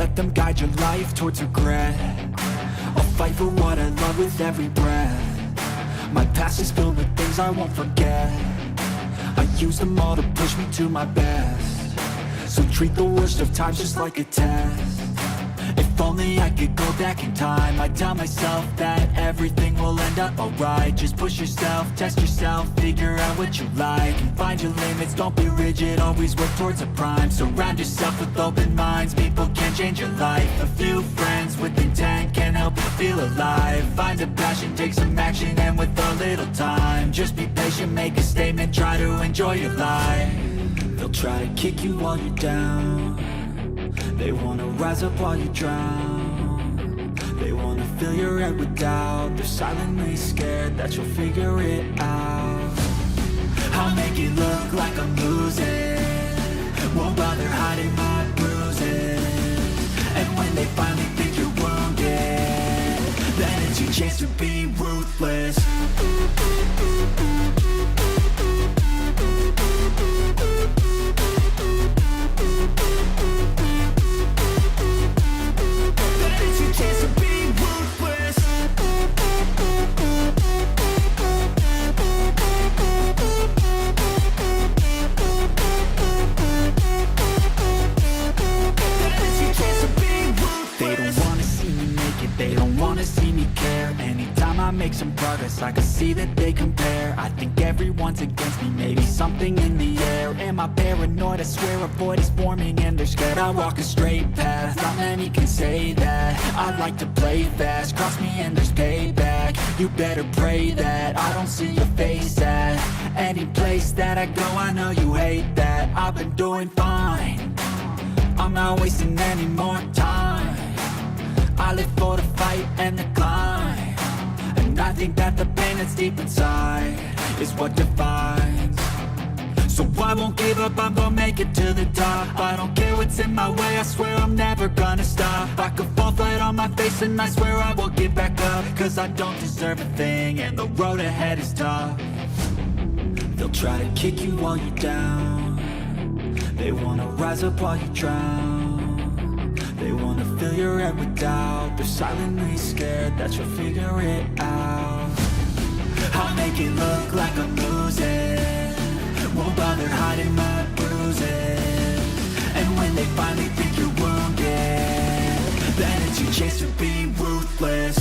let them guide your life towards regret. I'll fight for what I love with every breath. My past is filled with things I won't forget. I use them all to push me to my best. So treat the worst of times just like a test. If only I could go back in time, I'd tell myself that everything will end up alright. Just push yourself, test yourself, figure out what you like, and find your limits, don't be rigid, always work towards a prime. Surround yourself with open minds, people can change your life. A few friends with intent can help you feel alive. Find a passion, take some action, and with a little time, just be patient, make a statement, try to enjoy your life. They'll try to kick you while you're down. They wanna rise up while you drown. They wanna fill your head with doubt. They're silently scared that you'll figure it out. I'll make it look like I'm losing, won't bother hiding my bruises. And when they finally think you're wounded, then it's your chance to be ruthless. I make some progress, I can see that they compare. I think everyone's against me, maybe something in the air. Am I paranoid? I swear a void is forming and they're scared. I walk a straight path, not many can say that. I like to play fast, cross me and there's payback. You better pray that I don't see your face at any place that I go. I know you hate that. I've been doing fine, I'm not wasting any more time. I live for the fight and the climb, and I think that the pain that's deep inside is what defines. So I won't give up, I'm gonna make it to the top. I don't care what's in my way, I swear I'm never gonna stop. I could fall flat on my face and I swear I will get back up, cause I don't deserve a thing and the road ahead is tough. They'll try to kick you while you're down. They wanna rise up while you drown. They wanna fill your head with doubt. They're silently scared that you'll figure it out. I'll make it look like I'm losing, won't bother hiding my bruises. And when they finally think you're wounded, then it's your chance to be ruthless.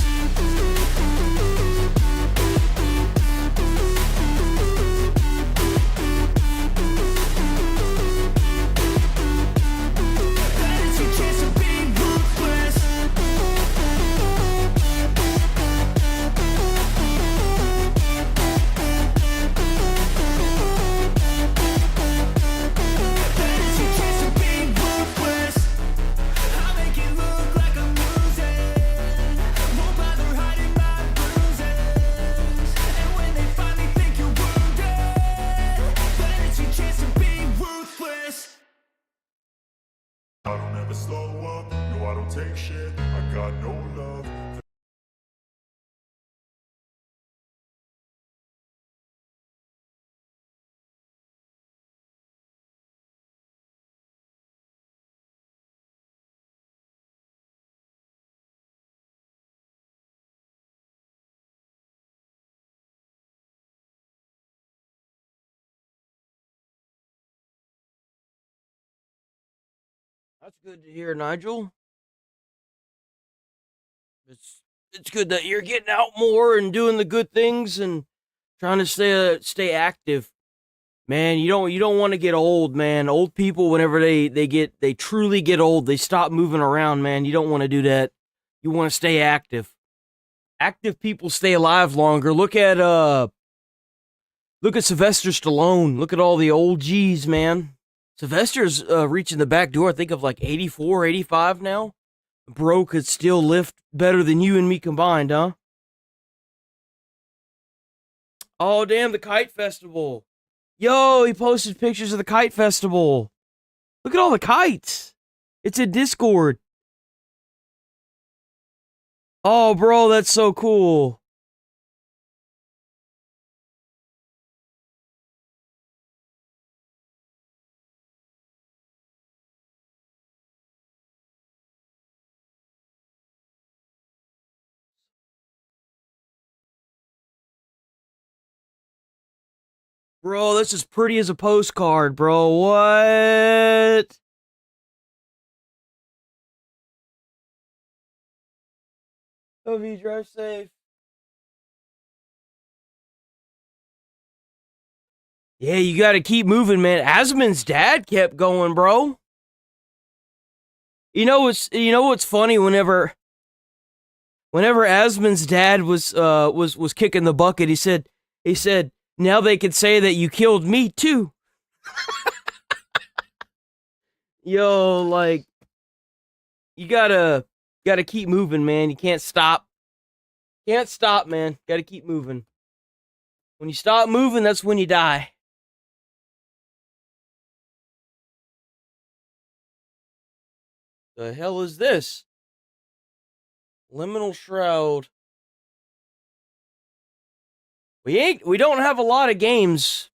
I don't ever slow up, no I don't take shit, I got no love. That's good to hear, Nigel. It's good that you're getting out more and doing the good things and trying to stay active. Man, you don't want to get old, man. Old people, whenever they truly get old, they stop moving around, man. You don't want to do that. You want to stay active. Active people stay alive longer. Look at Sylvester Stallone. Look at all the old G's, man. Sylvester's reaching the back door, I think, of like 84, 85 now. Bro could still lift better than you and me combined, huh? Oh, damn, the Kite Festival. Yo, he posted pictures of the Kite Festival. Look at all the kites. It's in Discord. Oh, bro, that's so cool. Bro, that's as pretty as a postcard, bro. What? Love you, drive safe. Yeah, you gotta keep moving, man. Asmon's dad kept going, bro. You know what's funny? Whenever Asmon's dad was kicking the bucket, he said, now they could say that you killed me too. Yo, like, you gotta keep moving, man. You can't stop. Can't stop, man. Gotta keep moving. When you stop moving, that's when you die. The hell is this? Liminal Shroud. We don't have a lot of games.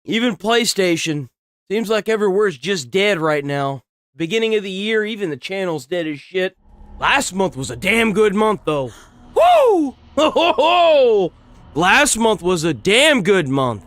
Even PlayStation. Seems like everywhere's just dead right now. Beginning of the year, even the channel's dead as shit. Last month was a damn good month, though. Woo! Ho, ho, ho! Last month was a damn good month.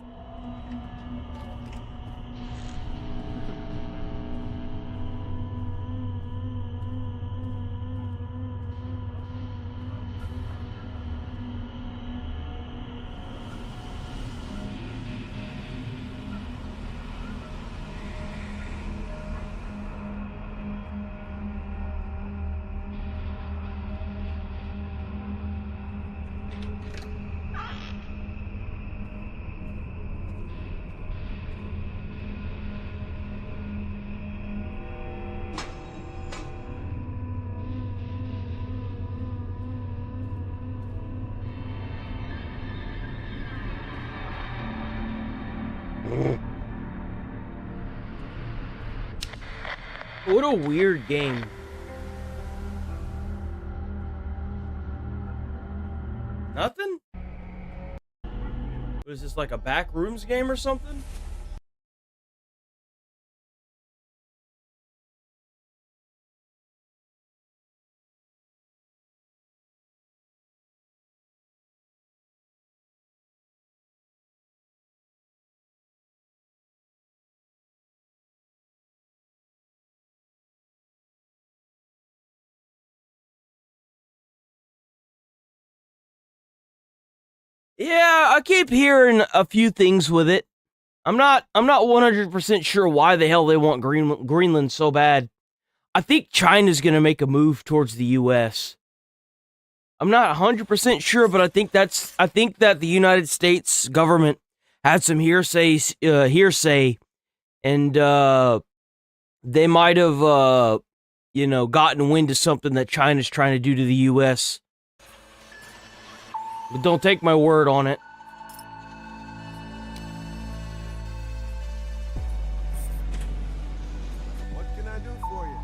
What a weird game. Nothing? What is this, like a backrooms game or something? Yeah, I keep hearing a few things with it. I'm not 100% sure why the hell they want Greenland so bad. I think China's going to make a move towards the US. I'm not 100% sure, but I think that the United States government had some hearsay, and they might have gotten wind of something that China's trying to do to the US. But don't take my word on it. What can I do for you?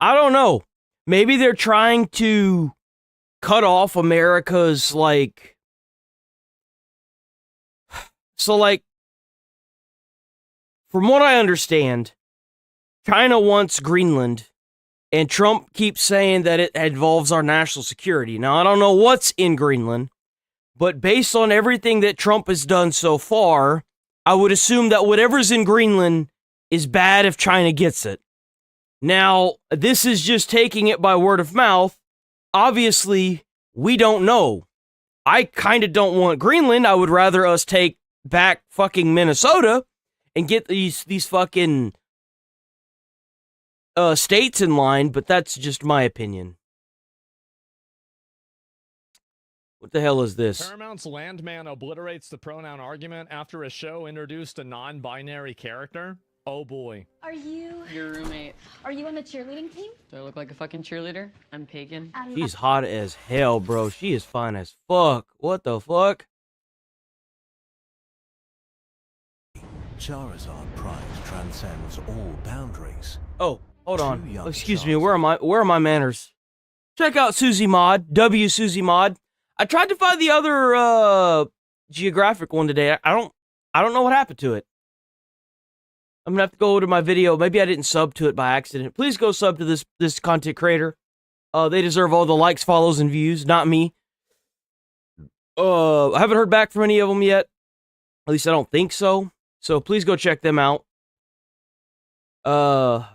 I don't know. Maybe they're trying to cut off America's, like... So, like, from what I understand, China wants Greenland, and Trump keeps saying that it involves our national security. Now, I don't know what's in Greenland, but based on everything that Trump has done so far, I would assume that whatever's in Greenland is bad if China gets it. Now, this is just taking it by word of mouth. Obviously, we don't know. I kind of don't want Greenland. I would rather us take back fucking Minnesota and get these fucking states in line, but that's just my opinion. What the hell is this? Paramount's Landman obliterates the pronoun argument after a show introduced a non-binary character. Oh boy. Are you Your roommate. are you on the cheerleading team? Do I look like a fucking cheerleader? I'm pagan. She's hot as hell, bro. She is fine as fuck. What the fuck? Charizard prize transcends all boundaries. Oh, hold on. Too young Excuse me. Charizard. Where are my manners? Check out Susie Mod. W Susie Mod. I tried to find the other geographic one today. I don't know what happened to it. I'm gonna have to go to my video. Maybe I didn't sub to it by accident. Please go sub to this content creator. They deserve all the likes, follows, and views, not me. I haven't heard back from any of them yet. At least I don't think so. So please go check them out. But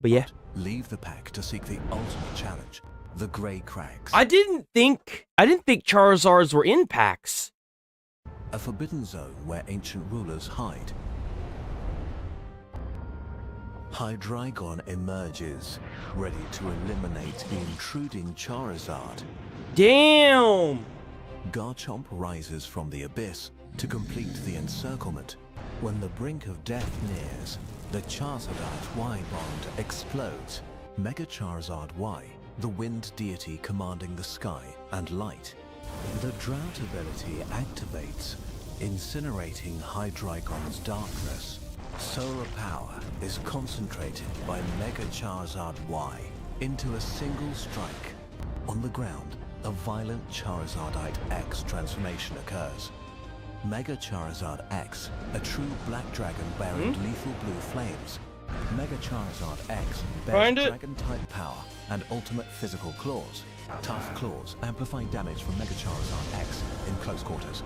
yeah. Leave the pack to seek the ultimate challenge, the Grey Crags. I didn't think Charizards were in packs. A forbidden zone where ancient rulers hide. Hydreigon emerges, ready to eliminate the intruding Charizard. Damn! Garchomp rises from the abyss to complete the encirclement. When the brink of death nears, the Charizard Y bond explodes. Mega Charizard Y, the wind deity commanding the sky and light. The drought ability activates, incinerating Hydreigon's darkness. Solar power is concentrated by Mega Charizard Y into a single strike. On the ground, a violent Charizardite X transformation occurs. Mega Charizard X, a true black dragon bearing lethal blue flames. Mega Charizard X bears dragon-type power and ultimate physical claws. Tough claws amplify damage from Mega Charizard X in close quarters.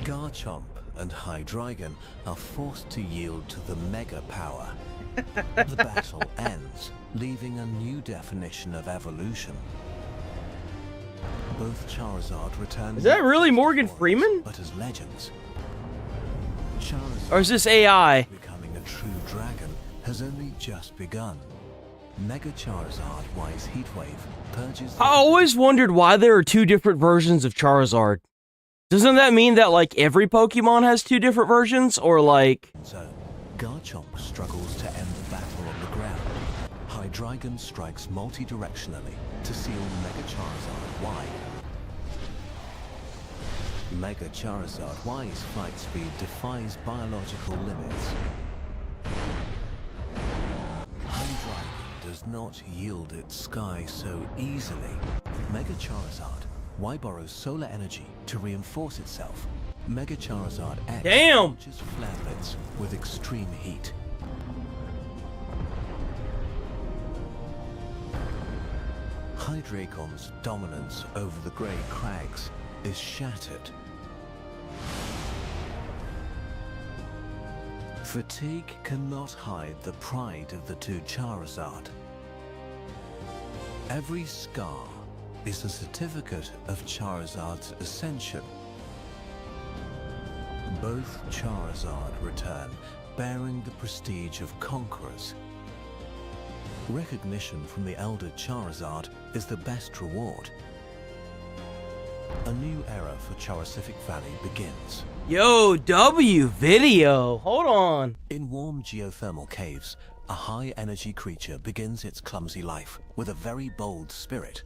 Garchomp and Hydreigon are forced to yield to the Mega power. The battle ends, leaving a new definition of evolution. Both Charizard return. Is that really Morgan Freeman? But as legends. Charizard, Or is this AI? becoming a true dragon, has only just begun. Mega Charizard Y's Heatwave purges. I always wondered why there are two different versions of Charizard. Doesn't that mean that, like, every Pokemon has two different versions? Or, like... So, Garchomp struggles to end the battle on the ground. Hydreigon strikes multi-directionally to seal Mega Charizard Y. Mega Charizard Y's flight speed defies biological limits. Hydreigon does not yield its sky so easily. Mega Charizard Y borrows solar energy to reinforce itself. Mega Charizard X launches flamblets with extreme heat. Hydreigon's dominance over the Grey Crags is shattered. Fatigue cannot hide the pride of the two Charizard. Every scar is a certificate of Charizard's ascension. Both Charizard return, bearing the prestige of conquerors. Recognition from the elder Charizard is the best reward. A new era for Charisific Valley begins. Yo, W video. Hold on. In warm geothermal caves, a high-energy creature begins its clumsy life with a very bold spirit.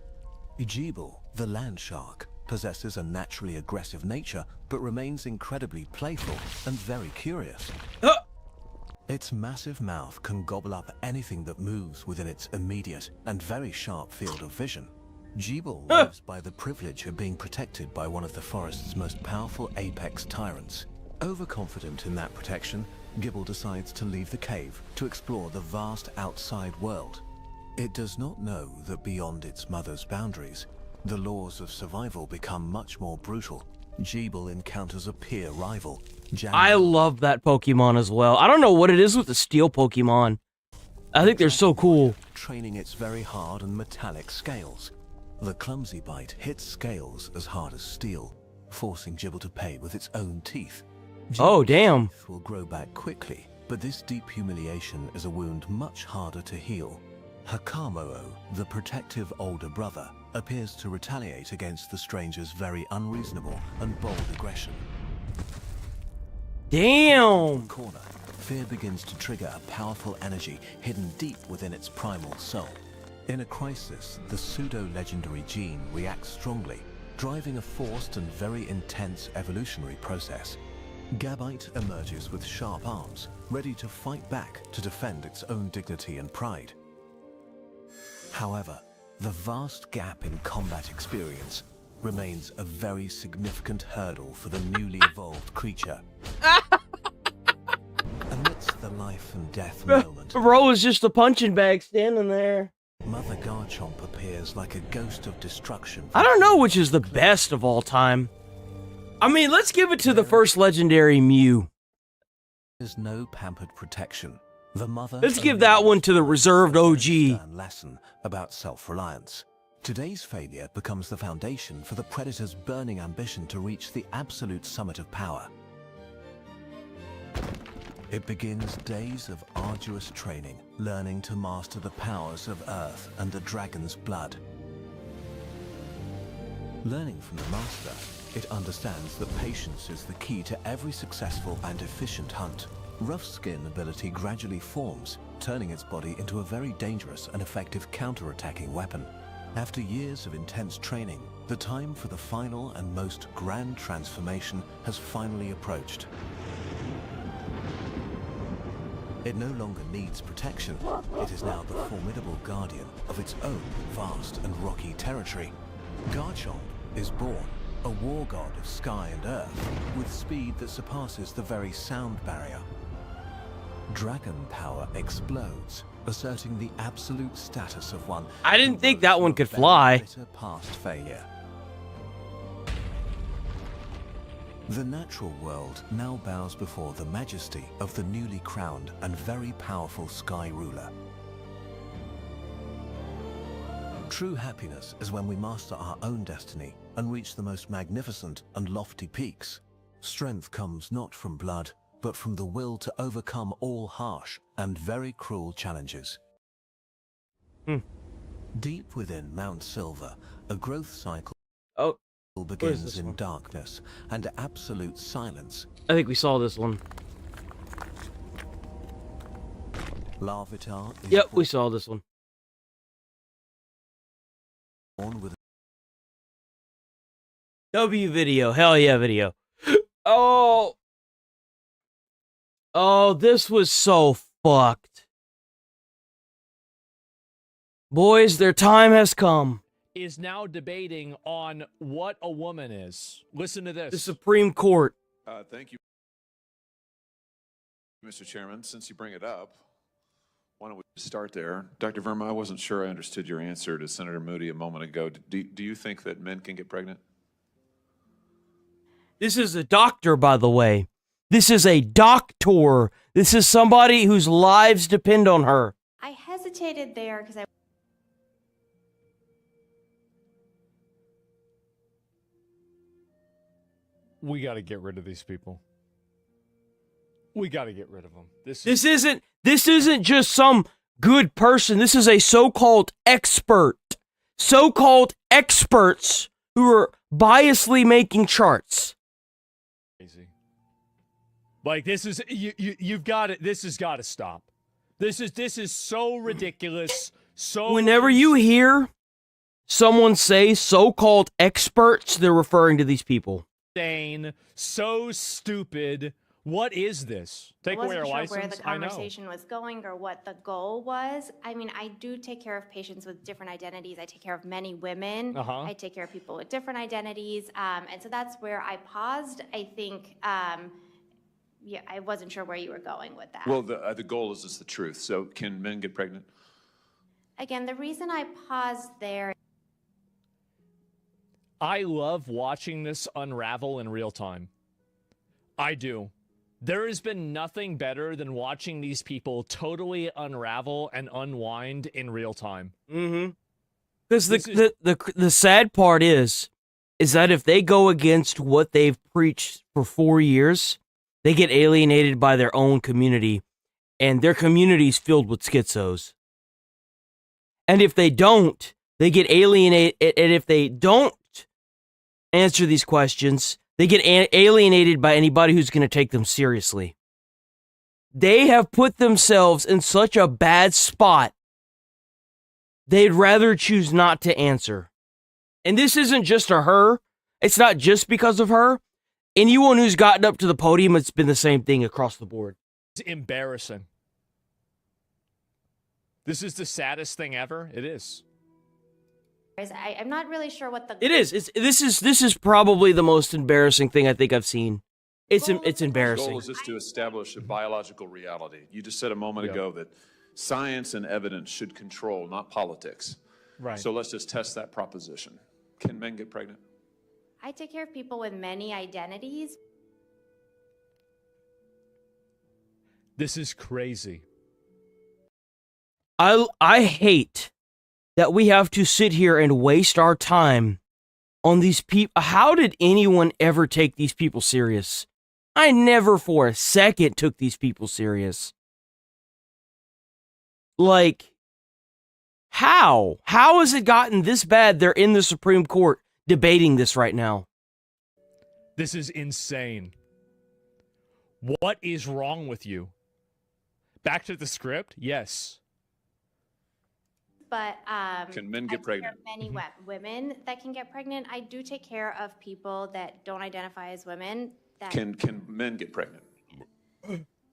Jeeble, the land shark, possesses a naturally aggressive nature, but remains incredibly playful and very curious. Its massive mouth can gobble up anything that moves within its immediate and very sharp field of vision. Jeeble lives by the privilege of being protected by one of the forest's most powerful apex tyrants. Overconfident in that protection, Gibble decides to leave the cave to explore the vast outside world. It does not know that beyond its mother's boundaries, the laws of survival become much more brutal. Jeeble encounters a peer rival. I love that Pokemon as well. I don't know what it is with the steel Pokemon. I think they're so cool. Training its very hard and metallic scales. The clumsy bite hits scales as hard as steel, forcing Gibble to pay with its own teeth. Oh, damn. Teeth will grow back quickly, but this deep humiliation is a wound much harder to heal. Hakamoo, the protective older brother, appears to retaliate against the stranger's very unreasonable and bold aggression. Damn. Corner, fear begins to trigger a powerful energy hidden deep within its primal soul. In a crisis, the pseudo-legendary gene reacts strongly, driving a forced and very intense evolutionary process. Gabite emerges with sharp arms, ready to fight back to defend its own dignity and pride. However, the vast gap in combat experience remains a very significant hurdle for the newly evolved creature. Amidst the life and death moment, Bro was just a punching bag standing there. Mother Garchomp appears like a ghost of destruction. I don't know which is the best of all time. I mean, let's give it to the first legendary Mew. There's no pampered protection. The mother. Let's give that one to the reserved OG. Lesson about self-reliance. Today's failure becomes the foundation for the Predator's burning ambition to reach the absolute summit of power. It begins days of arduous training, learning to master the powers of Earth and the dragon's blood. Learning from the master, it understands that patience is the key to every successful and efficient hunt. Rough skin ability gradually forms, turning its body into a very dangerous and effective counter-attacking weapon. After years of intense training, the time for the final and most grand transformation has finally approached. It no longer needs protection. It is now the formidable guardian of its own vast and rocky territory. Garchomp is born, a war god of sky and earth, with speed that surpasses the very sound barrier. Dragon power explodes, asserting the absolute status of one. I didn't think that one could fly. Past failure. The natural world now bows before the majesty of the newly crowned and very powerful Sky Ruler. True happiness is when we master our own destiny and reach the most magnificent and lofty peaks. Strength comes not from blood, but from the will to overcome all harsh and very cruel challenges. Deep within Mount Silver, a growth cycle begins in darkness and absolute silence. I think we saw this one. Larvitar is Yep, we saw this one. born with W video. Hell yeah, video. Oh. Oh, this was so fucked. Boys, their time has come. Is now debating on what a woman is. Listen to this. The Supreme Court. Thank you, Mr. Chairman. Since you bring it up, why don't we start there? Dr. Verma, I wasn't sure I understood your answer to Senator Moody a moment ago. Do you think that men can get pregnant? This is a doctor, by the way. This is a doctor. This is somebody whose lives depend on her. I hesitated there because We got to get rid of these people. We got to get rid of them. This isn't just some good person. This is a so-called expert. So-called experts who are biasly making charts. Crazy. Like this is you've got it. This has got to stop. This is so ridiculous. So whenever you hear someone say so-called experts, they're referring to these people. insane, so stupid. What is this? Take away our license? I wasn't sure where the conversation was going or what the goal was. I mean, I do take care of patients with different identities. I take care of many women. I take care of people with different identities. And so that's where I paused. I think, yeah, I wasn't sure where you were going with that. Well, the goal is just the truth. So can men get pregnant? Again, the reason I paused there. I love watching this unravel in real time. I do. There has been nothing better than watching these people totally unravel and unwind in real time. Mm-hmm. Because the sad part is that if they go against what they've preached for 4 years, they get alienated by their own community, and their community's filled with schizos. And if they don't, they get alienated, and if they don't answer these questions, they get alienated by anybody who's going to take them seriously. They have put themselves in such a bad spot, they'd rather choose not to answer. And this isn't just a her. It's not just because of her. Anyone who's gotten up to the podium, it's been the same thing across the board. It's embarrassing. This is the saddest thing ever. It is. I'm not really sure what the... It is. This is probably the most embarrassing thing I think I've seen. It's The embarrassing. goal is just to establish a biological reality. You just said a moment ago that Science and evidence should control, not politics. Right. So let's just test that proposition. Can men get pregnant? I take care of people with many identities. This is crazy. I hate that we have to sit here and waste our time on these people. How did anyone ever take these people serious? I never for a second took these people serious. Like, how? How has it gotten this bad? They're in the Supreme Court debating this right now. This is insane. What is wrong with you? Back to the script? Yes. But Can men get I take care pregnant? of many women that can get pregnant. I do take care of people that don't identify as women. That Can men get pregnant?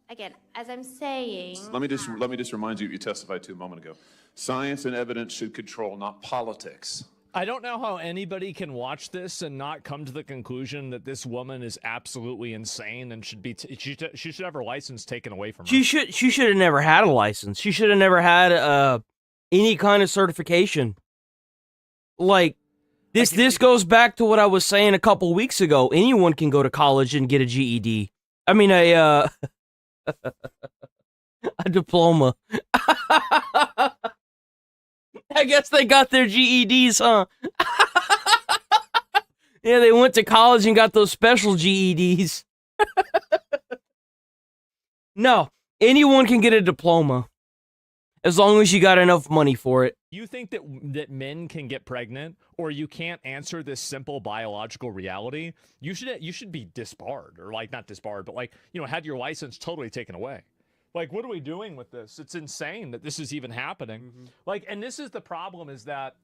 again, as I'm saying, Let me just remind you what you testified to a moment ago. Science and evidence should control, not politics. I don't know how anybody can watch this and not come to the conclusion that this woman is absolutely insane and should be she should have her license taken away from her. She should have never had a license. She should have never had any kind of certification. Like, this goes back to what I was saying a couple weeks ago. Anyone can go to college and get a GED. I mean, a diploma. I guess they got their GEDs, huh? Yeah, they went to college and got those special GEDs. No, anyone can get a diploma as long as you got enough money for it. You think that men can get pregnant, or you can't answer this simple biological reality? You should be disbarred, or like not disbarred, but like, you know, had your license totally taken away. Like, what are we doing with this? It's insane that this is even happening. Like, and this is the problem, is that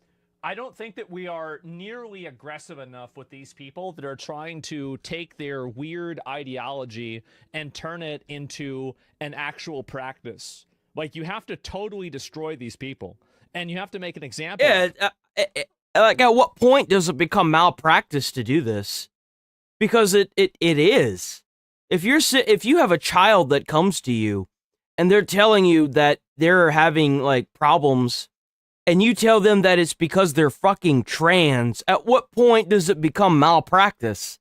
I don't think that we are nearly aggressive enough with these people that are trying to take their weird ideology and turn it into an actual practice. Like, you have to totally destroy these people, and you have to make an example. Yeah, like, at what point does it become malpractice to do this? Because it is. If you have a child that comes to you, and they're telling you that they're having, like, problems, and you tell them that it's because they're fucking trans, at what point does it become malpractice?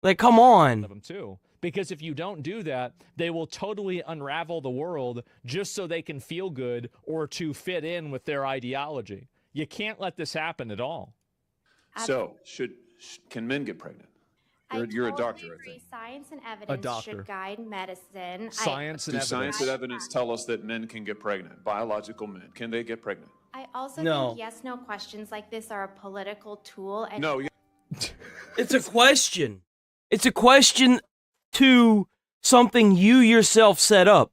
Like, come on. Of them too. Because if you don't do that, they will totally unravel the world just so they can feel good or to fit in with their ideology. You can't let this happen at all. So, can men get pregnant? You're a doctor, I agree. think. Science and evidence should guide medicine. Science and evidence. Science and evidence tell us that men can get pregnant? Biological men. Can they get pregnant? I also No. think yes/no questions like this are a political tool. And No. It's a question. It's a question to something you yourself set up.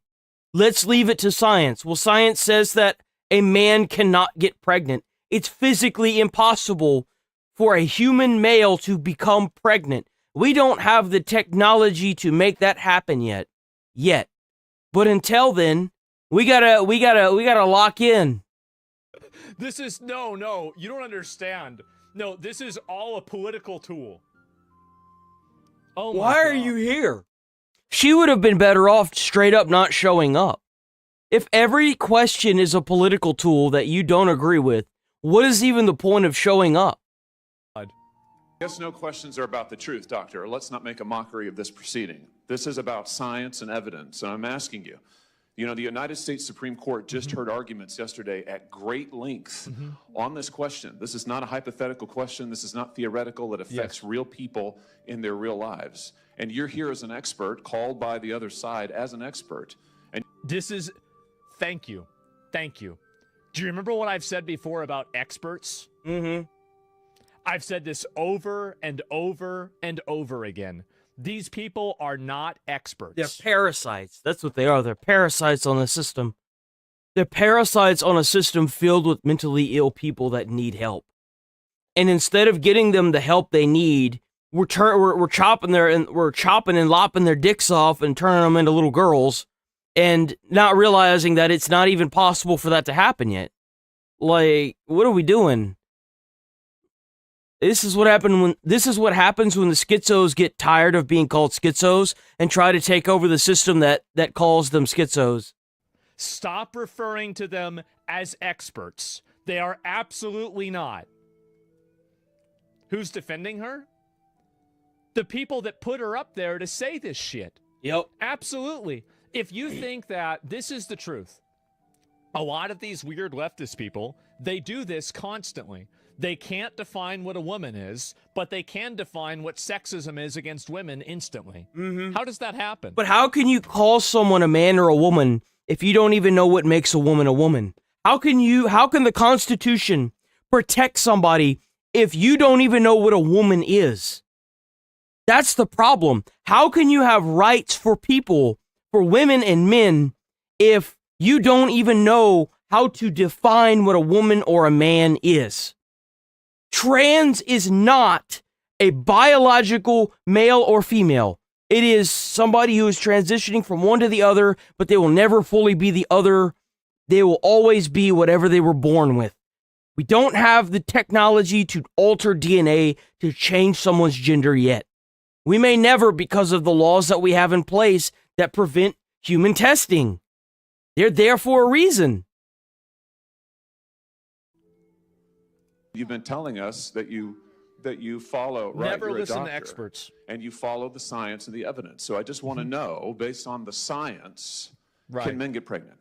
Let's leave it to science. Well, science says that a man cannot get pregnant. It's physically impossible for a human male to become pregnant. We don't have the technology to make that happen yet. But until then, we gotta lock in. This is no, you don't understand. No, this is all a political tool. Oh my Why are God. you here? She would have been better off straight up not showing up. If every question is a political tool that you don't agree with, what is even the point of showing up? Yes, no questions are about the truth, doctor. Let's not make a mockery of this proceeding. This is about science and evidence, and I'm asking you. You know, the United States Supreme Court just heard arguments yesterday at great length on this question. This is not a hypothetical question. This is not theoretical. It affects real people in their real lives. And you're here as an expert, called by the other side as an expert. And This is, thank you. Do you remember what I've said before about experts? I've said this over and over and over again. These people are not experts. They're parasites. That's what they are. They're parasites on the system. They're parasites on a system filled with mentally ill people that need help. And instead of getting them the help they need, we're chopping and lopping their dicks off and turning them into little girls, and not realizing that it's not even possible for that to happen yet. Like, what are we doing? This is what happens when the schizos get tired of being called schizos and try to take over the system that calls them schizos. Stop referring to them as experts. They are absolutely not. Who's defending her? The people that put her up there to say this shit. Yep. Absolutely. If you think that this is the truth, a lot of these weird leftist people, they do this constantly. They can't define what a woman is, but they can define what sexism is against women instantly. How does that happen? But how can you call someone a man or a woman if you don't even know what makes a woman a woman? How can the Constitution protect somebody if you don't even know what a woman is? That's the problem. How can you have rights for people, for women and men, if you don't even know how to define what a woman or a man is? Trans is not a biological male or female. It is somebody who is transitioning from one to the other, but they will never fully be the other. They will always be whatever they were born with. We don't have the technology to alter DNA to change someone's gender yet. We may never, because of the laws that we have in place that prevent human testing. They're there for a reason. You've been telling us that you follow, right? Never you're a listen to doctor, experts. and you follow the science and the evidence. So I just want to know, based on the science, can men get pregnant?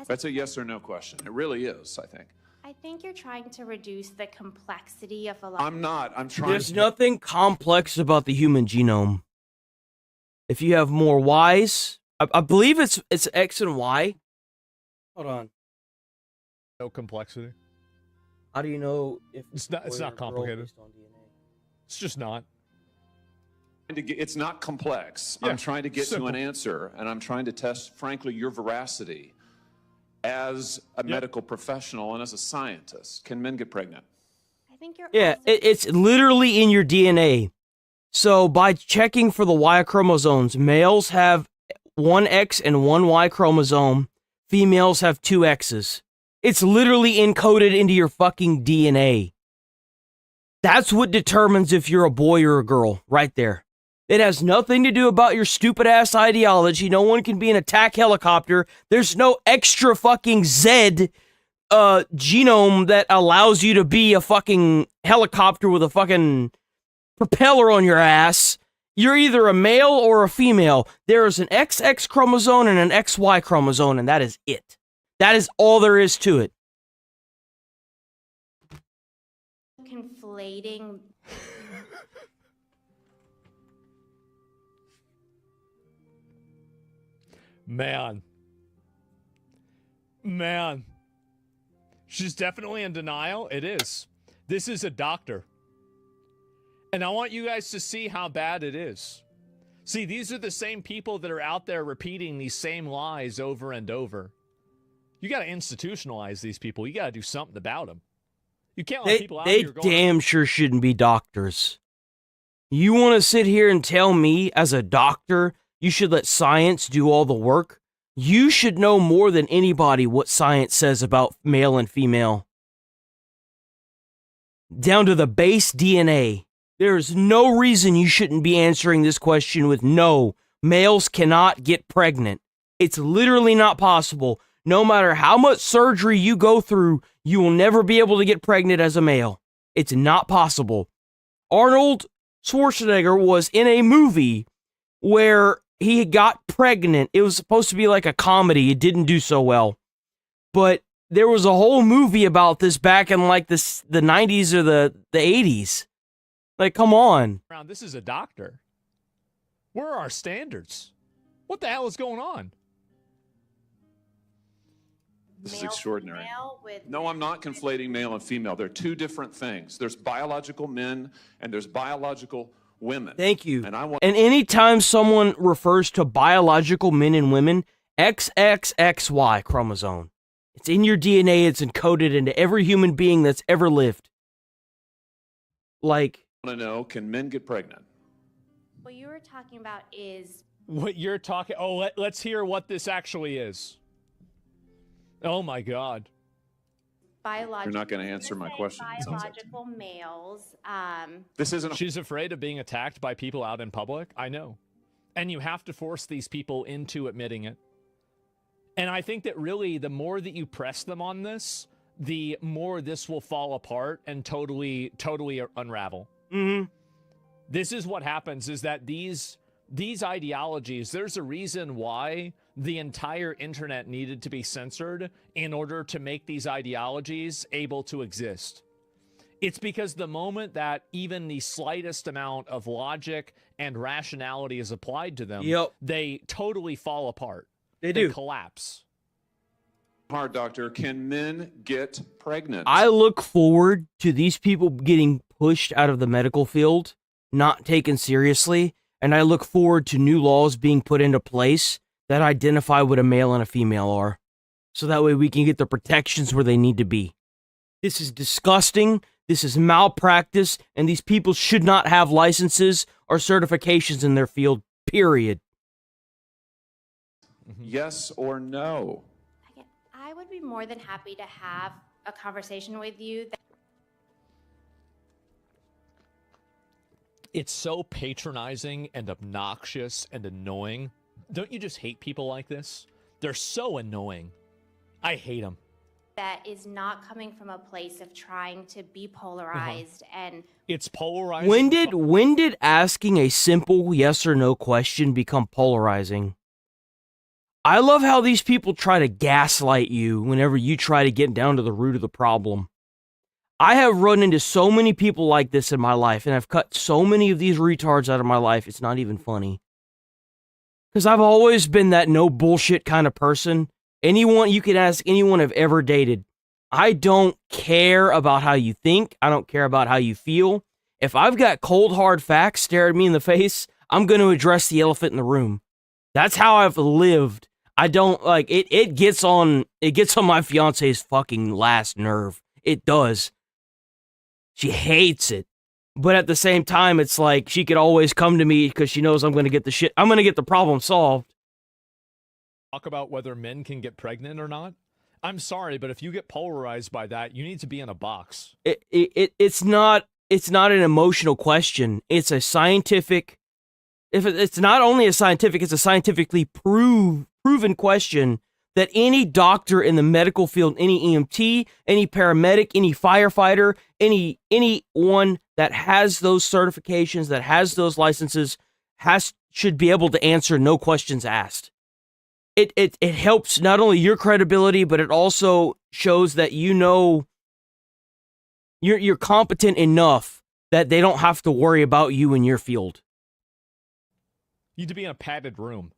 That's a yes or no question. It really is, I think. I think you're trying to reduce the complexity of a lot. I'm not. I'm trying. There's nothing complex about the human genome. If you have more Ys, I believe it's X and Y. Hold on. No complexity. How do you know if It's not complicated. It's just not. It's not complex. Yeah, I'm trying to get simple. to an answer, and I'm trying to test, frankly, your veracity as a medical professional and as a scientist. Can men get pregnant? I think you're Yeah, also- it's literally in your DNA. So by checking for the Y chromosomes, males have one X and one Y chromosome. Females have two X's. It's literally encoded into your fucking DNA. That's what determines if you're a boy or a girl, right there. It has nothing to do about your stupid ass ideology. No one can be an attack helicopter. There's no extra fucking Z genome that allows you to be a fucking helicopter with a fucking propeller on your ass. You're either a male or a female. There is an XX chromosome and an XY chromosome, and that is it. That is all there is to it. conflating. Man. She's definitely in denial. It is. This is a doctor. And I want you guys to see how bad it is. See, these are the same people that are out there repeating these same lies over and over. You got to institutionalize these people. You got to do something about them. You can't let people out They here going, damn sure shouldn't be doctors. You want to sit here and tell me, as a doctor, you should let science do all the work? You should know more than anybody what science says about male and female. Down to the base DNA. There's no reason you shouldn't be answering this question with no. Males cannot get pregnant. It's literally not possible. No matter how much surgery you go through, you will never be able to get pregnant as a male. It's not possible. Arnold Schwarzenegger was in a movie where he got pregnant. It was supposed to be like a comedy. It didn't do so well. But there was a whole movie about this back in like the 90s or the 80s. Like, come on. this is a doctor. Where are our standards? What the hell is going on? This is extraordinary. No, I'm not conflating male and female. They're two different things. There's biological men and there's biological women. Thank you. And I want anytime someone refers to biological men and women, XXXY chromosome. It's in your DNA. It's encoded into every human being that's ever lived. Like, to know, can men get pregnant? What you were talking about is What you're talking... Oh, let's hear what this actually is. Oh, my God. biological. You're not going to answer my question. it sounds like. Biological males. This isn't. She's afraid of being attacked by people out in public. I know. And you have to force these people into admitting it. And I think that really the more that you press them on this, the more this will fall apart and totally unravel. Mm-hmm. This is what happens, is that these ideologies, there's a reason why the entire internet needed to be censored in order to make these ideologies able to exist. It's because the moment that even the slightest amount of logic and rationality is applied to them, they totally fall apart. They do. Collapse. Hard, doctor. Can men get pregnant? I look forward to these people getting pushed out of the medical field, not taken seriously, and I look forward to new laws being put into place that identify what a male and a female are, so that way we can get the protections where they need to be. This is disgusting, this is malpractice, and these people should not have licenses or certifications in their field, period. Yes or no? I would be more than happy to have a conversation with you. It's so patronizing and obnoxious and annoying. Don't you just hate people like this? They're so annoying. I hate them. That is not coming from a place of trying to be polarized and it's polarizing. When did asking a simple yes or no question become polarizing? I love how these people try to gaslight you whenever you try to get down to the root of the problem. I have run into so many people like this in my life, and I've cut so many of these retards out of my life, it's not even funny. Because I've always been that no bullshit kind of person. Anyone, you can ask anyone I've ever dated. I don't care about how you think. I don't care about how you feel. If I've got cold, hard facts stare at me in the face, I'm going to address the elephant in the room. That's how I've lived. I don't, like, it gets on my fiance's fucking last nerve. It does. She hates it. But at the same time, it's like she could always come to me because she knows I'm going to get the problem solved. Talk about whether men can get pregnant or not. I'm sorry, but if you get polarized by that, you need to be in a box. It's not an emotional question. It's a scientific. If it's not only a scientific, it's a scientifically proven question that any doctor in the medical field, any EMT, any paramedic, any firefighter, anyone that has those certifications, that has those licenses, should be able to answer, no questions asked. It helps not only your credibility, but it also shows that you know you're competent enough that they don't have to worry about you in your field. You need to be in a padded room.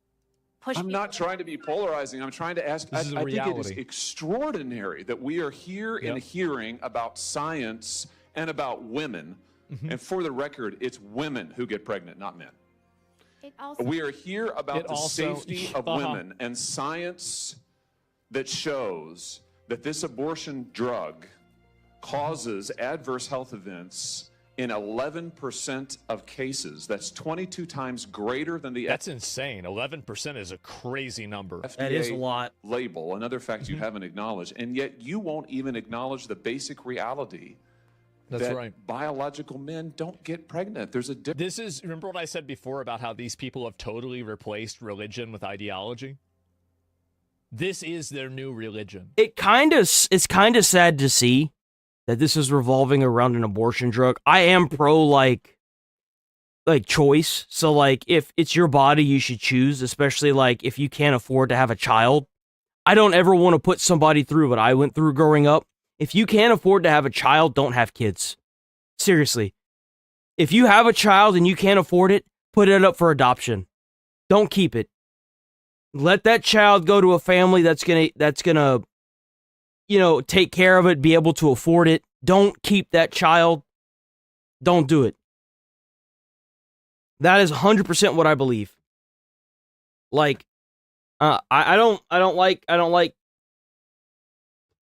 I'm not trying to be polarizing. I'm trying to ask. I think it is extraordinary that we are here in a hearing about science and about women. And for the record, it's women who get pregnant, not men. We are here about the safety of women and science that shows that this abortion drug causes adverse health events in 11% of cases. That's 22 times greater than the That's insane. 11% is a crazy number. FDA that is a lot. Label, another fact you haven't acknowledged, and yet you won't even acknowledge the basic reality. That's right. Biological men don't get pregnant. There's a difference. This is, remember what I said before about how these people have totally replaced religion with ideology? This is their new religion. It's kind of sad to see that this is revolving around an abortion drug. I am pro like choice. So like if it's your body, you should choose, especially like if you can't afford to have a child. I don't ever want to put somebody through what I went through growing up. If you can't afford to have a child, don't have kids. Seriously. If you have a child and you can't afford it, put it up for adoption. Don't keep it. Let that child go to a family that's gonna, you know, take care of it, be able to afford it. Don't keep that child. Don't do it. That is 100% what I believe. Like, I don't like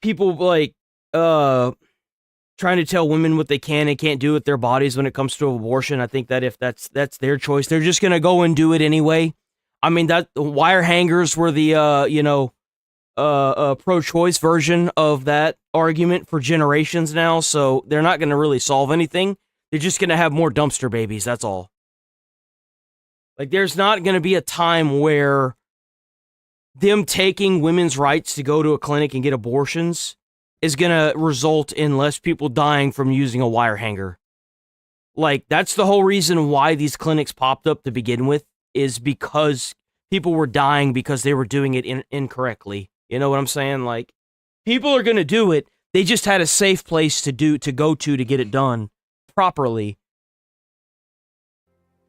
people like trying to tell women what they can and can't do with their bodies when it comes to abortion. I think that if that's their choice, they're just gonna go and do it anyway. I mean, that wire hangers were the pro-choice version of that argument for generations now, so they're not gonna really solve anything. They're just gonna have more dumpster babies. That's all. Like, there's not gonna be a time where them taking women's rights to go to a clinic and get abortions is going to result in less people dying from using a wire hanger. Like, that's the whole reason why these clinics popped up to begin with, is because people were dying because they were doing it incorrectly. You know what I'm saying? Like, people are going to do it. They just had a safe place to go to get it done properly.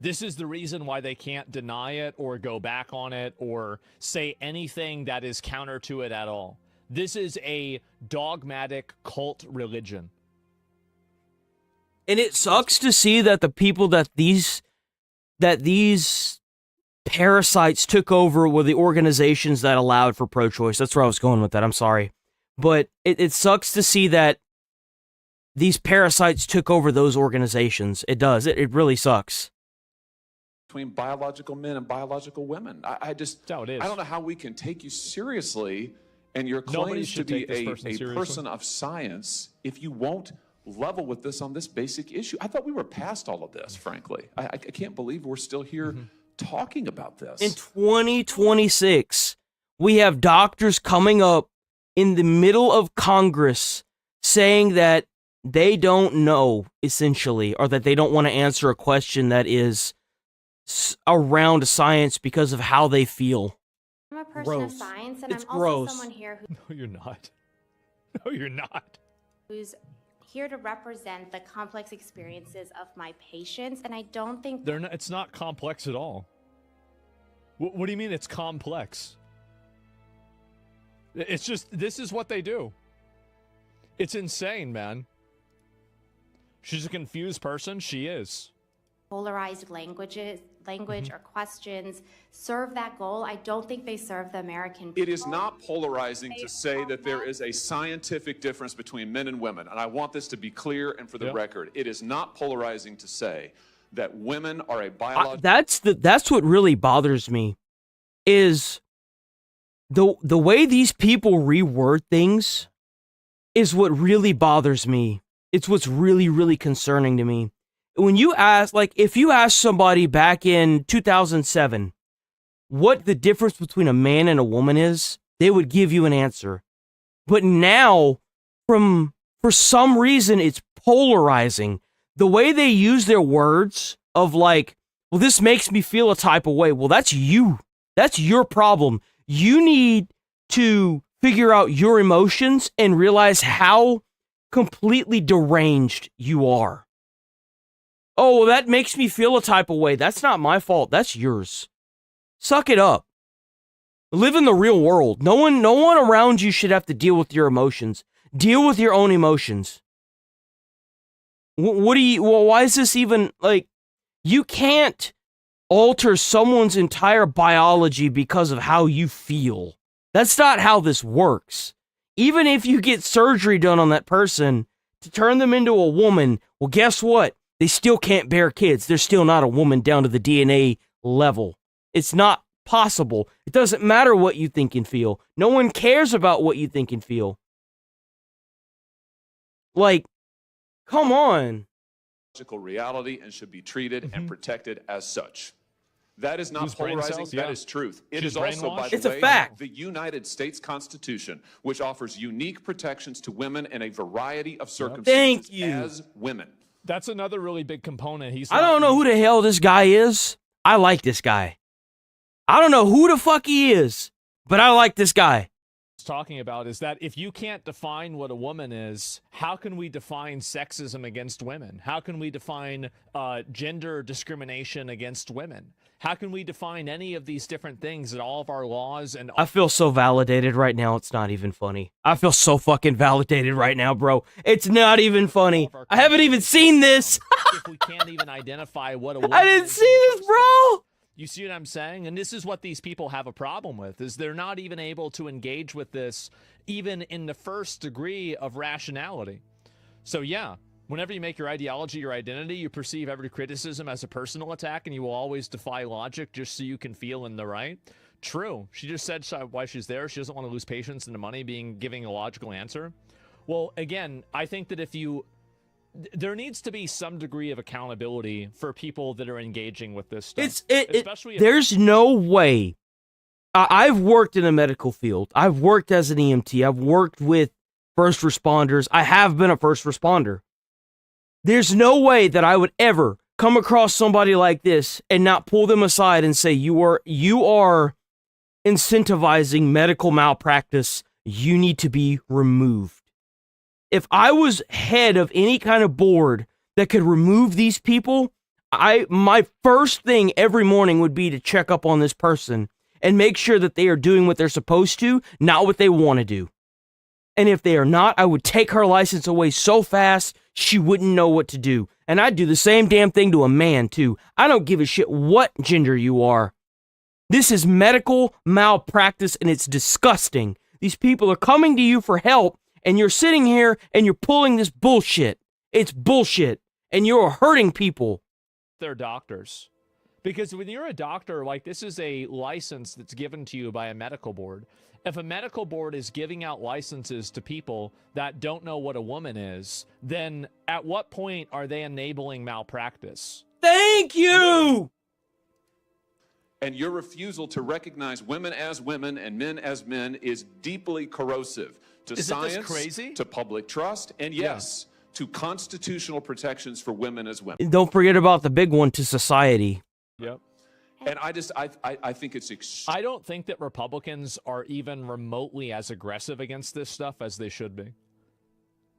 This is the reason why they can't deny it or go back on it or say anything that is counter to it at all. This is a dogmatic cult religion. And it sucks to see that the people that these parasites took over were the organizations that allowed for pro-choice. That's where I was going with that. I'm sorry. But it sucks to see that these parasites took over those organizations. It does. It really sucks. Between biological men and biological women. I just, how it is. I don't know how we can take you seriously and your claims to be a person of science if you won't level with this on this basic issue. I thought we were past all of this, frankly. I can't believe we're still here talking about this. In 2026, we have doctors coming up in the middle of Congress saying that they don't know, essentially, or that they don't want to answer a question that is around science because of how they feel. I'm a person of science, and It's I'm gross. also someone here No, you're not. No, you're not. who's here to represent the complex experiences of my patients, and I don't think They're not. It's not complex at all. What do you mean it's complex? It's just, this is what they do. It's insane, man. She's a confused person. She is. polarized language or questions serve that goal. I don't think they serve the American people. It is not polarizing to say that there is a scientific difference between men and women. And I want this to be clear and for the record. It is not polarizing to say that women are a biological... That's what really bothers me, is the way these people reword things is what really bothers me. It's what's really, really concerning to me. When you ask, like, if you ask somebody back in 2007 what the difference between a man and a woman is, they would give you an answer. But now, for some reason, it's polarizing. The way they use their words of like, well, this makes me feel a type of way. Well, that's you. That's your problem. You need to figure out your emotions and realize how completely deranged you are. Oh, well, that makes me feel a type of way. That's not my fault. That's yours. Suck it up. Live in the real world. No one around you should have to deal with your emotions. Deal with your own emotions. Why is this even, like, you can't alter someone's entire biology because of how you feel. That's not how this works. Even if you get surgery done on that person to turn them into a woman, well, guess what? They still can't bear kids. They're still not a woman down to the DNA level. It's not possible. It doesn't matter what you think and feel. No one cares about what you think and feel. Like, come on. Reality and should be treated and protected as such. That is not polarizing. That is truth. It is also, by the way, a fact. The United States Constitution, which offers unique protections to women in a variety of circumstances as women. That's another really big component. I don't know who the hell this guy is. I like this guy. I don't know who the fuck he is, but I like this guy. Talking about is that if you can't define what a woman is, how can we define sexism against women? How can we define gender discrimination against women? How can we define any of these different things in all of our laws? And I feel so validated right now, it's not even funny. I feel so fucking validated right now, bro. It's not even funny. I haven't even seen this. If we can't even identify what a woman I didn't see this, bro. You see what I'm saying? And this is what these people have a problem with, is they're not even able to engage with this even in the first degree of rationality. So yeah, whenever you make your ideology your identity, you perceive every criticism as a personal attack, and you will always defy logic just so you can feel in the right. True. She just said why she's there. She doesn't want to lose patience into money giving a logical answer. Well, again, I think that there needs to be some degree of accountability for people that are engaging with this stuff. There's no way I've worked in the medical field. I've worked as an EMT. I've worked with first responders. I have been a first responder. There's no way that I would ever come across somebody like this and not pull them aside and say, you are incentivizing medical malpractice. You need to be removed. If I was head of any kind of board that could remove these people, my first thing every morning would be to check up on this person and make sure that they are doing what they're supposed to, not what they want to do. And if they are not, I would take her license away so fast, she wouldn't know what to do. And I'd do the same damn thing to a man, too. I don't give a shit what gender you are. This is medical malpractice, and it's disgusting. These people are coming to you for help, and you're sitting here, and you're pulling this bullshit. It's bullshit, and you're hurting people. They're doctors. Because when you're a doctor, like, this is a license that's given to you by a medical board. If a medical board is giving out licenses to people that don't know what a woman is, then at what point are they enabling malpractice? Thank you! And your refusal to recognize women as women and men as men is deeply corrosive to science, crazy? to public trust, and yes, to constitutional protections for women as women. Don't forget about the big one, to society. Yep. And I think it's I don't think that Republicans are even remotely as aggressive against this stuff as they should be.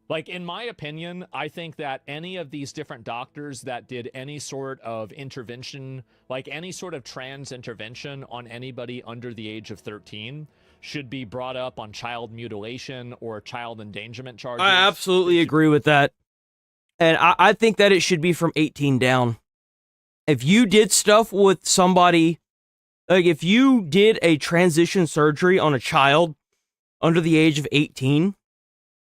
Like, in my opinion, I think that any of these different doctors that did any sort of intervention, like any sort of trans intervention on anybody under the age of 13, should be brought up on child mutilation or child endangerment charges. I absolutely agree with that. And I think that it should be from 18 down. If you did stuff with somebody, like if you did a transition surgery on a child under the age of 18,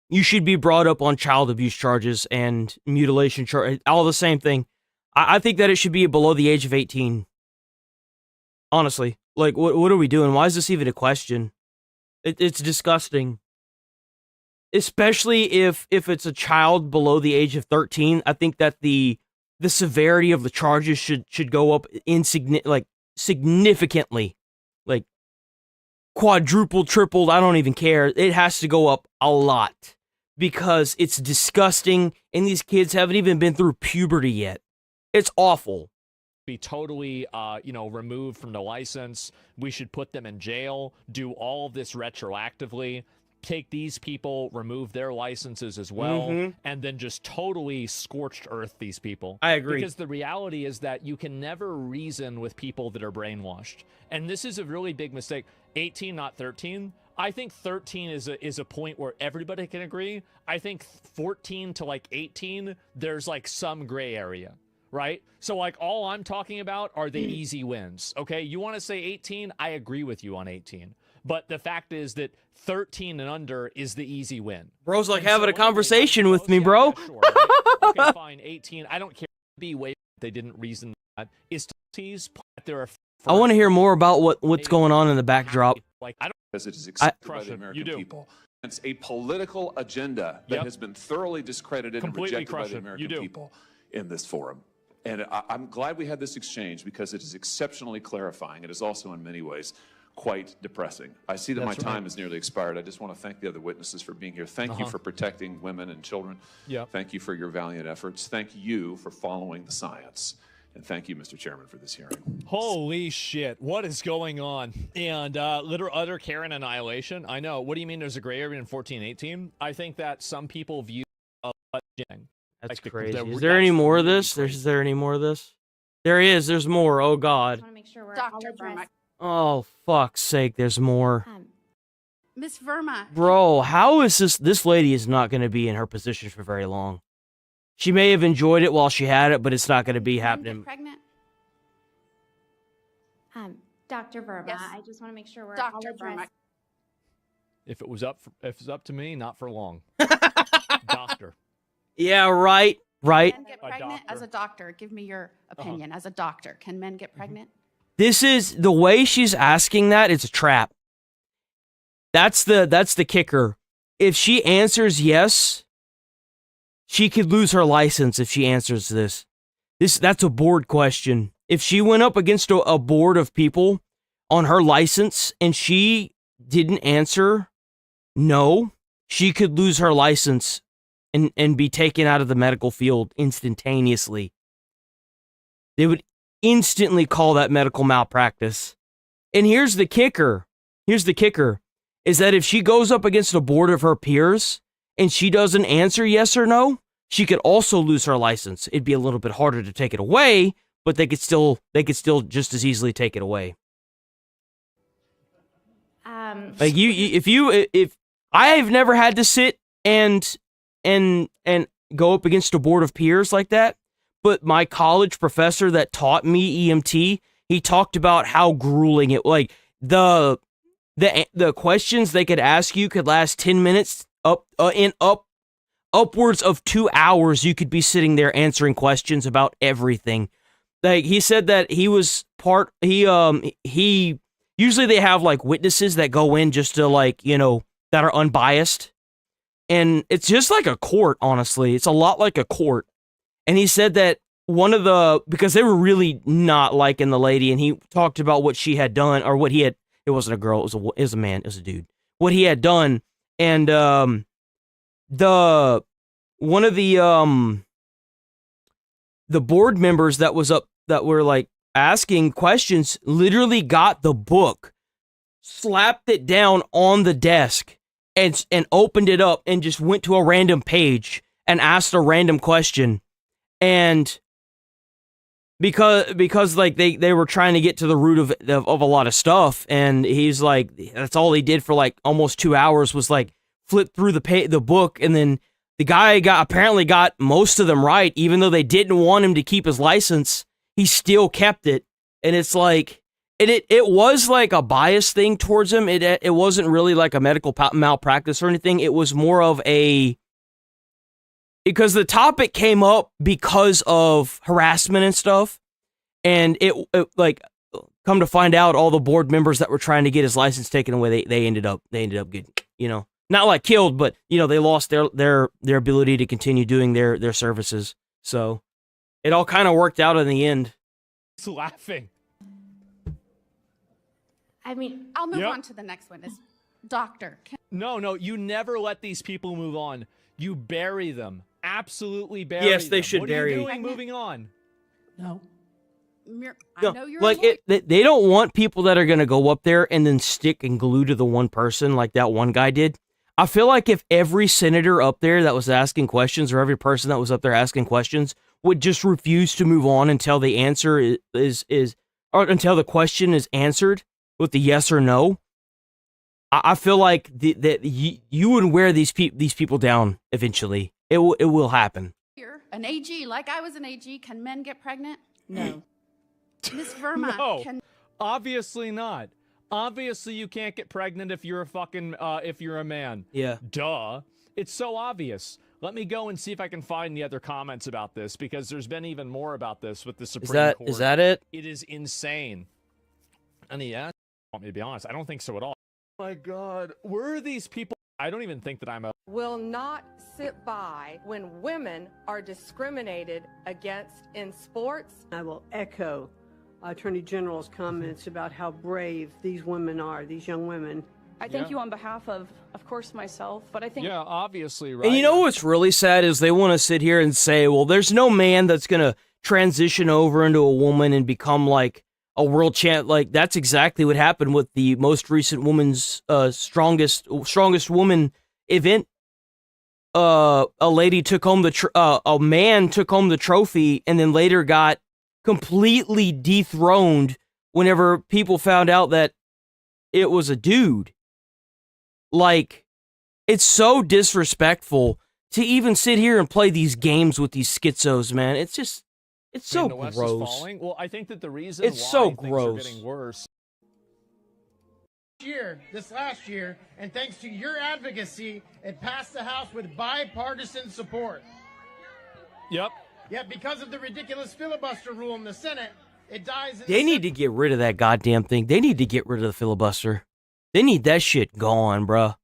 you should be brought up on child abuse charges and mutilation charges, all the same thing. I think that it should be below the age of 18. Honestly, like, what are we doing? Why is this even a question? It's disgusting. Especially if it's a child below the age of 13, I think that the severity of the charges should go up significantly, like quadrupled, tripled. I don't even care. It has to go up a lot because it's disgusting, and these kids haven't even been through puberty yet. It's awful. Be totally, removed from the license. We should put them in jail, do all of this retroactively, take these people, remove their licenses as well, and then just totally scorched earth these people. I agree. Because the reality is that you can never reason with people that are brainwashed. And this is a really big mistake. 18, not 13. I think 13 is a point where everybody can agree. I think 14 to like 18, there's like some gray area, right? So like all I'm talking about are the easy wins, okay? You want to say 18? I agree with you on 18. But the fact is that 13 and under is the easy win. Bro's like having a conversation with me, bro. Yeah, sure, right? Okay, fine, 18. I don't care. Be way they didn't reason that. Is tease there are. I want to hear more about what's going on in the backdrop. Like I don't. Because it is accepted by the You American do. people. It's a political agenda that has been thoroughly discredited Completely and rejected by crush the it. American You do. people in this forum. And I'm glad we had this exchange because it is exceptionally clarifying. It is also in many ways quite depressing. I see that my time has nearly expired. I just want to thank the other witnesses for being here. Thank you for protecting women and children. Thank you for your valiant efforts. Thank you for following the science. And thank you, Mr. Chairman, for this hearing. Holy shit, what is going on? And utter Karen annihilation. I know. What do you mean there's a gray area in 14, 18? I think that some people view That's crazy. Is there any more of this? Is there any more of this? There is. There's more. Oh, God. I want to make sure we're Dr. all addressed. Oh, fuck's sake. There's more. Miss Verma. Bro, how is this? This lady is not going to be in her position for very long. She may have enjoyed it while she had it, but it's not going to be happening. Pregnant? Dr. Verma, Yes. I just want to make sure we're all Dr. addressed. Verma. If it was up to me, not for long. Doctor. Yeah, right. Men get A pregnant doctor. as a doctor. Give me your opinion as a doctor. Can men get pregnant? This is the way she's asking that. It's a trap. That's the kicker. If she answers yes, she could lose her license if she answers this. That's a board question. If she went up against a board of people, on her license and she didn't answer no, she could lose her license and be taken out of the medical field instantaneously. They would instantly call that medical malpractice. And here's the kicker. Here's the kicker. Is that if she goes up against a board of her peers and she doesn't answer yes or no, she could also lose her license. It'd be a little bit harder to take it away, but they could still just as easily take it away. Like if I've never had to sit and go up against a board of peers like that, but my college professor that taught me EMT, he talked about how grueling it, like the questions they could ask you could last 10 minutes upwards of 2 hours. You could be sitting there answering questions about everything. Like he said that he usually they have like witnesses that go in just to like, you know, that are unbiased. And it's just like a court, honestly. It's a lot like a court. And he said that because they were really not liking the lady, and he talked about what she had done, or what he had, it wasn't a girl, it was a man, it was a dude. What he had done, and one of the board members that were like asking questions literally got the book, slapped it down on the desk, and opened it up and just went to a random page and asked a random question. And because like they were trying to get to the root of a lot of stuff, and he's like, that's all he did for like almost 2 hours was like flip through the book, and then the guy apparently got most of them right, even though they didn't want him to keep his license. He still kept it. And it's like, it was like a bias thing towards him. It wasn't really like a medical malpractice or anything. It was more of because the topic came up because of harassment and stuff. And it like, come to find out, all the board members that were trying to get his license taken away, they ended up getting, you know, not like killed, but you know, they lost their ability to continue doing their services. So it all kind of worked out in the end. He's laughing. I mean, I'll move on to the next one. Is doctor. No, you never let these people move on. You bury them. Absolutely bury them. Yes, they should bury. What are you doing moving on? No. I know you're like they don't want people that are going to go up there and then stick and glue to the one person like that one guy did. I feel like if every senator up there that was asking questions, or every person that was up there asking questions, would just refuse to move on until the answer or until the question is answered with the yes or no, I feel like that you would wear these people down eventually. It will happen. You're an AG, like I was an AG. Can men get pregnant? No. Miss Verma, no, obviously not. Obviously, you can't get pregnant if you're if you're a man. Yeah. Duh. It's so obvious. Let me go and see if I can find the other comments about this, because there's been even more about this with the Supreme Court. Is that it? It is insane. And yeah, want me to be honest, I don't think so at all. Oh my God, where are these people? I don't even think that I'm a... Will not sit by when women are discriminated against in sports. I will echo Attorney General's comments about how brave these women are, these young women. I thank you on behalf of course, myself, but I think... Yeah, obviously, right? And you know what's really sad is they want to sit here and say, well, there's no man that's going to transition over into a woman and become like a world champ. Like, that's exactly what happened with the most recent women's strongest woman event. A lady took home a man took home the trophy, and then later got completely dethroned whenever people found out that it was a dude. Like, it's so disrespectful to even sit here and play these games with these schizos, man. It's just, it's so the West gross. Is falling. Well, I think that the reason it's why so things gross. are getting worse. This last year, and thanks to your advocacy, it passed the House with bipartisan support. Yep. Yet because of the ridiculous filibuster rule in the Senate, it dies in They need to get rid of that goddamn thing. They need to get rid of the filibuster. They need that shit gone, bruh.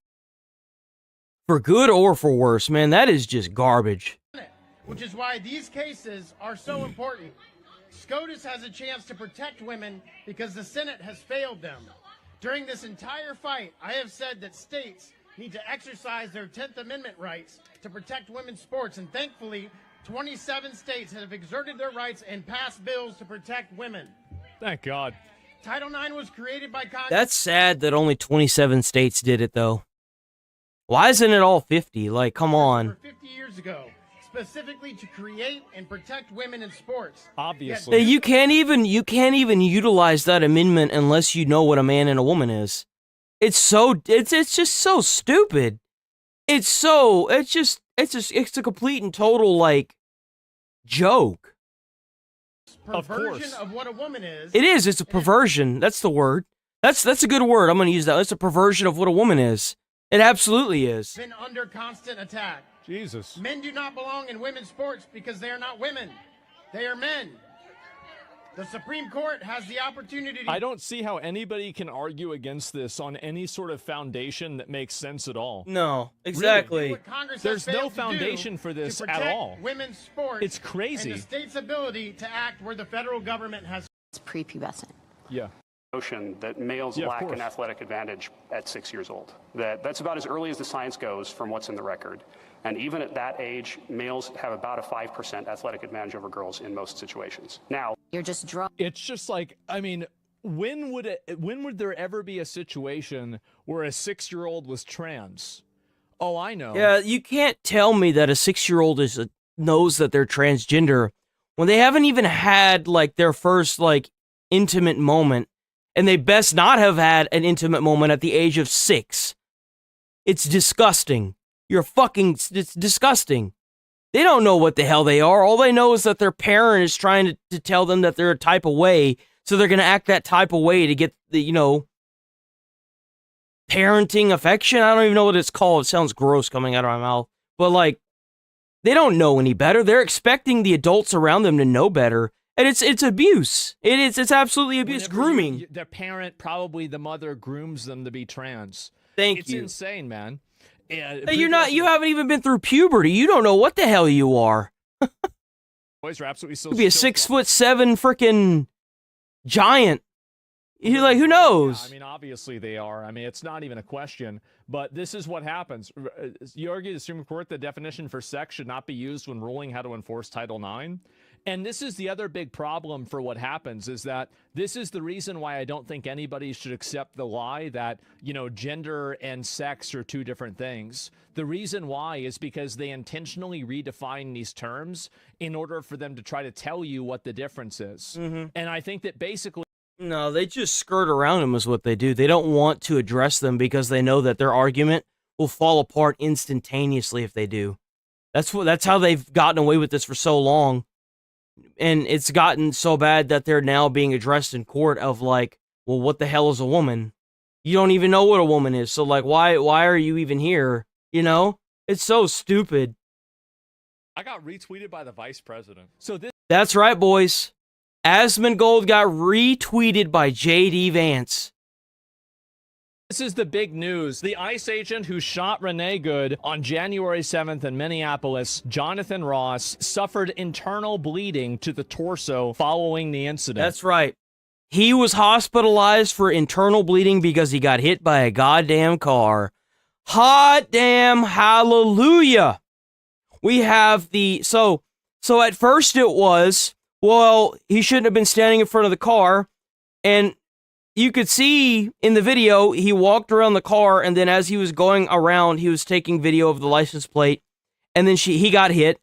For good or for worse, man, that is just garbage. Which is why these cases are so important. SCOTUS has a chance to protect women because the Senate has failed them. During this entire fight, I have said that states need to exercise their 10th Amendment rights to protect women's sports, and thankfully, 27 states have exerted their rights and passed bills to protect women. Thank God. Title IX was created by Congress. That's sad that only 27 states did it, though. Why isn't it all 50? Like, come on. 50 years ago, specifically to create and protect women in sports. Obviously. You can't even utilize that amendment unless you know what a man and a woman is. It's just so stupid. It's a complete and total, like, joke. Perversion of what a woman is. It is. It's a perversion. That's the word. That's a good word. I'm going to use that. It's a perversion of what a woman is. It absolutely is. Been under constant attack. Jesus. Men do not belong in women's sports because they are not women. They are men. The Supreme Court has the opportunity to... I don't see how anybody can argue against this on any sort of foundation that makes sense at all. No, exactly. Really. There's no foundation for this at all. Women's sports. It's crazy. And the state's ability to act where the federal government has... It's prepubescent. Yeah. Notion that males lack an athletic advantage at 6 years old. That's about as early as the science goes from what's in the record. And even at that age, males have about a 5% athletic advantage over girls in most situations. Now, you're just It's just like, I mean, when would there ever be a situation where a 6-year-old was trans? Oh, I know. Yeah, you can't tell me that a 6-year-old knows that they're transgender when they haven't even had, like, their first, like, intimate moment, and they best not have had an intimate moment at the age of 6. It's disgusting. It's disgusting. They don't know what the hell they are. All they know is that their parent is trying to tell them that they're a type of way, so they're going to act that type of way to get the, parenting affection. I don't even know what it's called. It sounds gross coming out of my mouth. But, like, they don't know any better. They're expecting the adults around them to know better. And it's abuse. It's absolutely abuse. Grooming. The parent, probably the mother, grooms them to be trans. It's insane, man. You haven't even been through puberty. You don't know what the hell you are. Boys are absolutely so. You'd be a 6'7" freaking giant. You're like, who knows? Yeah, I mean, obviously they are. I mean, it's not even a question. But this is what happens. You argue the Supreme Court the definition for sex should not be used when ruling how to enforce Title IX. And this is the other big problem for what happens, is that this is the reason why I don't think anybody should accept the lie that, gender and sex are two different things. The reason why is because they intentionally redefine these terms in order for them to try to tell you what the difference is. Mm-hmm. And I think that basically... No, they just skirt around them is what they do. They don't want to address them because they know that their argument will fall apart instantaneously if they do. That's how they've gotten away with this for so long. And it's gotten so bad that they're now being addressed in court of like, well, what the hell is a woman? You don't even know what a woman is. So like, why are you even here? It's so stupid. I got retweeted by the vice president. That's right, boys. Asmongold got retweeted by J.D. Vance. This is the big news. The ICE agent who shot Renee Good on January 7th in Minneapolis, Jonathan Ross, suffered internal bleeding to the torso following the incident. That's right. He was hospitalized for internal bleeding because he got hit by a goddamn car. Hot damn hallelujah. We have so at first it was, well, he shouldn't have been standing in front of the car, and you could see in the video, he walked around the car, and then as he was going around, he was taking video of the license plate, and then he got hit.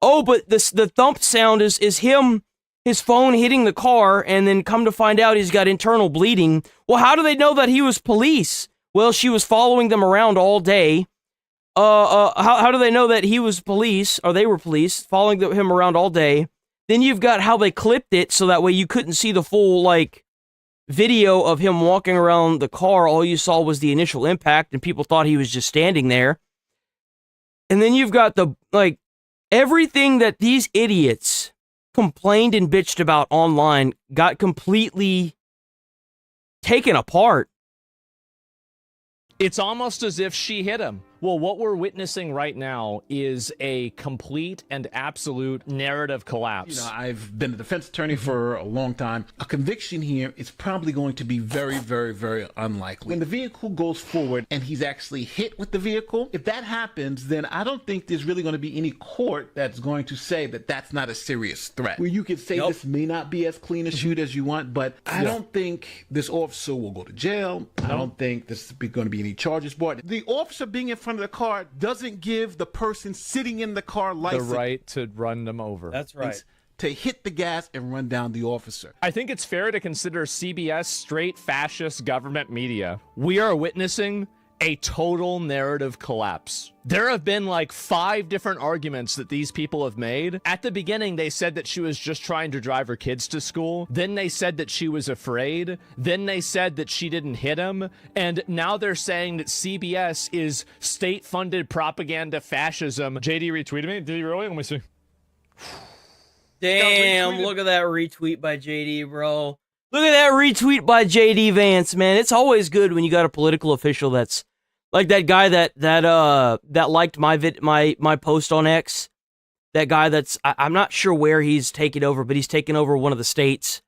Oh, but the thump sound is his phone hitting the car, and then come to find out he's got internal bleeding. Well, how do they know that he was police? Well, she was following them around all day. How do they know that he was police, or they were police, following him around all day? Then you've got how they clipped it, so that way you couldn't see the full, video of him walking around the car. All you saw was the initial impact, and people thought he was just standing there. And then you've got everything that these idiots complained and bitched about online got completely taken apart. It's almost as if she hit him. Well, what we're witnessing right now is a complete and absolute narrative collapse. You know, I've been a defense attorney for a long time. A conviction here is probably going to be very, very, very unlikely. When the vehicle goes forward and he's actually hit with the vehicle, if that happens, then I don't think there's really going to be any court that's going to say that that's not a serious threat. Where you could say this may not be as clean a shoot as you want, but I don't think this officer will go to jail. I don't think there's going to be any charges brought. The officer being in front of the car doesn't give the person sitting in the car license. The right to run them over. That's right. To hit the gas and run down the officer. I think it's fair to consider CBS straight fascist government media. We are witnessing a total narrative collapse. There have been like 5 different arguments that these people have made. At the beginning, they said that she was just trying to drive her kids to school. Then they said that she was afraid. Then they said that she didn't hit him. And now they're saying that CBS is state-funded propaganda fascism. JD retweeted me. Did he really? Let me see. Damn, look at that retweet by JD, bro. Look at that retweet by JD Vance, man. It's always good when you got a political official that's like that guy that liked my post on X. That guy that's I'm not sure where he's taken over, but he's taken over one of the states.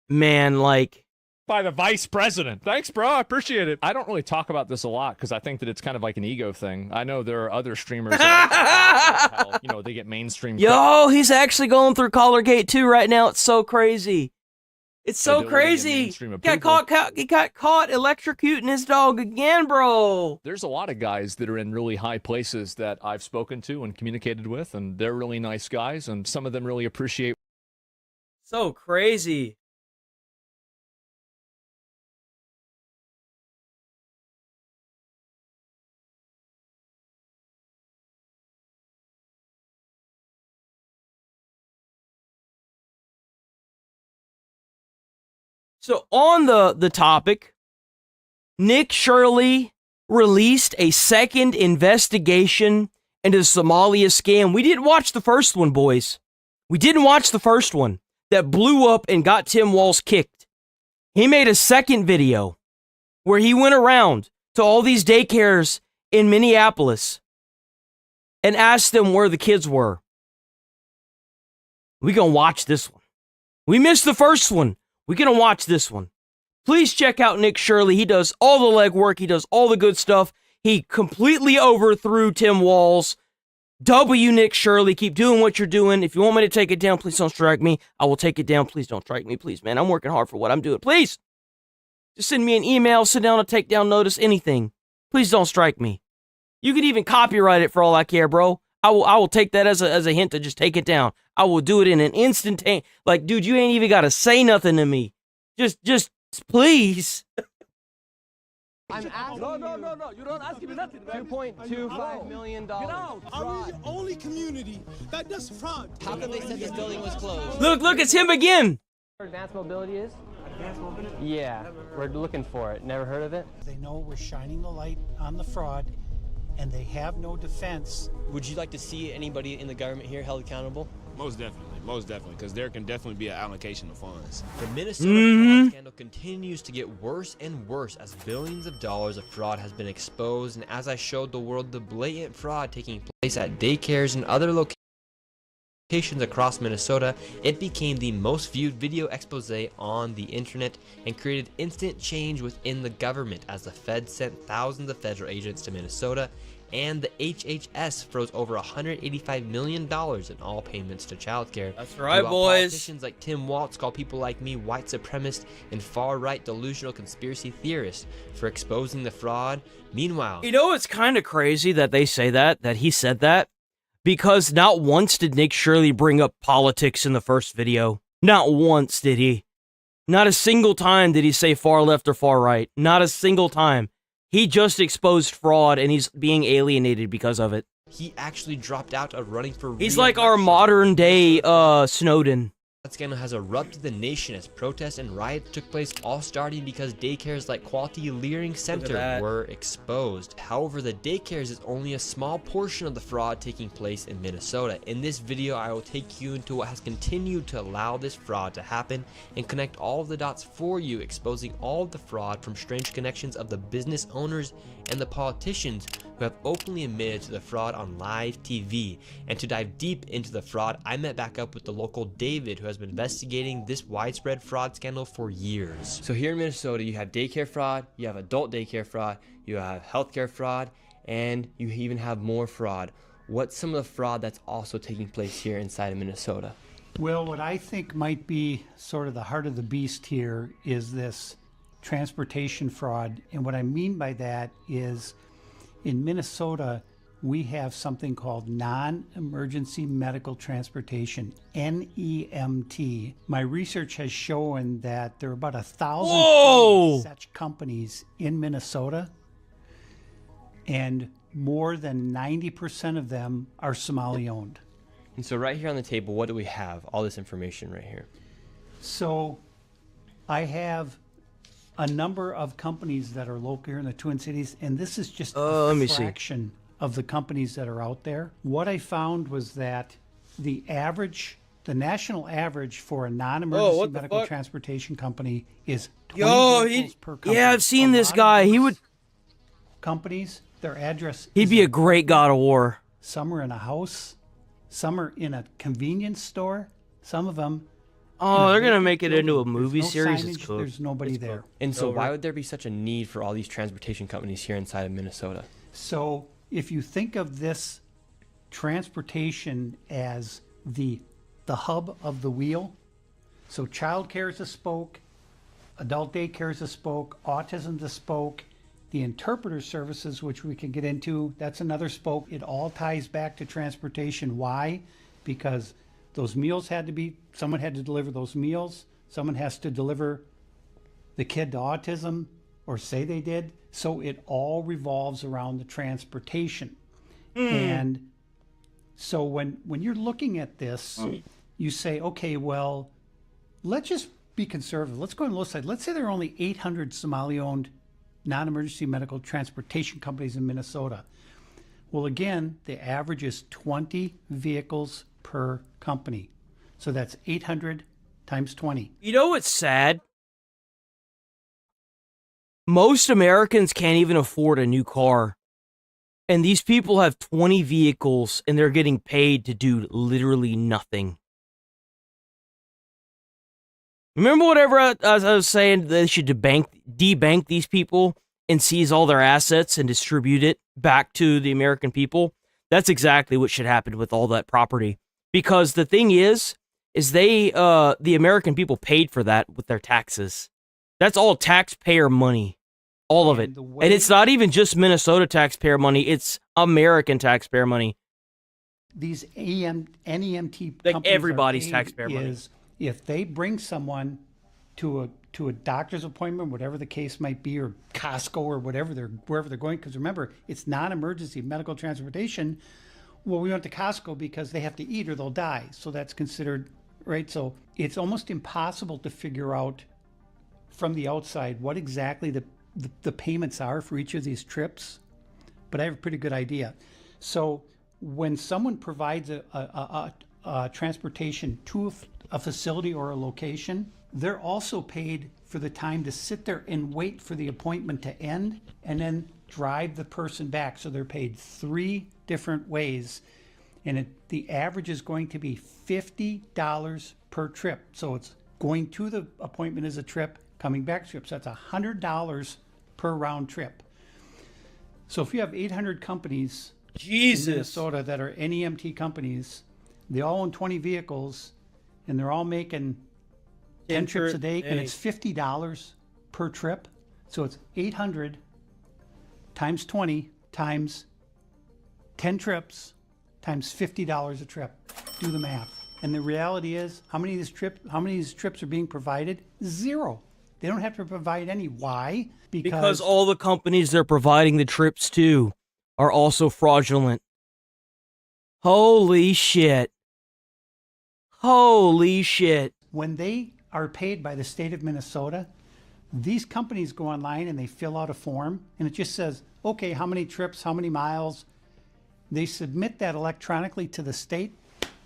Man, like by the vice president. Thanks, bro. I appreciate it. I don't really talk about this a lot because I think that it's kind of like an ego thing. I know there are other streamers that how, you know, they get mainstream. Yo, he's actually going through Collargate too right now. It's so crazy. It's so crazy. He got caught electrocuting his dog again, bro. There's a lot of guys that are in really high places that I've spoken to and communicated with, and they're really nice guys, and some of them really appreciate. So crazy. So on the topic, Nick Shirley released a second investigation into the Somalia scam. We didn't watch the first one, boys. We didn't watch the first one that blew up and got Tim Walz kicked. He made a second video where he went around to all these daycares in Minneapolis and asked them where the kids were. We gonna watch this one. We missed the first one. We're going to watch this one. Please check out Nick Shirley. He does all the legwork. He does all the good stuff. He completely overthrew Tim Walz. W. Nick Shirley. Keep doing what you're doing. If you want me to take it down, please don't strike me. I will take it down. Please don't strike me. Please, man. I'm working hard for what I'm doing. Please. Just send me an email, sit down, a takedown notice, anything. Please don't strike me. You can even copyright it for all I care, bro. I will take that as a hint to just take it down. I will do it in an instantaneous. Like, dude, you ain't even got to say nothing to me. Just please. I'm asking no. You don't ask me nothing. $2.25 million. Get out. Are we the only community that does fraud? How come they said this building was closed? Look, it's him again. Advanced mobility is? Advanced mobility? Yeah, we're looking for it. Never heard of it? They know we're shining the light on the fraud, and they have no defense. Would you like to see anybody in the government here held accountable? Most definitely, because there can definitely be an allocation of funds. The Minnesota fraud scandal continues to get worse and worse as billions of dollars of fraud has been exposed, and as I showed the world the blatant fraud taking place at daycares and other locations across Minnesota, it became the most viewed video expose on the internet and created instant change within the government as the Fed sent thousands of federal agents to Minnesota, and the HHS froze over $185 million in all payments to childcare. That's right, boys. Politicians like Tim Walz call people like me white supremacist and far-right delusional conspiracy theorists for exposing the fraud. Meanwhile, you know, it's kind of crazy that they say that he said that, because not once did Nick Shirley bring up politics in the first video. Not once did he. Not a single time did he say far left or far right. Not a single time. He just exposed fraud, and he's being alienated because of it. He actually dropped out of running for He's like our modern day Snowden. That scandal has erupted the nation as protests and riots took place, all starting because daycares like Quality Learning Center were exposed. However, the daycares is only a small portion of the fraud taking place in Minnesota. In this video, I will take you into what has continued to allow this fraud to happen and connect all of the dots for you, exposing all of the fraud from strange connections of the business owners and the politicians who have openly admitted to the fraud on live TV. And to dive deep into the fraud, I met back up with the local David, who has been investigating this widespread fraud scandal for years. So here in Minnesota, you have daycare fraud, you have adult daycare fraud, you have healthcare fraud, and you even have more fraud. What's some of the fraud that's also taking place here inside of Minnesota? Well, what I think might be sort of the heart of the beast here is this transportation fraud. And what I mean by that is in Minnesota, we have something called non-emergency medical transportation, NEMT. My research has shown that there are about 1,000 such companies in Minnesota, and more than 90% of them are Somali owned. And so right here on the table, what do we have? All this information right here. So I have a number of companies that are local here in the Twin Cities, and this is just a fraction of the companies that are out there. What I found was that the national average for a non-emergency medical transportation company is 20 vehicles per company. Yeah, I've seen this guy. He would companies, their address. He'd be a great God of War. Some are in a house, some are in a convenience store, some of them. Oh, they're gonna make it into a movie series. Signage, there's nobody there. And so why would there be such a need for all these transportation companies here inside of Minnesota? So if you think of this transportation as the hub of the wheel, so childcare is a spoke, adult daycare is a spoke, autism is a spoke, the interpreter services, which we can get into, that's another spoke. It all ties back to transportation. Why? Because those meals someone had to deliver those meals, someone has to deliver the kid to autism, or say they did. So it all revolves around the transportation. And so when you're looking at this, you say, okay, well, let's just be conservative. Let's go on the low side. Let's say there are only 800 Somali-owned non-emergency medical transportation companies in Minnesota. Well, again, the average is 20 vehicles per company. So that's 800 times 20. You know what's sad? Most Americans can't even afford a new car. And these people have 20 vehicles and they're getting paid to do literally nothing. Remember whatever I was saying, they should debank these people and seize all their assets and distribute it back to the American people? That's exactly what should happen with all that property. Because the thing is they, the American people paid for that with their taxes. That's all taxpayer money. All of it. And it's not even just Minnesota taxpayer money, it's American taxpayer money. These NEMT like companies everybody's taxpayer money. Is if they bring someone to a doctor's appointment, whatever the case might be, or Costco or wherever they're going, because remember, it's non-emergency medical transportation. Well, we went to Costco because they have to eat or they'll die. So that's considered, right? So it's almost impossible to figure out from the outside what exactly the payments are for each of these trips, but I have a pretty good idea. So when someone provides a transportation to a facility or a location, they're also paid for the time to sit there and wait for the appointment to end and then drive the person back. So they're paid 3 different ways, and the average is going to be $50 per trip. So it's going to the appointment as a trip, coming back trip. So that's $100 per round trip. So if you have 800 companies in Minnesota that are NEMT companies, they all own 20 vehicles, and they're all making 10 trips a day, and it's $50 per trip. So it's 800 times 20 times 10 trips times $50 a trip. Do the math. And the reality is, how many of these trips are being provided? 0. They don't have to provide any. Why? Because all the companies they're providing the trips to are also fraudulent. Holy shit. Holy shit. When they are paid by the state of Minnesota, these companies go online and they fill out a form, and it just says, okay, how many trips, how many miles. They submit that electronically to the state,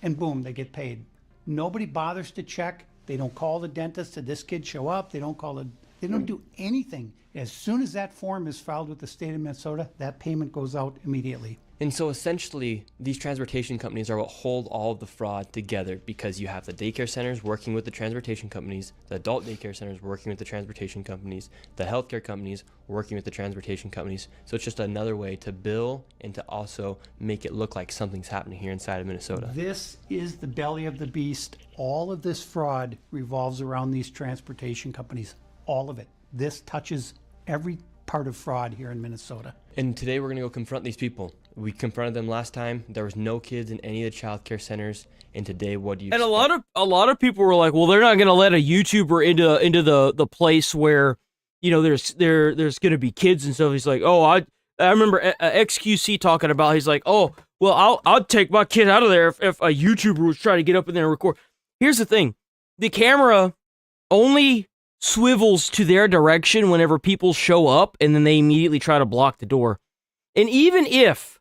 and boom, they get paid. Nobody bothers to check. They don't call the dentist. Did this kid show up? They don't call They don't do anything. As soon as that form is filed with the state of Minnesota, that payment goes out immediately. And so essentially, these transportation companies are what hold all of the fraud together, because you have the daycare centers working with the transportation companies, the adult daycare centers working with the transportation companies, the healthcare companies working with the transportation companies. So it's just another way to bill and to also make it look like something's happening here inside of Minnesota. This is the belly of the beast. All of this fraud revolves around these transportation companies. All of it. This touches every part of fraud here in Minnesota. And today we're going to go confront these people. We confronted them last time. There was no kids in any of the child care centers. And today, what do you And expect? a lot of people were like, well, they're not going to let a YouTuber into the place where, you know, there's going to be kids and stuff. He's like, oh, I remember XQC talking about, he's like, oh, well, I'd take my kid out of there if a YouTuber was trying to get up in there and record. Here's the thing. The camera only swivels to their direction whenever people show up, and then they immediately try to block the door. And even if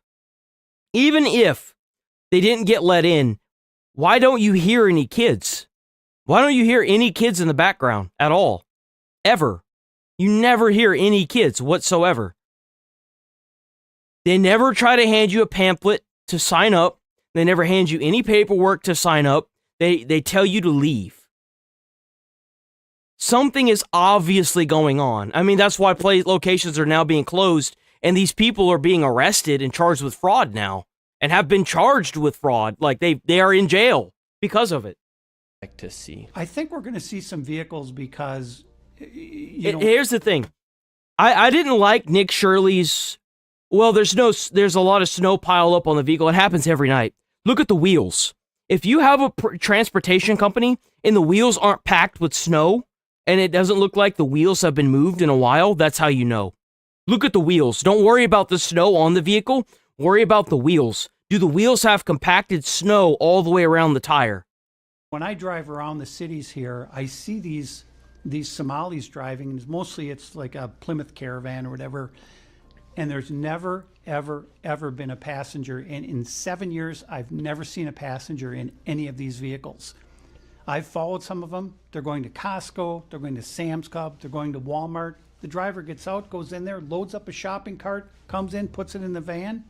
they didn't get let in, why don't you hear any kids? Why don't you hear any kids in the background at all? Ever. You never hear any kids whatsoever. They never try to hand you a pamphlet to sign up. They never hand you any paperwork to sign up. They tell you to leave. Something is obviously going on. I mean, that's why play locations are now being closed, and these people are being arrested and charged with fraud now, and have been charged with fraud. Like, they are in jail because of it. To see. I think we're going to see some vehicles because, here's the thing. I didn't like Nick Shirley's, well, there's a lot of snow piled up on the vehicle. It happens every night. Look at the wheels. If you have a transportation company and the wheels aren't packed with snow, and it doesn't look like the wheels have been moved in a while, that's how you know. Look at the wheels. Don't worry about the snow on the vehicle. Worry about the wheels. Do the wheels have compacted snow all the way around the tire? when I drive around the cities here, I see these Somalis driving, and mostly it's like a Plymouth Caravan or whatever, and there's never, ever been a passenger. And in 7 years, I've never seen a passenger in any of these vehicles. I've followed some of them. They're going to Costco, they're going to Sam's Club, they're going to Walmart. The driver gets out, goes in there, loads up a shopping cart, comes in, puts it in the van,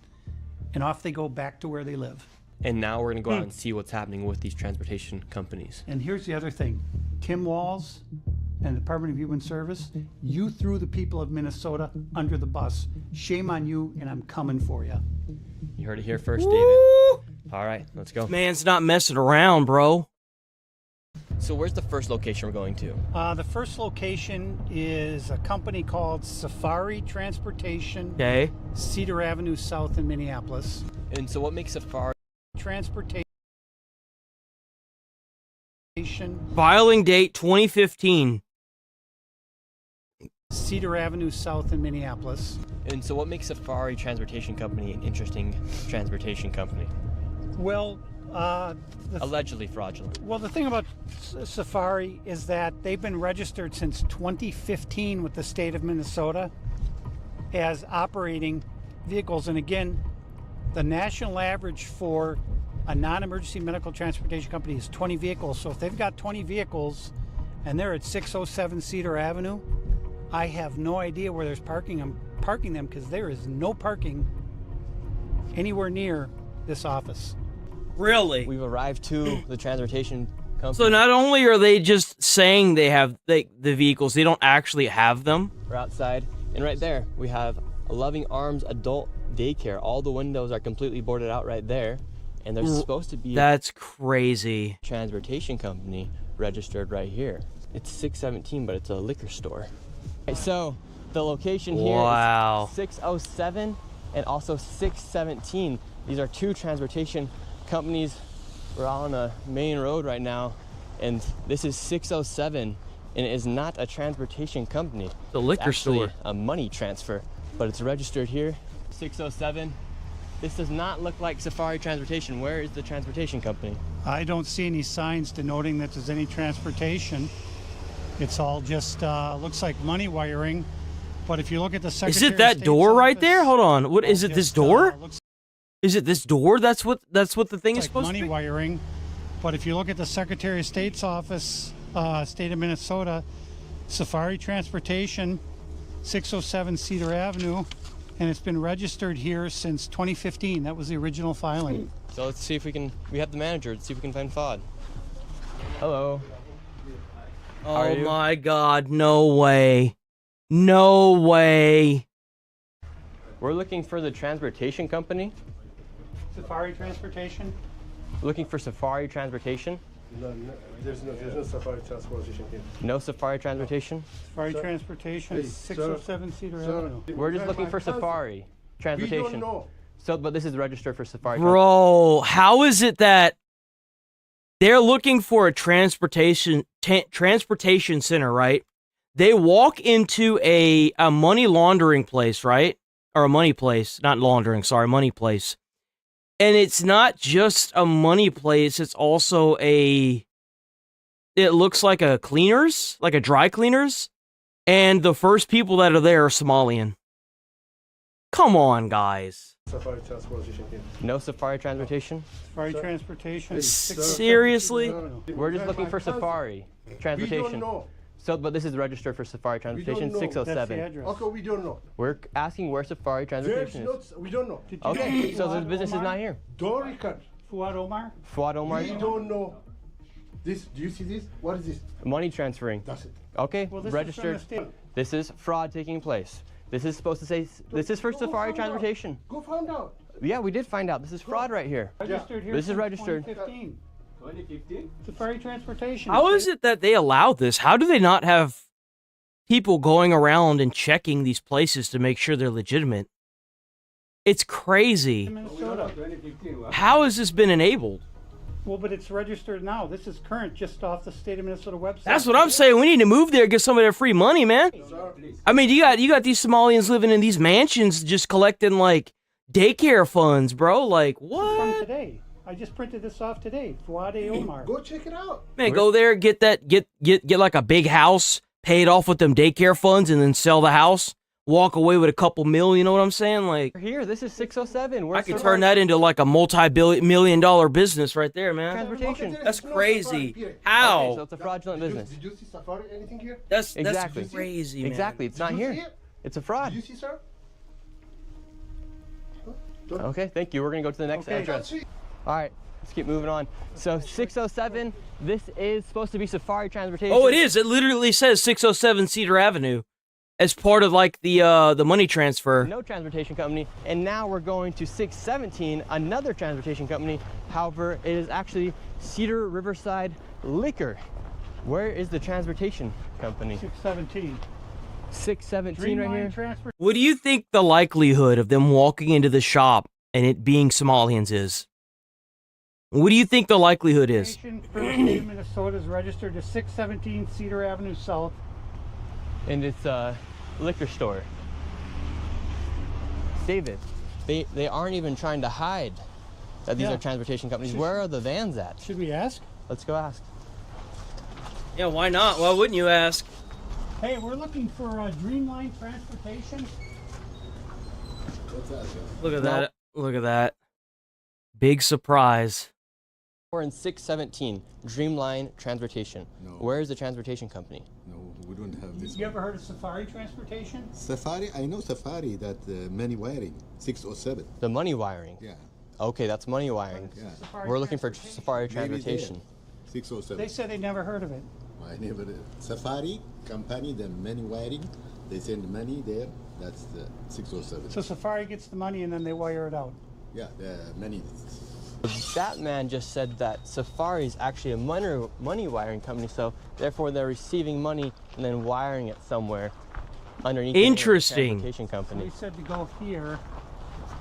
and off they go back to where they live. And now we're going to go out and see what's happening with these transportation companies. And here's the other thing. Tim Walz and the Department of Human Service, you threw the people of Minnesota under the bus. Shame on you, and I'm coming for you. You heard it here first, David. All right, let's go. Man's not messing around, bro. So where's the first location we're going to? The first location is a company called Safari Transportation. Okay. Cedar Avenue South in Minneapolis. And so what makes Safari Transportation. Filing date 2015. Cedar Avenue South in Minneapolis. And so what makes Safari Transportation Company an interesting transportation company? Well, allegedly fraudulent. Well, the thing about Safari is that they've been registered since 2015 with the state of Minnesota as operating vehicles. And again, the national average for a non-emergency medical transportation company is 20 vehicles. So if they've got 20 vehicles and they're at 607 Cedar Avenue, I have no idea where there's parking. I'm parking them because there is no parking anywhere near this office. Really? We've arrived to the transportation company. So not only are they just saying they have the vehicles, they don't actually have them. We're outside, and right there we have a Loving Arms adult daycare. All the windows are completely boarded out right there, and there's supposed to be that's crazy transportation company registered right here. It's 617, but it's a liquor store. Right, so the location here is 607 and also 617. These are two transportation companies. We're on a main road right now, and this is 607, and it is not a transportation company. The liquor store. A money transfer, but it's registered here. 607. This does not look like Safari Transportation. Where is the transportation company? I don't see any signs denoting that there's any transportation. It's all just looks like money wiring. But if you look at the Secretary Is it that door right there? Hold on. What is it? This door? Is it this door? That's what the thing is supposed to be. Money wiring. But if you look at the Secretary of State's office, state of Minnesota, Safari Transportation, 607 Cedar Avenue, and it's been registered here since 2015. That was the original filing. So let's see if we have the manager. Let's see if we can find Fod. Hello. Oh my God, no way. No way. We're looking for the transportation company. Safari Transportation? Looking for Safari Transportation? No, there's no Safari Transportation here. No Safari Transportation? Safari Transportation, 607 Cedar Avenue. We're just looking for Safari Transportation. We don't know. So, but this is registered for Safari. Bro, how is it that they're looking for a transportation center, right? They walk into a money laundering place, right? Or a money place, not laundering, sorry, money place. And it's not just a money place, it's also it looks like a cleaners, like a dry cleaners. And the first people that are there are Somalian. Come on, guys. Safari Transportation here. No Safari Transportation? Safari Transportation. Seriously? We're just looking for Safari Transportation. We don't know. So, but this is registered for Safari Transportation, 607. That's the address. Okay, we don't know. We're asking where Safari Transportation is. We don't know. Okay, so the business is not here. Don't record. Fuad Omar? Fuad Omar? We don't know. This, do you see this? What is this? Money transferring. That's it. Okay, Well, this registered. Is from the state. This is fraud taking place. This is supposed to say, this is for Safari Transportation. Go find out. Yeah, we did find out. This is fraud right here. Registered here This is since registered. 2015. 2015? Safari Transportation. How is it that they allow this? How do they not have people going around and checking these places to make sure they're legitimate? It's crazy. Minnesota. How has this been enabled? Well, but it's registered now. This is current, just off the state of Minnesota website. That's what I'm saying. We need to move there, get some of their free money, man. I mean, you got these Somalians living in these mansions, just collecting like daycare funds, bro. Like what? From today. I just printed this off today. Fuad Omar. Go check it out. Man, go there, get like a big house, pay it off with them daycare funds, and then sell the house. Walk away with a couple million, you know what I'm saying? Like Here, this is 607. I could turn that into like a multi-million-dollar business right there, man. Transportation. That's crazy. How? Okay, so it's a fraudulent business. Did you see Safari anything here? That's Exactly. crazy, man. Exactly, it's not Did you here. see it? It's a fraud. Did you see, sir? Okay, thank you. We're gonna go to the next address. All right, let's keep moving on. So 607, this is supposed to be Safari Transportation. Oh, it is. It literally says 607 Cedar Avenue as part of like the money transfer. No transportation company. And now we're going to 617, another transportation company. However, it is actually Cedar Riverside Liquor. Where is the transportation company? 617. 617 right here. Transfer. What do you think the likelihood of them walking into the shop and it being Somalians is? What do you think the likelihood is? For the state of Minnesota is registered to 617 Cedar Avenue South. And it's a liquor store. David, they aren't even trying to hide that these are transportation companies. Where are the vans at? Should we ask? Let's go ask. Yeah, why not? Why wouldn't you ask? Hey, we're looking for Dreamline Transportation. What's that? Look at that. Look at that. Big surprise. We're in 617, Dreamline Transportation. No. Where is the transportation company? No, we don't have this. You ever heard of Safari Transportation? Safari, I know Safari, that money wiring, 607. The money wiring? Yeah. Okay, that's money wiring. Yeah. We're looking for Safari Maybe Transportation. there, 607. They said they never heard of it. I never did. Safari company, the money wiring, they send money there, that's the 607. So Safari gets the money and then they wire it out. Yeah, the money. That man just said that Safari is actually a money wiring company, so therefore they're receiving money and then wiring it somewhere underneath Interesting. the transportation company. We said to go here.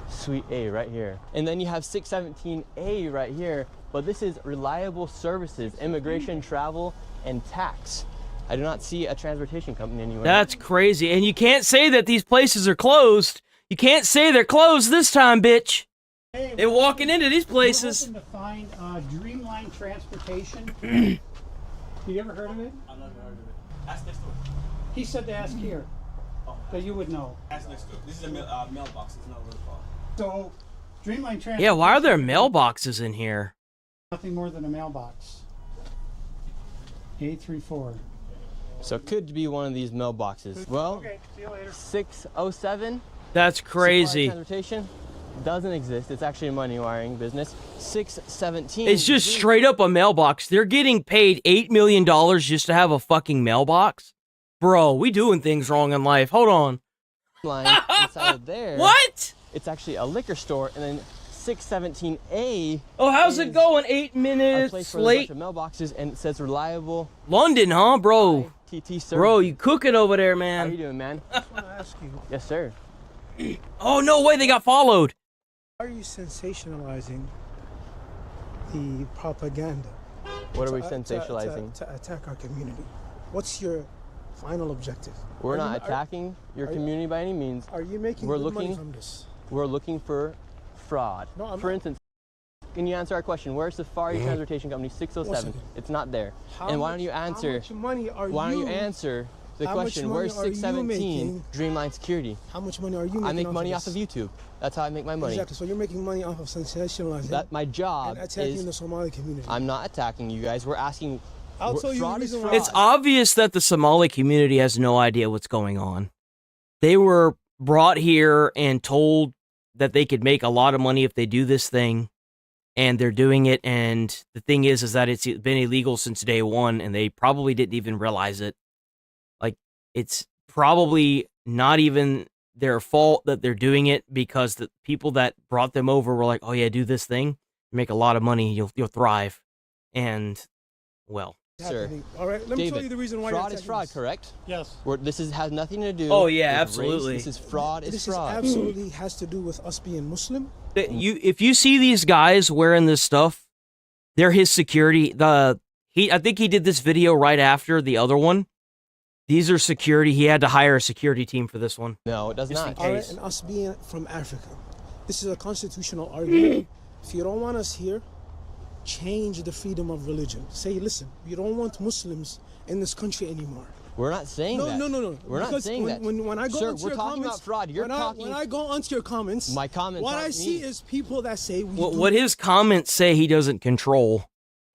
Suite A right here. And then you have 617A right here, but this is reliable services, immigration, travel, and tax. I do not see a transportation company anywhere. That's crazy. And you can't say that these places are closed. You can't say they're closed this time, bitch. Hey, they're walking into these places. We're hoping to find Dreamline Transportation. You ever heard of it? I've never heard of it. Ask next door. He said to ask here. That you would know. Ask next door. This is a mailbox. It's not really far. So, Dreamline Transportation. Yeah, why are there mailboxes in here? Nothing more than a mailbox. 834. So it could be one of these mailboxes. Well, Okay, see you later. 607. That's crazy. Transportation doesn't exist. It's actually a money wiring business. 617. It's just straight up a mailbox. They're getting paid $8 million just to have a fucking mailbox? Bro, we doing things wrong in life. Hold on. Line inside of there. What? It's actually a liquor store, and then 617A. Oh, how's it going? 8 A minutes place where late. there's a bunch of mailboxes, and it says reliable. London, huh, bro? TT service. Bro, you cooking over there, How man. you doing, man? I want to ask you, Yes, sir. Oh, no way, they got followed. why are you sensationalizing the propaganda? What are we to- sensationalizing? To attack our community. What's your final objective? We're Are not you- attacking your are you- community by any means. Are you making We're good money looking- from this? We're looking for fraud. No, I'm For not. instance, can you answer our question? Where's Safari Transportation Company 607? second. It's not there. How And why much- don't you answer? How much money are Why don't you you answer the how much question? money Where's are you 617 making? Dreamline Security? How much money are you making? I make off money of off this? of YouTube. That's how I make my money. Exactly. So you're making money off of sensationalizing That my job and attacking is. the Somali community. I'm not attacking you guys. We're asking. I'll tell you the fraud is reason why. fraud. It's obvious that the Somali community has no idea what's going on. They were brought here and told that they could make a lot of money if they do this thing, and they're doing it. And the thing is that it's been illegal since day one, and they probably didn't even realize it. Like, it's probably not even their fault that they're doing it, because the people that brought them over were like, "Oh yeah, do this thing, make a lot of money, you'll thrive." And well, Sir, happening. All right, let me David, tell you the reason why fraud you're is attacking fraud, this. correct? Yes. This has nothing to do. Oh, yeah, with absolutely. Race. This is fraud. Is This fraud. absolutely has to do with us being Muslim. if you see these guys wearing this stuff, they're his security. I think he did this video right after the other one. These are security. He had to hire a security team for this one. No, it does Just in not. All right, case. and us being from Africa, this is a constitutional argument. If you don't want us here, change the freedom of religion. Say, listen, we don't want Muslims in this country anymore. We're not saying that. No. We're not Because saying that. When I go Sir, onto we're your talking comments, about fraud. You're talking. when I go onto your comments, My comments what aren't I see me. is people that say we What his comments say he doesn't control,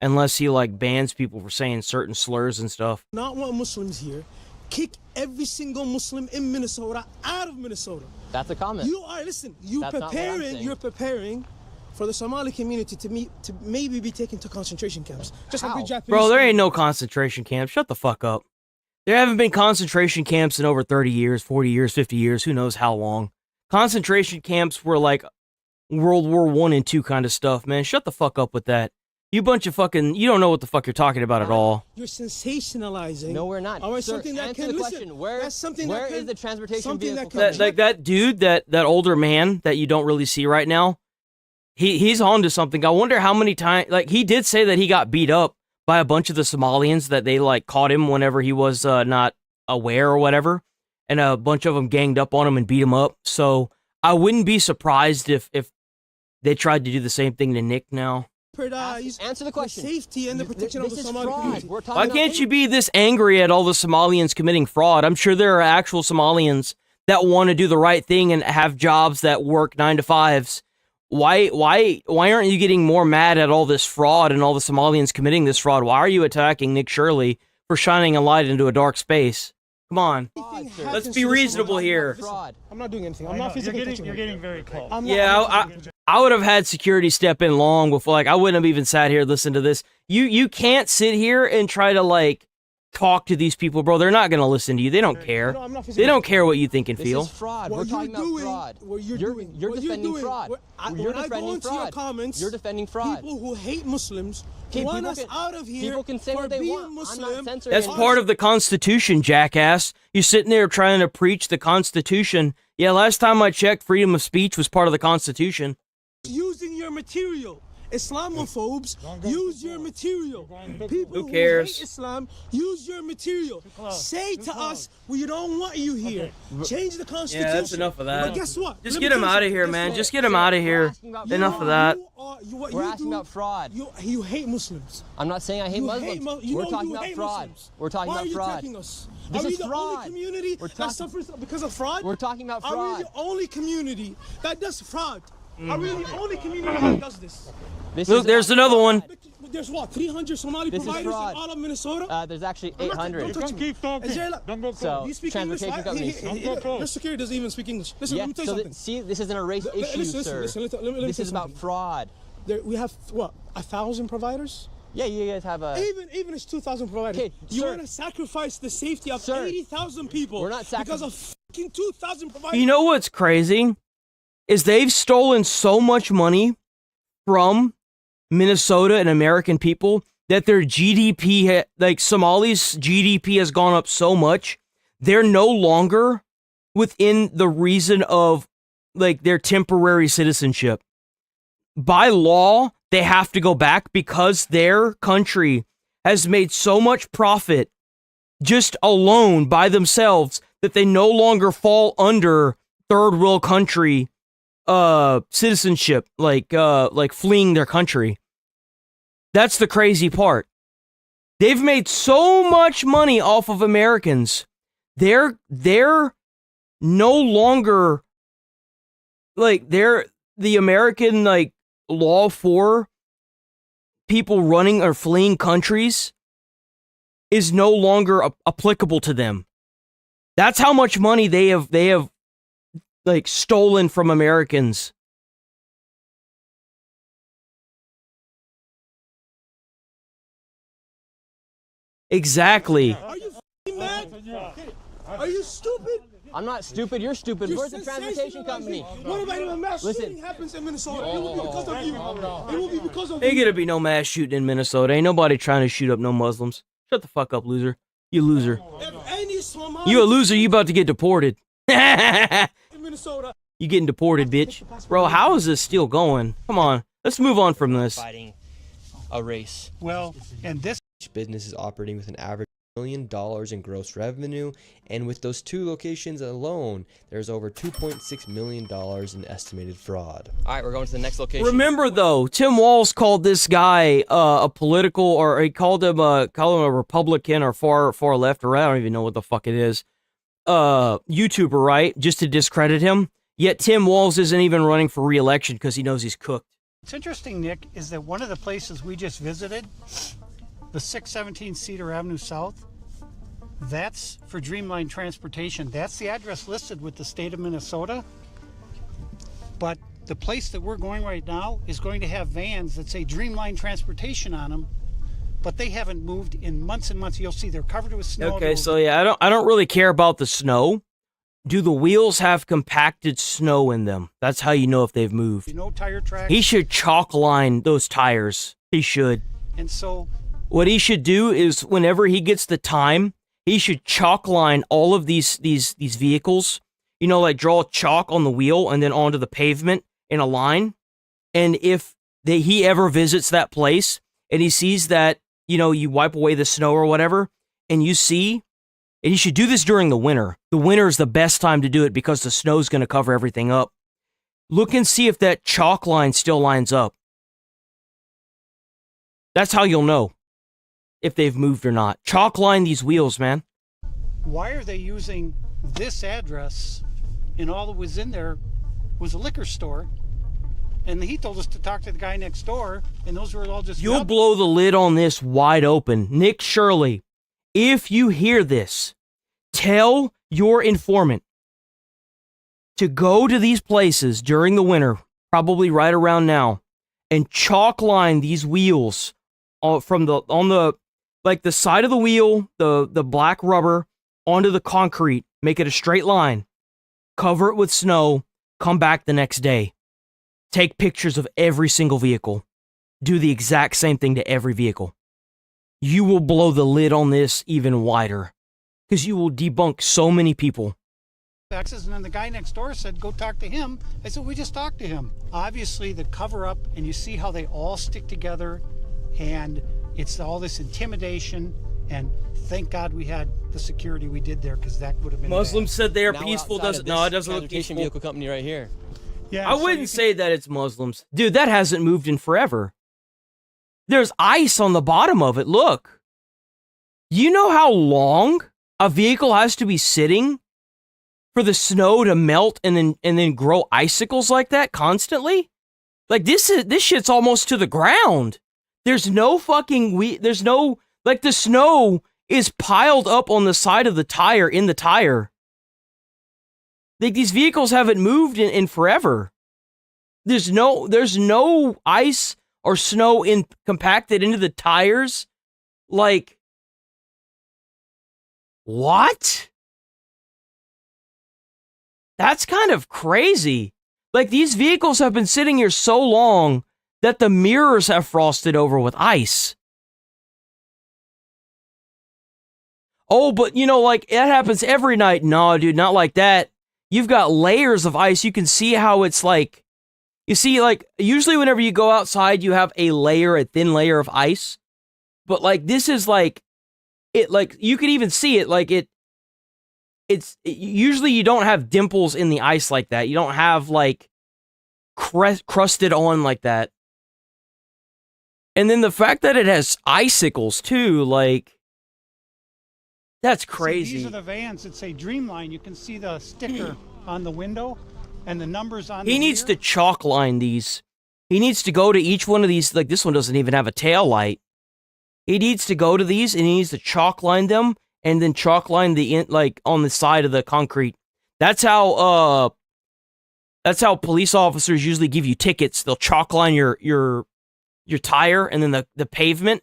unless he like bans people for saying certain slurs and stuff. not want Muslims here. Kick every single Muslim in Minnesota out of Minnesota. That's a comment. You are listen. That's not what I'm saying. You're preparing for the Somali community to maybe be taken to concentration camps, just like the Japanese. Bro, there ain't no concentration camps. Shut the fuck up. There haven't been concentration camps in over 30 years, 40 years, 50 years, who knows how long. Concentration camps were like World War I and II kind of stuff, man. Shut the fuck up with that. You bunch of fucking, you don't know what the fuck you're talking about at all. You're sensationalizing. No, we're not. All right, Sir, something that answer can the listen. question. Where That's something where that can, is the transportation something vehicle? that can, Like that dude, that older man that you don't really see right now, he's on to something. I wonder how many times, like, he did say that he got beat up by a bunch of the Somalians, that they like caught him whenever he was not aware or whatever, and a bunch of them ganged up on him and beat him up. So I wouldn't be surprised if they tried to do the same thing to Nick now. Answer the question. Safety and the protection of the Somali community. Why can't you be this angry at all the Somalians committing fraud? I'm sure there are actual Somalians that want to do the right thing and have jobs that work 9 to 5s. Why aren't you getting more mad at all this fraud and all the Somalians committing this fraud? Why are you attacking Nick Shirley for shining a light into a dark space? Come on. Let's be reasonable here. I'm not doing anything. I'm not physically touching You're getting very close. Yeah, I would have had security step in long before. Like, I wouldn't have even sat here listening to this. You can't sit here and try to like talk to these people, bro. They're not gonna listen to you. They don't care. They don't care what you think and feel. This is fraud. What We're talking you're doing, about fraud. what you're doing, You're what defending you're doing, fraud. You're when I go defending into fraud. your comments, You're defending fraud. people who hate Muslims Okay, want people us can- out of here people can say for what they being want. I'm not Muslim. censoring That's anyone. part of the Constitution, jackass. You're sitting there trying to preach the Constitution. Yeah, last time I checked, freedom of speech was part of the Constitution. Using your material. Islamophobes use your material. People Who cares? who hate Islam use your material. Say to us, we don't want you here. Change the Constitution. Yeah, that's enough of that. But guess what? Just Let me get him tell you out of something. here, Guess man. what? Just get him out of here. Enough of that. What We're you asking do, about fraud. You hate Muslims. I'm not saying I hate You Muslims. hate you We're know talking you about hate fraud. Muslims. We're talking Why about are you fraud. attacking us? This Are we is the fraud. only community We're that talking- suffers because of fraud? We're talking about Are we fraud. the only community that does fraud? Are we the only community that does this? Look, there's another one. There's what, 300 Somali providers in all of Minnesota? There's actually 800. Don't keep talking. So, you speak transportation English? companies. Your security doesn't even speak English. Listen, let me tell you something. See, this isn't a race issue, sir. This is about fraud. We have, what, 1,000 providers? Yeah, you guys have a... Even it's 2,000 providers. Okay, you want to sacrifice the safety of 80,000 people we're not because of fucking 2,000 providers? You know what's crazy? Is they've stolen so much money from Minnesota and American people that their GDP, like Somali's GDP has gone up so much, they're no longer within the reason of like their temporary citizenship. By law, they have to go back because their country has made so much profit just alone by themselves that they no longer fall under third world country citizenship, like fleeing their country. That's the crazy part. They've made so much money off of Americans. They're no longer like the American like law for people running or fleeing countries is no longer applicable to them. That's how much money they have like stolen from Americans. Are Exactly. you f***ing mad? Are you stupid? I'm not stupid. You're stupid. Where's the transportation company? What about if a mass shooting happens in Minnesota? It will be because of you. It will be because of Ain't you. gonna be no mass shooting in Minnesota. Ain't nobody trying to shoot up no Muslims. Shut the fuck up, loser. You loser. If any Somali You a loser. You about to get deported. in Minnesota. You getting deported, bitch. Bro, how is this still going? Come on. Let's move on from this. Fighting a race. Well, and this business is operating with an average $1 million in gross revenue, and with those two locations alone, there's over $2.6 million in estimated fraud. All right, we're going to the next location. Remember, though, Tim Walz called this guy a political, or he called him a Republican or far left, or I don't even know what the fuck it is. YouTuber, right? Just to discredit him. Yet Tim Walz isn't even running for re-election because he knows he's cooked. What's interesting, Nick, is that one of the places we just visited, the 617 Cedar Avenue South, that's for Dreamline Transportation. That's the address listed with the state of Minnesota. But the place that we're going right now is going to have vans that say Dreamline Transportation on them, but they haven't moved in months and months. You'll see they're covered with snow. Okay, so yeah, I don't really care about the snow. Do the wheels have compacted snow in them? That's how you know if they've moved. No tire tracks. He should chalk line those tires. He should. And so what he should do is whenever he gets the time, he should chalk line all of these vehicles. You know, like draw chalk on the wheel and then onto the pavement in a line. And if he ever visits that place and he sees that, you know, you wipe away the snow or whatever, and you see, and you should do this during the winter. The winter is the best time to do it because the snow's going to cover everything up. Look and see if that chalk line still lines up. That's how you'll know if they've moved or not. Chalk line these wheels, man. why are they using this address? And all that was in there was a liquor store. And he told us to talk to the guy next door, and those were all just... You'll blow the lid on this wide open. Nick Shirley, if you hear this, tell your informant to go to these places during the winter, probably right around now, and chalk line these wheels from the side of the wheel, the black rubber onto the concrete, make it a straight line, cover it with snow, come back the next day. Take pictures of every single vehicle. Do the exact same thing to every vehicle. You will blow the lid on this even wider because you will debunk so many people. And then the guy next door said, go talk to him. I said, we just talked to him. Obviously, the cover up, and you see how they all stick together, and it's all this intimidation. And thank God we had the security we did there, because that would have been Muslims bad. said they are peaceful. No, it doesn't look peaceful. Vehicle company right here. Yeah, I wouldn't say that it's Muslims. Dude, that hasn't moved in forever. There's ice on the bottom of it. Look. You know how long a vehicle has to be sitting for the snow to melt and then grow icicles like that constantly? Like this shit's almost to the ground. There's no fucking there's no, like, the snow is piled up on the side of the tire, in the tire. Like, these vehicles haven't moved in forever. There's no ice or snow compacted into the tires. Like, what? That's kind of crazy. Like, these vehicles have been sitting here so long that the mirrors have frosted over with ice. Oh, but you know, like, that happens every night. No, dude, not like that. You've got layers of ice. You can see how it's like, you see, like, usually whenever you go outside, you have a thin layer of ice. But, like, this is like, it, like, you can even see it, like, usually you don't have dimples in the ice like that. You don't have, like, crusted on like that. And then the fact that it has icicles too, like, that's crazy. See, these are the vans that say Dreamline. You can see the sticker on the window and the numbers on the He needs rear. to chalk line these. He needs to go to each one of these. Like, this one doesn't even have a tail light. He needs to go to these and he needs to chalk line them and then chalk line like on the side of the concrete. That's how police officers usually give you tickets. They'll chalk line your tire and then the pavement,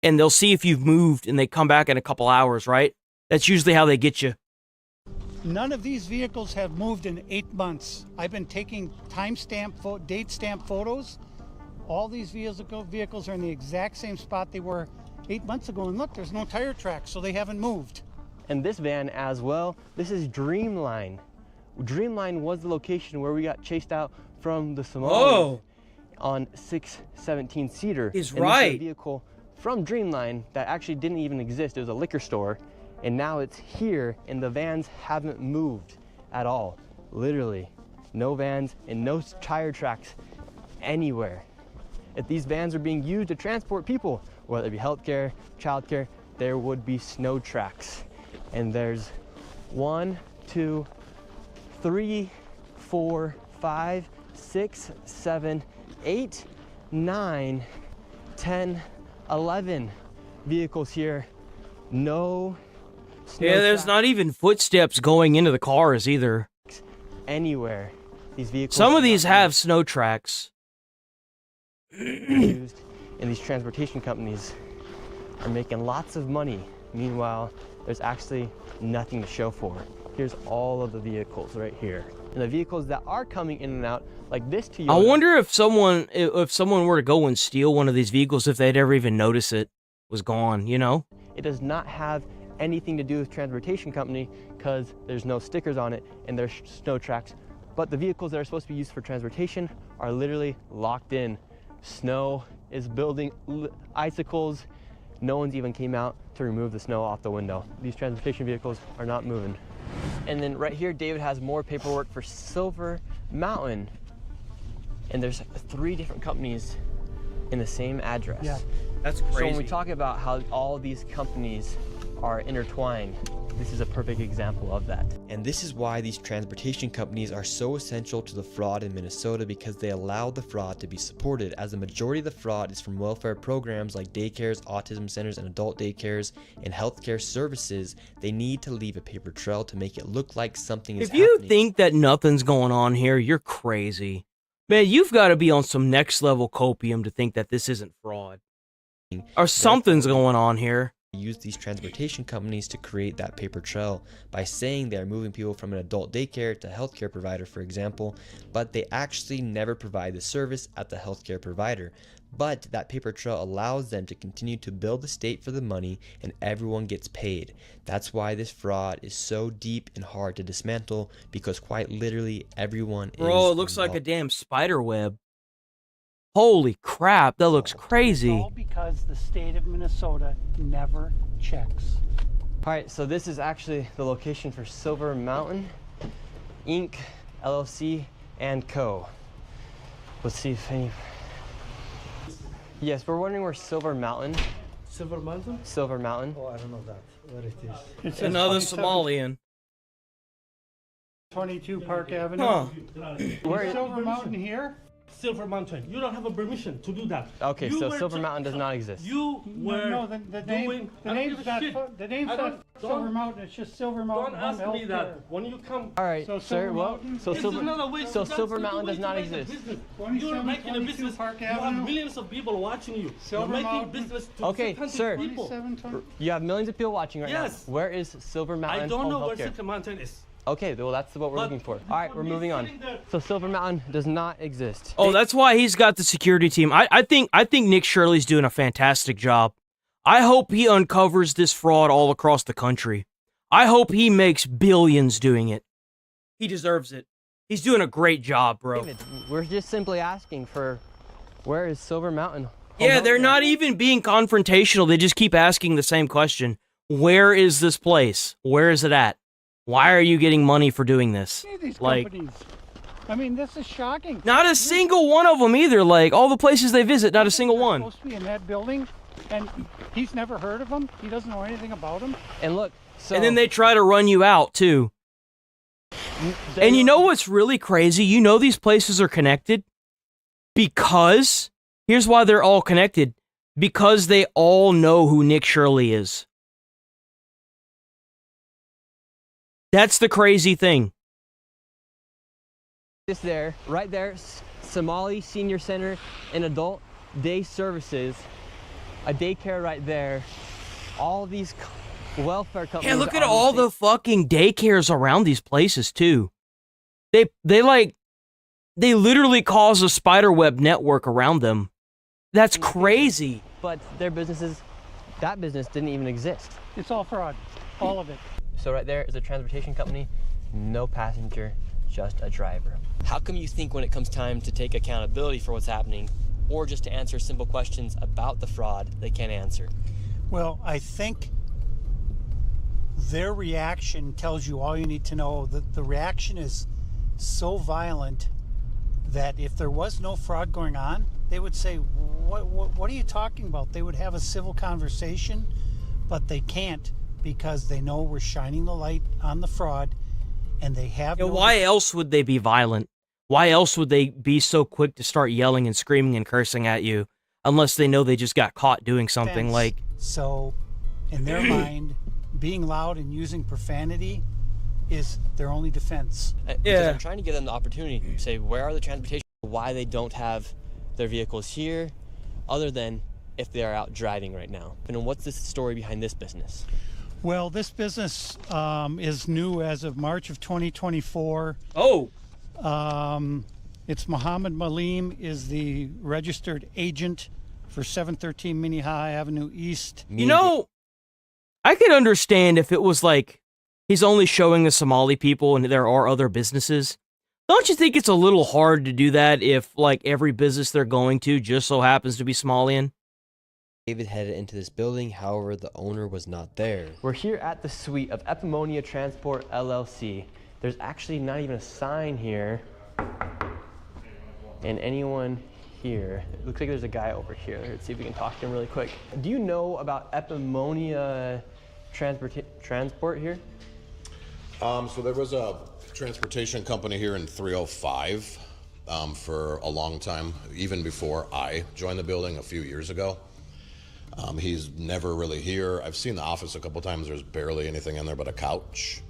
and they'll see if you've moved, and they come back in a couple hours, right? That's usually how they get you. None of these vehicles have moved in 8 months. I've been taking date stamp photos. All these vehicles are in the exact same spot they were 8 months ago. And look, there's no tire tracks, so they haven't moved. And this van as well, this is Dreamline. Dreamline was the location where we got chased out from the Somalis on 617 Cedar. He's and right. This is a vehicle from Dreamline that actually didn't even exist. It was a liquor store, and now it's here, and the vans haven't moved at all. Literally, no vans and no tire tracks anywhere. If these vans are being used to transport people, whether it be healthcare, childcare, there would be snow tracks. And there's 1, 2, 3, 4, 5, 6, 7, 8, 9, 10, 11 vehicles here. No snow there's not even footsteps going into the cars either. Anywhere. These vehicles. Some of these have snow tracks. Used, and these transportation companies are making lots of money. Meanwhile, there's actually nothing to show for. Here's all of the vehicles right here. And the vehicles that are coming in and out, like this Toyota. I wonder if someone were to go and steal one of these vehicles, if they'd ever even notice it was gone, you know? It does not have anything to do with transportation company because there's no stickers on it and there's snow tracks. But the vehicles that are supposed to be used for transportation are literally locked in. Snow is building icicles. No one's even came out to remove the snow off the window. These transportation vehicles are not moving. And then right here, David has more paperwork for Silver Mountain. And there's 3 different companies in the same address. Yeah, that's crazy. So when we talk about how all these companies are intertwined, this is a perfect example of that. And this is why these transportation companies are so essential to the fraud in Minnesota, because they allow the fraud to be supported, as the majority of the fraud is from welfare programs like daycares, autism centers, and adult daycares, and healthcare services. They need to leave a paper trail to make it look like something is happening. If you think that nothing's going on here, you're crazy. Man, you've got to be on some next level copium to think that this isn't fraud. Or something's going on here. Use these transportation companies to create that paper trail by saying they are moving people from an adult daycare to a healthcare provider, for example, but they actually never provide the service at the healthcare provider. But that paper trail allows them to continue to bill the state for the money, and everyone gets paid. That's why this fraud is so deep and hard to dismantle, because quite literally everyone is Bro, it looks like a damn spider web. Holy crap, that looks crazy. All because the state of Minnesota never checks. All right, so this is actually the location for Silver Mountain Inc., LLC, and Co. Let's see if any... Yes, we're wondering where Silver Mountain... Silver Mountain? Silver Mountain. Oh, I don't know that. Where it is. It's another Somalian. 22 Park Avenue. Huh. Where is Silver Mountain here? Silver Mountain. You don't have a permission to do that. Okay, so Silver Mountain does not exist. You were No, the name's not Silver Mountain. It's just Silver Mountain. Don't ask me that. When you come. All right, So sir. Silver Well, Mountain? so It's Silver, another way so that's Silver the Mountain way does to not make a exist. business. 27, You're making a 22 business. Park You have Avenue. millions of people watching you. Silver You're making Mountain. business to Okay, 600 sir. people. You have millions of people watching right Yes. now. Where is Silver Mountain I don't know Home where Healthcare? Silver Mountain is. Okay, well that's what we're looking for. All right, we're moving on. So Silver Mountain does not exist. Oh, that's why he's got the security team. I think Nick Shirley's doing a fantastic job. I hope he uncovers this fraud all across the country. I hope he makes billions doing it. He deserves it. He's doing a great job, bro. David, we're just simply asking for where is Silver Mountain? Yeah, they're not even being confrontational. They just keep asking the same question. Where is this place? Where is it at? Why are you getting money for doing this? These Like, companies. I mean, this is shocking. not a single one of them either. Like, all the places they visit, not a single one. Supposed to be in that building, and he's never heard of them. He doesn't know anything about them. And look, so And then they try to run you out, too. And you know what's really crazy? You know these places are connected because, here's why they're all connected. Because they all know who Nick Shirley is. That's the crazy thing. Just there, right there, Somali Senior Center and Adult Day Services, a daycare right there. All these welfare companies. Yeah, look at all the fucking daycares around these places too. They literally cause a spiderweb network around them. That's crazy. But their businesses, that business didn't even exist. It's all fraud, all of it. So right there is a transportation company, no passenger, just a driver. How come you think when it comes time to take accountability for what's happening, or just to answer simple questions about the fraud, they can't answer? Well, I think their reaction tells you all you need to know. The reaction is so violent that if there was no fraud going on, they would say, what are you talking about? They would have a civil conversation, but they can't because they know we're shining the light on the fraud, and they have no... Why else would they be violent? Why else would they be so quick to start yelling and screaming and cursing at you unless they know they just got caught doing something defense. like... So, in their mind, being loud and using profanity is their only defense. Because I'm trying to give them the opportunity to say, where are the transportation, why they don't have their vehicles here, other than if they are out driving right now. And what's the story behind this business? Well, this business is new as of March of 2024. Oh. It's Muhammad Malim is the registered agent for 713 Minnehaha Avenue East. You know, I could understand if it was like he's only showing the Somali people and there are other businesses. Don't you think it's a little hard to do that if like every business they're going to just so happens to be Somalian? David headed into this building, however, the owner was not there. We're here at the suite of Epimonia Transport LLC. There's actually not even a sign here. And anyone here, it looks like there's a guy over here. Let's see if we can talk to him really quick. Do you know about Epimonia Transport here? So there was a transportation company here in 305 for a long time, even before I joined the building a few years ago. He's never really here. I've seen the office a couple times. There's barely anything in there but a couch.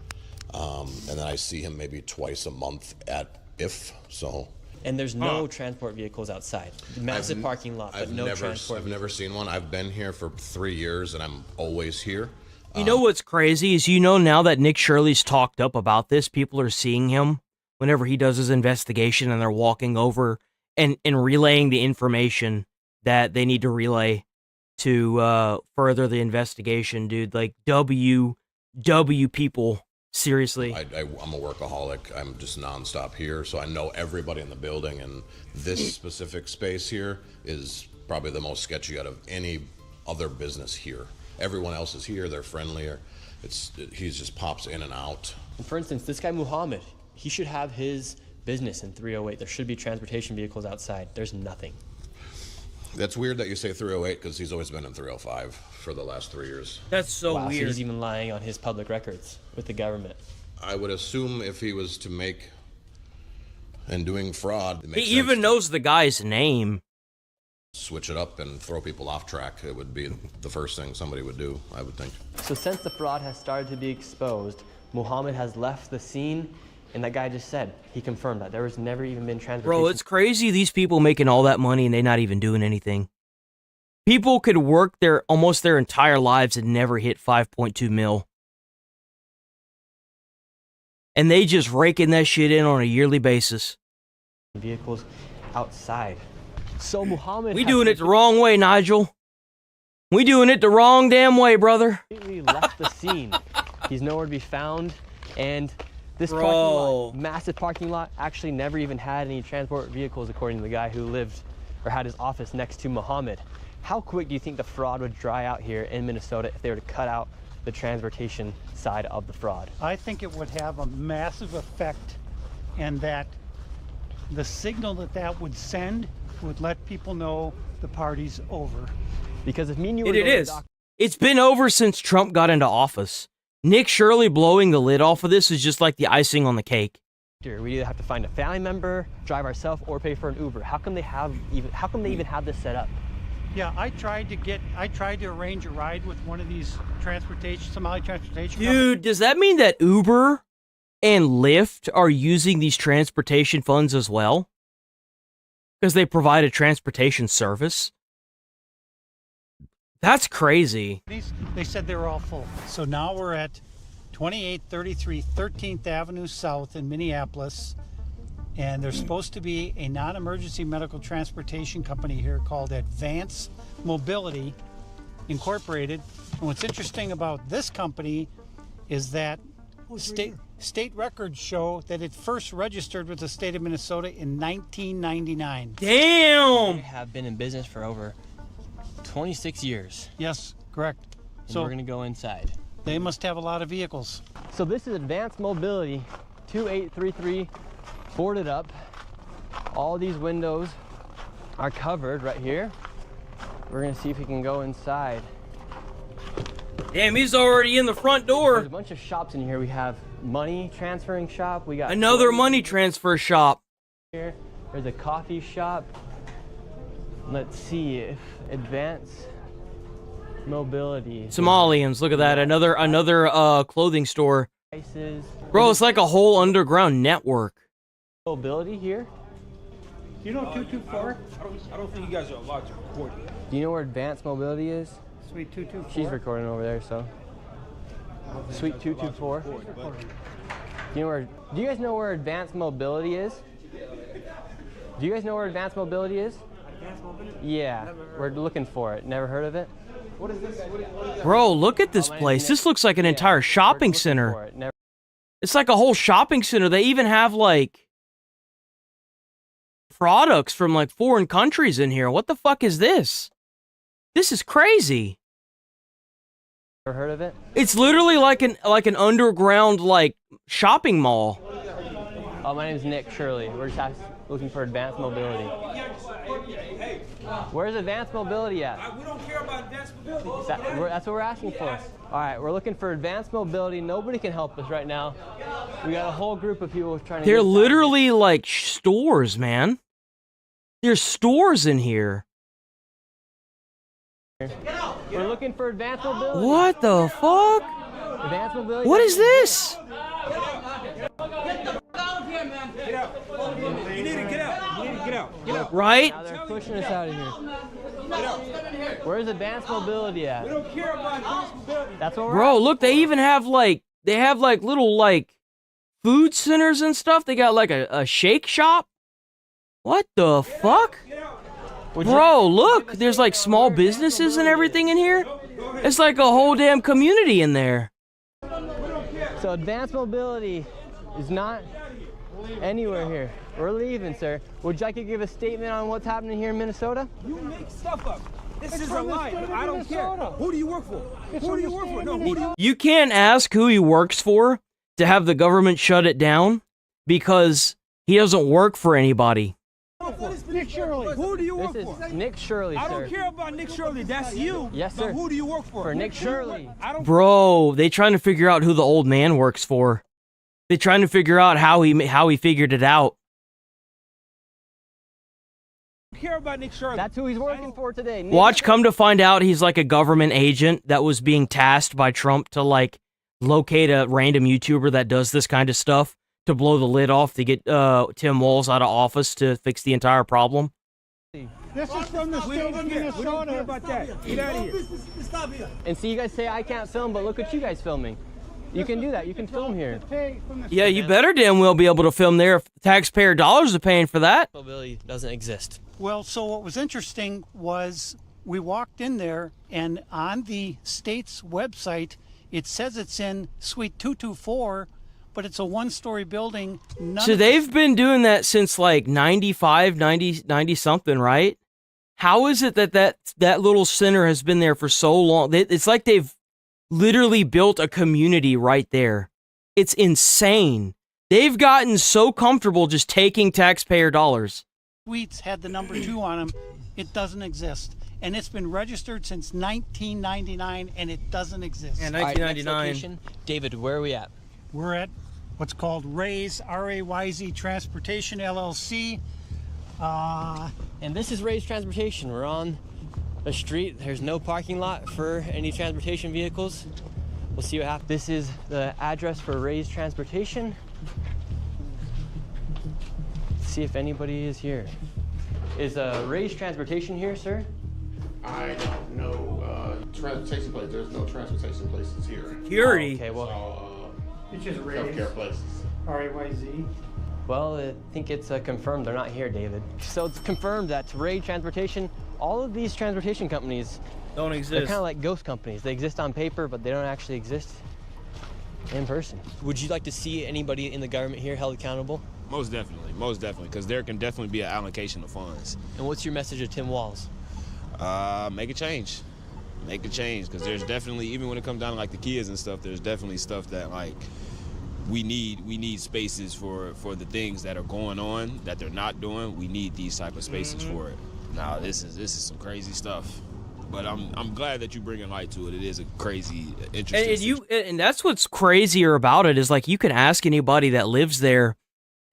And then I see him maybe twice a month at IF, so. And there's no transport vehicles outside. Massive parking lot, but no transport. I've never seen one. I've been here for 3 years and I'm always here. You know what's crazy is, you know, now that Nick Shirley's talked up about this, people are seeing him whenever he does his investigation and they're walking over and relaying the information that they need to relay to further the investigation, dude. Like, W people, seriously. I'm a workaholic. I'm just nonstop here, so I know everybody in the building, and this specific space here is probably the most sketchy out of any other business here. Everyone else is here, they're friendlier. He just pops in and out. For instance, this guy Muhammad, he should have his business in 308. There should be transportation vehicles outside. There's nothing. That's weird that you say 308 because he's always been in 305 for the last 3 years. That's so wow, weird. So he's even lying on his public records with the government. I would assume if he was to make and doing fraud, it He makes even sense knows the guy's name. to switch it up and throw people off track. It would be the first thing somebody would do, I would think. So since the fraud has started to be exposed, Muhammad has left the scene, and that guy just said, he confirmed that there was never even been transportation. Bro, it's crazy these people making all that money and they're not even doing anything. People could work almost their entire lives and never hit 5.2 mil. And they just raking that shit in on a yearly basis. Vehicles outside. So Muhammad We doing it the wrong way, Nigel. We doing it the wrong damn way, brother. Completely left the scene. He's nowhere to be found, and this Bro. parking lot, massive parking lot, actually never even had any transport vehicles, according to the guy who lived or had his office next to Muhammad. How quick do you think the fraud would dry out here in Minnesota if they were to cut out the transportation side of the fraud? I think it would have a massive effect, and that the signal that would send would let people know the party's over. Because if me and you were It is. It's been over since Trump got into office. Nick Shirley blowing the lid off of this is just like the icing on the cake. We either have to find a family member, drive ourselves, or pay for an Uber. How come they even have this set up? Yeah, I tried to arrange a ride with one of these Somali transportation Dude, does that mean that Uber and Lyft are using these transportation funds as well? Because they provide a transportation service? That's crazy. They said they were all full. So now we're at 2833 13th Avenue South in Minneapolis. And there's supposed to be a non-emergency medical transportation company here called Advance Mobility Incorporated. And what's interesting about this company is that state records show that it first registered with the state of Minnesota in 1999. Damn! They have been in business for over 26 years. Yes, correct. And So we're gonna go inside. They must have a lot of vehicles. So this is Advanced Mobility 2833, boarded up. All these windows are covered right here. We're gonna see if we can go inside. Damn, he's already in the front door. There's a bunch of shops in here. We have money transferring shop. We got another money transfer shop. Here, there's a coffee shop. Let's see if Advanced Mobility. Somalians, look at that. Another clothing store. Prices. Bro, it's like a whole underground network. Mobility here. You know 224? I don't think you guys are allowed to record it. Do you know where Advanced Mobility is? Suite 224. She's recording over there, so. Suite 224. Do you guys know where Advanced Mobility is? Do you guys know where Advanced Mobility is? Advanced Mobility? Yeah, we're looking for it. Never heard of it? What is this? Bro, look at this place. This looks like an entire shopping center. It's like a whole shopping center. They even have like products from like foreign countries in here. What the fuck is this? This is crazy. Ever heard of it? It's literally like an underground like shopping mall. Oh, my name is Nick Shirley. We're just looking for Advanced Mobility. Where's Advanced Mobility at? We don't care about advanced mobility. That's what we're asking for. All right, we're looking for Advanced Mobility. Nobody can help us right now. We got a whole group of people trying to. They're literally like stores, man. There's stores in here. We're looking for Advanced Mobility. What the fuck? Advanced Mobility. What is this? Get the fuck out of here, man. Get out. You need to get out. You need to get out. Get out. Right? Now they're pushing us out of here. Get out. Where's Advanced Mobility at? We don't care about advanced mobility. That's what we're Bro, look, they even have like little like food centers and stuff. They got like a shake shop. What the fuck? Bro, look, there's like small businesses and everything in here. It's like a whole damn community in there. So Advanced Mobility is not anywhere here. We're leaving, sir. Would you like to give a statement on what's happening here in Minnesota? You make stuff up. This is a lie. I don't care. Who do you work for? Who do you work for? No, who do you? You can't ask who he works for to have the government shut it down because he doesn't work for anybody. Nick Shirley. Who do you work This for? is Nick Shirley, sir. I don't care about Nick Shirley. That's you. Yes, sir. But who do you work for? For Nick Shirley. I don't. Bro, they trying to figure out who the old man works for. They're trying to figure out how he figured it out. Care about Nick Sharp. That's who he's working for today. Watch, come to find out he's like a government agent that was being tasked by Trump to like locate a random YouTuber that does this kind of stuff to blow the lid off to get Tim Walz out of office to fix the entire problem. This is from the state of Minnesota. We don't care about that. Get out of here. And see, you guys say I can't film, but look at you guys filming. You can do that. You can film here. Yeah, you better damn well be able to film there if taxpayer dollars are paying for that. Mobility doesn't exist. Well, so what was interesting was we walked in there, and on the state's website, it says it's in Suite 224, but it's a one-story building. So they've been doing that since like 95, 90 something, right? How is it that little center has been there for so long? It's like they've literally built a community right there. It's insane. They've gotten so comfortable just taking taxpayer dollars. Suites had the number 2 on them. It doesn't exist. And it's been registered since 1999, and it doesn't exist. Yeah, 1999. Right, David, where are we at? We're at what's called Ray's, R-A-Y-Z Transportation, LLC. And this is Ray's Transportation. We're on a street. There's no parking lot for any transportation vehicles. We'll see what happens. This is the address for Ray's Transportation. Let's see if anybody is here. Is Ray's Transportation here, sir? I don't know. Transportation place. There's no transportation places here. Security. Okay, well. It's just Ray's. Healthcare places. R-A-Y-Z. Well, I think it's confirmed they're not here, David. So it's confirmed that Ray Transportation, all of these transportation companies don't exist. They're kind of like ghost companies. They exist on paper, but they don't actually exist in person. Would you like to see anybody in the government here held accountable? Most definitely, because there can definitely be an allocation of funds. And what's your message to Tim Walz? Make a change, because there's definitely, even when it comes down to like the kids and stuff, there's definitely stuff that like we need spaces for the things that are going on that they're not doing. We need these type of spaces for it. Now this is some crazy stuff, but I'm glad that you bringing light to it. It is a crazy, interesting. And that's what's crazier about it is like you can ask anybody that lives there,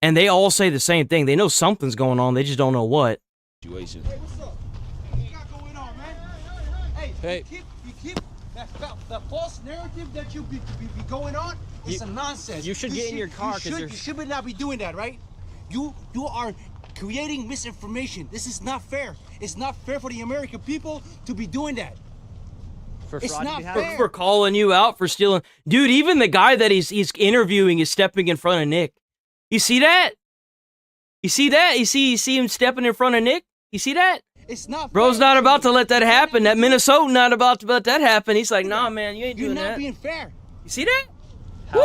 and they all say the same thing. They know something's going on. They just don't know what. Situation. Hey, what's up? What you got going on, man? Hey. You keep that false narrative that you be going on. It's a nonsense. You should get in your car because you should not be doing that, right? You are creating misinformation. This is not fair. It's not fair for the American people to be doing that. It's not fair. For calling you out for stealing. Dude, even the guy that he's interviewing is stepping in front of Nick. You see that? You see that? You see him stepping in front of Nick? You see that? It's not Bro's fair. not about to let that happen. That Minnesota not about to let that happen. He's like, nah, man, you ain't doing that. You're not being fair. You see that? Woo!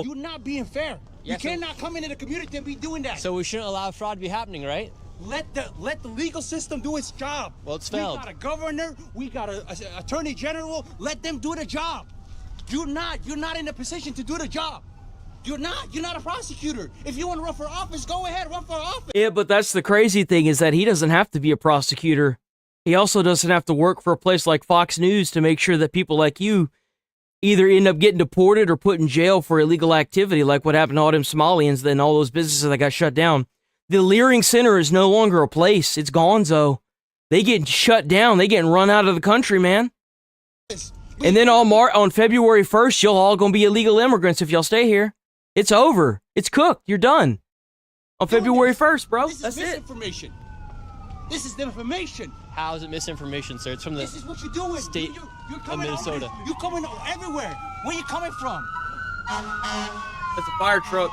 You're not being fair. Yeah, you cannot come into the community and be doing that. So we shouldn't allow fraud to be happening, right? Let the legal system do its job. Well, it's failed. We got a governor. We got an attorney general. Let them do the job. You're not in a position to do the job. You're not a prosecutor. If you want to run for office, go ahead, run for office. Yeah, but that's the crazy thing is that he doesn't have to be a prosecutor. He also doesn't have to work for a place like Fox News to make sure that people like you either end up getting deported or put in jail for illegal activity, like what happened to all them Somalians and all those businesses that got shut down. The Leering Center is no longer a place. It's gonzo. They getting shut down. They getting run out of the country, man. And then on February 1st, you'll all gonna be illegal immigrants if y'all stay here. It's over. It's cooked. You're done. On February 1st, bro. That's it. Misinformation. This is the information. How is it misinformation, sir? It's from the This is what you're doing. state you're of Minnesota. You're coming everywhere. Where you coming from? That's a fire truck.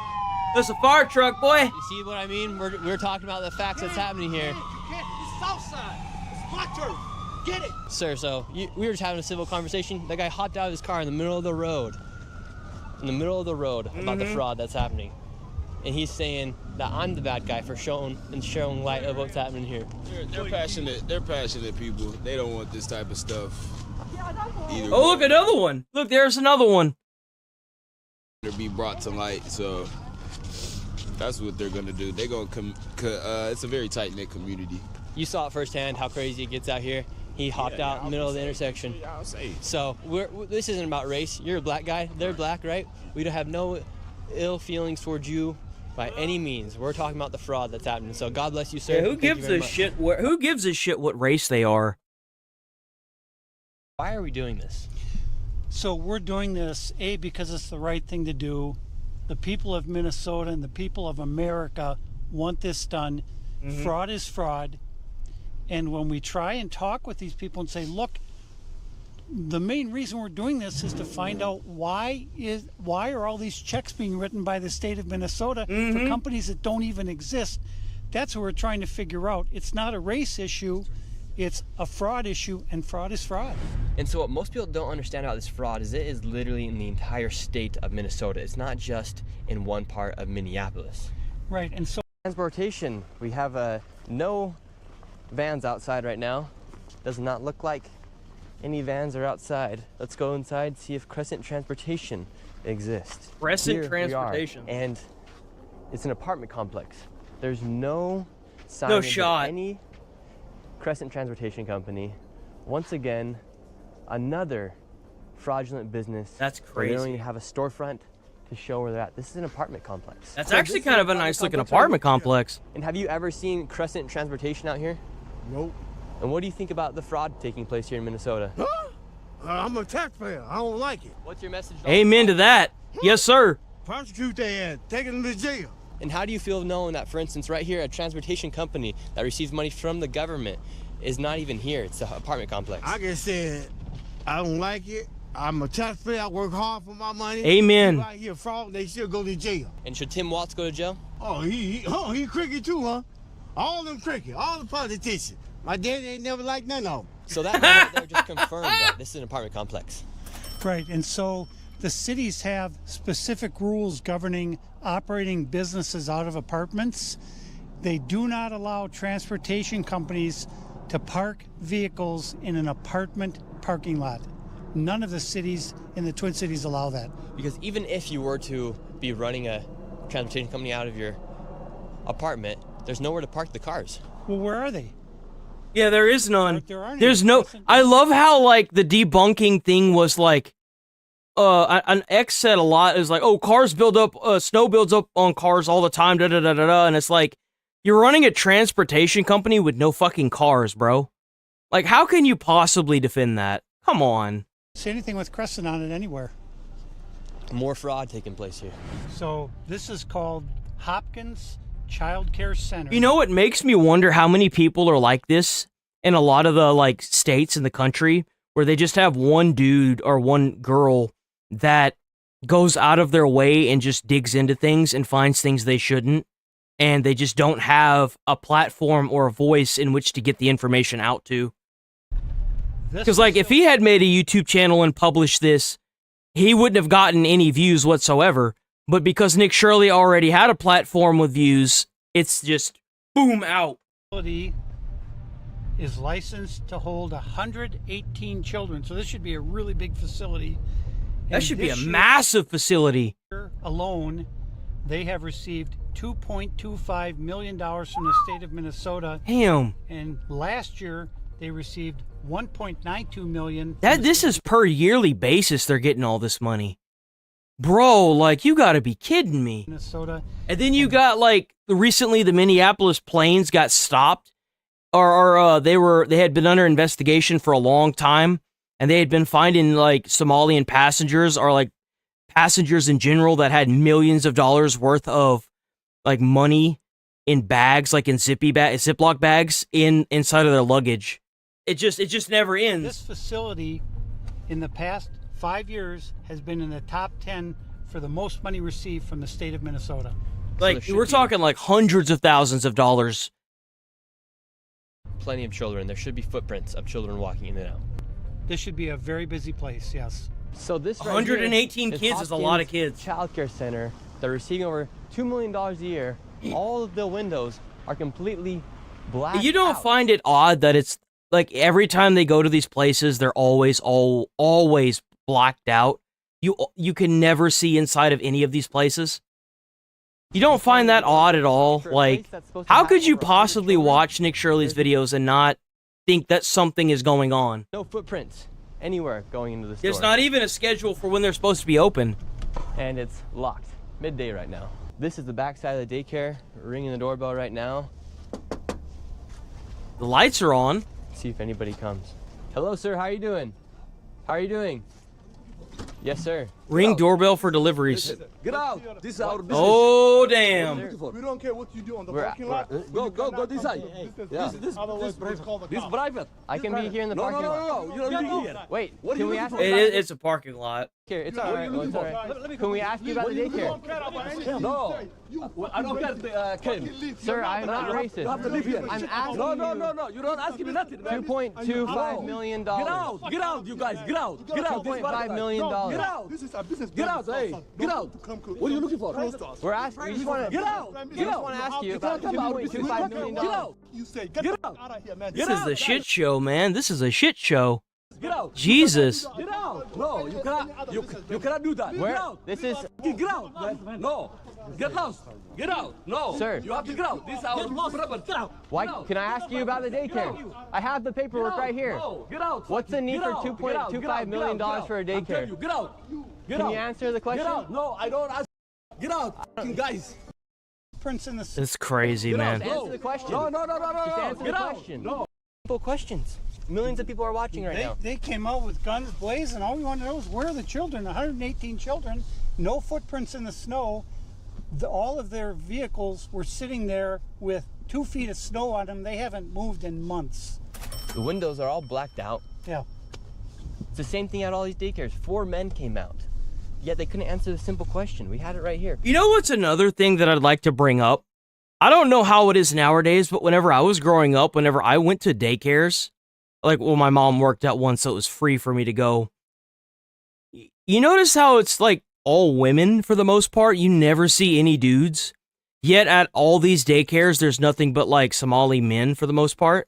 That's a fire truck, boy. You see what I mean? We're talking about the facts that's happening here. It's Southside. It's my turf. Get it. Sir, so we were just having a civil conversation. That guy hopped out of his car in the middle of the road. About the fraud that's happening. And he's saying that I'm the bad guy for showing light of what's happening here. They're passionate. They're passionate people. They don't want this type of stuff. Either Oh, look, another one. Look, there's another one. To be brought to light, so that's what they're gonna do. They're gonna it's a very tight-knit community. You saw it firsthand how crazy it gets out here. He hopped out in the middle of the intersection. So this isn't about race. You're a black guy. They're black, right? We don't have no ill feelings towards you by any means. We're talking about the fraud that's happening. So God bless you, sir. Yeah, who gives a shit? Who gives a shit what race they are? Why are we doing this? So we're doing this, A, because it's the right thing to do. The people of Minnesota and the people of America want this done. Fraud is fraud. And when we try and talk with these people and say, look, the main reason we're doing this is to find out why are all these checks being written by the state of Minnesota for companies that don't even exist. That's what we're trying to figure out. It's not a race issue. It's a fraud issue, and fraud is fraud. And so what most people don't understand about this fraud is it is literally in the entire state of Minnesota. It's not just in one part of Minneapolis. Right, and so... Transportation. We have no vans outside right now. Does not look like any vans are outside. Let's go inside, see if Crescent Transportation exists. Crescent Transportation. And it's an apartment complex. There's no sign No of shot. any Crescent Transportation Company. Once again, another fraudulent business. That's where They don't crazy. even have a storefront to show where they're at. This is an apartment complex. That's actually kind of a nice looking apartment complex. And have you ever seen Crescent Transportation out here? Nope. And what do you think about the fraud taking place here in Minnesota? I'm a taxpayer. I don't like it. What's your message? Amen to that. Yes, sir. Prosecute their ass. Take them to jail. And how do you feel knowing that, for instance, right here, a transportation company that receives money from the government is not even here? It's an apartment complex. I just said, I don't like it. I'm a taxpayer. I work hard for my money. Amen. If I hear fraud, they should go to jail. And should Tim Walz go to jail? Oh, he cricket too, huh? All them cricket, all the politicians. My daddy ain't never liked none of them. So that right there just confirmed that this is an apartment complex. Right, and so the cities have specific rules governing operating businesses out of apartments. They do not allow transportation companies to park vehicles in an apartment parking lot. None of the cities in the Twin Cities allow that. Because even if you were to be running a transportation company out of your apartment, there's nowhere to park the cars. Well, where are they? Yeah, there is none. There aren't There's any. no. I love how like the debunking thing was like, an X said a lot is like, oh, cars build up, snow builds up on cars all the time, da da da da da, and it's like, you're running a transportation company with no fucking cars, bro. Like, how can you possibly defend that? Come on. See anything with Crescent on it anywhere. More fraud taking place here. So this is called Hopkins Child Care Center. You know what makes me wonder how many people are like this in a lot of the like states in the country where they just have one dude or one girl that goes out of their way and just digs into things and finds things they shouldn't, and they just don't have a platform or a voice in which to get the information out to. Because like if he had made a YouTube channel and published this, he wouldn't have gotten any views whatsoever. But because Nick Shirley already had a platform with views, it's just boom out. Facility is licensed to hold 118 children, so this should be a really big facility. That should be a massive facility. Alone, they have received $2.25 million from the state of Minnesota. Damn. And last year, they received $1.92 million. This is per yearly basis they're getting all this money. Bro, like, you gotta be kidding me. Minnesota. And then you got, like, recently the Minneapolis planes got stopped. Or they had been under investigation for a long time. And they had been finding, like, Somalian passengers or, like, passengers in general that had millions of dollars worth of, like, money in bags, like in Ziploc bags inside of their luggage. It just never ends. This facility in the past 5 years has been in the top 10 for the most money received from the state of Minnesota. Like, we're talking like hundreds of thousands of dollars. Plenty of children. There should be footprints of children walking in and out. This should be a very busy place, yes. So this right 118 here kids is a lot of kids. Child Care Center. They're receiving over $2 million a year. All of the windows are completely blacked You don't out. find it odd that it's like every time they go to these places, they're always blacked out. You can never see inside of any of these places. You don't find that odd at all. Like, how could you possibly watch Nick Shirley's videos and not think that something is going on. No footprints anywhere going into the store. There's not even a schedule for when they're supposed to be open. And it's locked. Midday right now. This is the back side of the daycare. Ringing the doorbell right now. The lights are on. See if anybody comes. Hello, sir. How are you doing? How are you doing? Yes, sir. Ring doorbell for deliveries. Get out. This is our business. Oh, damn. We don't care what you do on the parking lot. Go this side. This is private. I can be here in the parking lot. No. You don't be here. Wait, What can are we you ask looking you for? about It's a parking lot. Here, it's all right. It's all right. Can we ask you about the daycare? No. I don't care, Ken. Sir, I'm not racist. You have to live here. I'm asking No. You don't ask me nothing, man. $2.25 million. Get out, you guys. Get out. $2.5 million. Get out. This is a business. Get out, hey. Get out. What are you looking for? We're asking. We just want to get out. We just want to ask you about $2.25 million. Get out. You say get out of here, man. This is a shit show, man. This is a shit show. Get out. Jesus. Get out. No, you cannot. You cannot do that. Where? Get out. This is. Get out, man. No. Get lost. Get out. No. Sir. You have to get out. This is our property. Get out. Why? Can I ask you about the daycare? I have the paperwork right here. No. Get out. What's the need for $2.25 million for a daycare? Get out. Can you answer the question? Get out. No, I don't ask. Get out, guys. Prince in the. It's crazy, man. Just answer the question. No. Just answer Get the out. question. No. Simple questions. Millions of people are watching right now. They came out with guns blazing. All we want to know is where are the children? 118 children, no footprints in the snow. All of their vehicles were sitting there with 2 feet of snow on them. They haven't moved in months. The windows are all blacked out. Yeah. It's the same thing at all these daycares. 4 men came out. Yet they couldn't answer the simple question. We had it right here. You know what's another thing that I'd like to bring up? I don't know how it is nowadays, but whenever I was growing up, whenever I went to daycares, like, well, my mom worked at one, so it was free for me to go. You notice how it's like all women for the most part? You never see any dudes. Yet at all these daycares, there's nothing but like Somali men for the most part.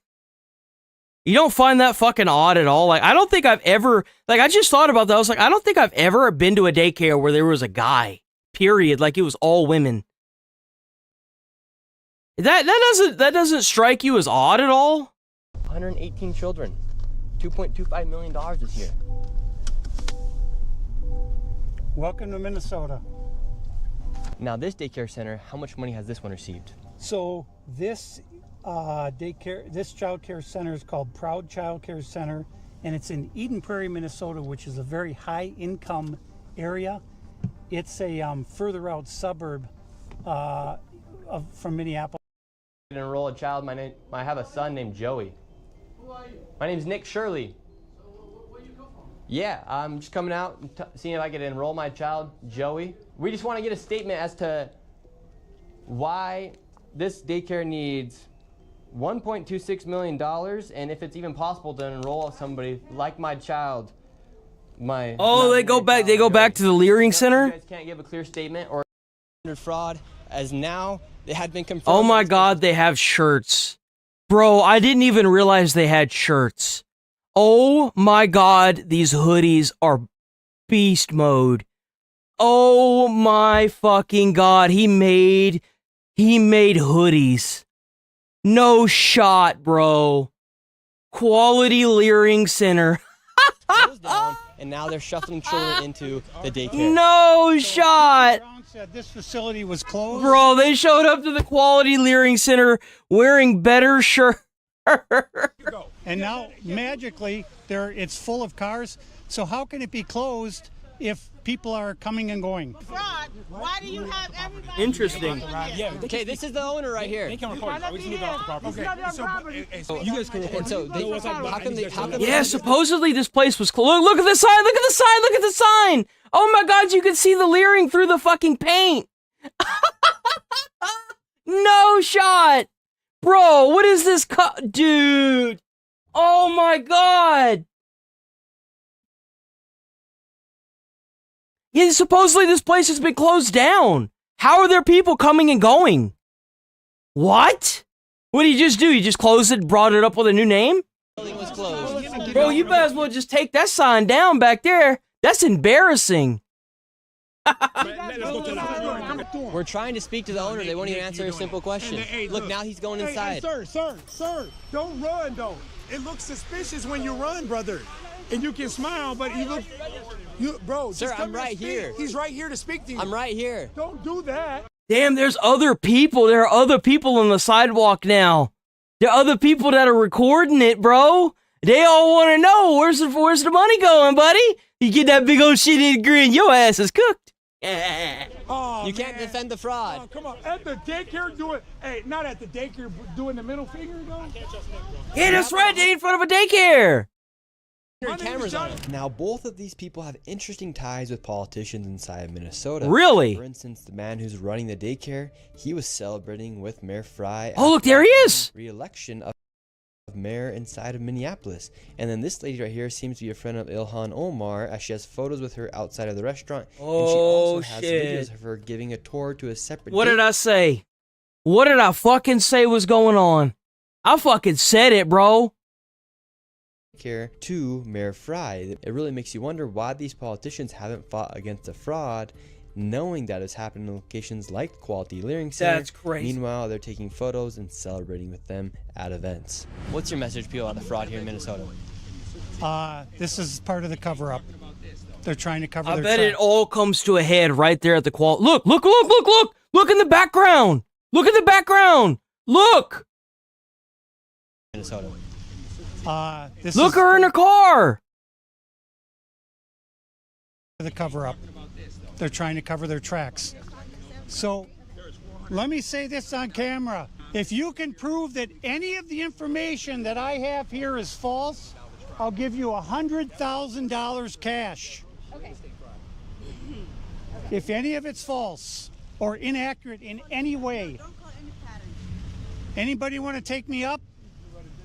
You don't find that fucking odd at all? Like, I don't think I've ever, like, I just thought about that. I was like, I don't think I've ever been to a daycare where there was a guy, period. Like, it was all women. That doesn't strike you as odd at all? 118 children. $2.25 million is here. Welcome to Minnesota. Now this daycare center, how much money has this one received? So this this child care center is called Proud Child Care Center, and it's in Eden Prairie, Minnesota, which is a very high income area. It's a further out suburb from Minneapolis. Enroll a child. I have a son named Joey. My name's Nick Shirley. Yeah, I'm just coming out and seeing if I could enroll my child, Joey. We just want to get a statement as to why this daycare needs $1.26 million, and if it's even possible to enroll somebody like my child. They go back to the Leering Center? You guys can't give a clear statement or fraud, as now it had been confirmed. Oh my God, they have shirts. Bro, I didn't even realize they had shirts. Oh my God, these hoodies are beast mode. Oh my fucking God, he made hoodies. No shot, bro. Quality Leering Center. Down, and now they're shuffling children into the daycare. No shot. Said this facility was closed. Bro, they showed up to the Quality Leering Center wearing better shirts. And now, magically, it's full of cars. So how can it be closed if people are coming and going? Fraud. Why do you have everybody? Interesting. Yeah. Okay, this is the owner right here. They can record. We just need to off the property. You guys can record. So how can they? Yeah, supposedly this place was closed. Look at the sign. Look at the sign. Look at the sign. Oh my God, you can see the leering through the fucking paint. No shot. Bro, what is this dude? Oh my God. Yeah, supposedly this place has been closed down. How are there people coming and going? What? What did you just do? You just closed it, brought it up with a new name? Building was closed. Bro, you might as well just take that sign down back there. That's embarrassing. We're trying to speak to the owner. They won't even answer a simple question. Look, now he's going inside. Sir, don't run, though. it looks suspicious when you run, brother. And you can smile, but bro, Sir, just come I'm right speak. here. He's right here to speak to you. I'm right here. Don't do that. Damn, there's other people. There are other people on the sidewalk now. There are other people that are recording it, bro. They all want to know, where's the money going, buddy? You get that big old shit-eating grin, your ass is cooked. Oh, You can't defend the fraud. Oh, come on. At the daycare, do it. Hey, not at the daycare, doing the middle finger, though. Yeah, that's right. They in front of a daycare. Cameras on it. Now, both of these people have interesting ties with politicians inside of Minnesota. Really? For instance, the man who's running the daycare, he was celebrating with Mayor Fry. Oh, look, there he is. Re-election of mayor inside of Minneapolis. And then this lady right here seems to be a friend of Ilhan Omar, as she has photos with her outside of the restaurant. Oh, and she also has shit. videos of her giving a tour to a separate What did I say? What did I fucking say was going on? I fucking said it, bro. Care to Mayor Fry. It really makes you wonder why these politicians haven't fought against the fraud, knowing that it's happened in locations like Quality Learning Center. That's crazy. Meanwhile, they're taking photos and celebrating with them at events. What's your message, people, on the fraud here in Minnesota? This is part of the cover-up. They're trying to cover I their bet tracks. it all comes to a head right there at the Look, look, look, look, look! Look in the background! Look in the background! Look! Minnesota. Look her in her car! The cover-up. They're trying to cover their tracks. So, let me say this on camera. If you can prove that any of the information that I have here is false, I'll give you $100,000 cash. Okay. If any of it's false or inaccurate in any way. Anybody want to take me up?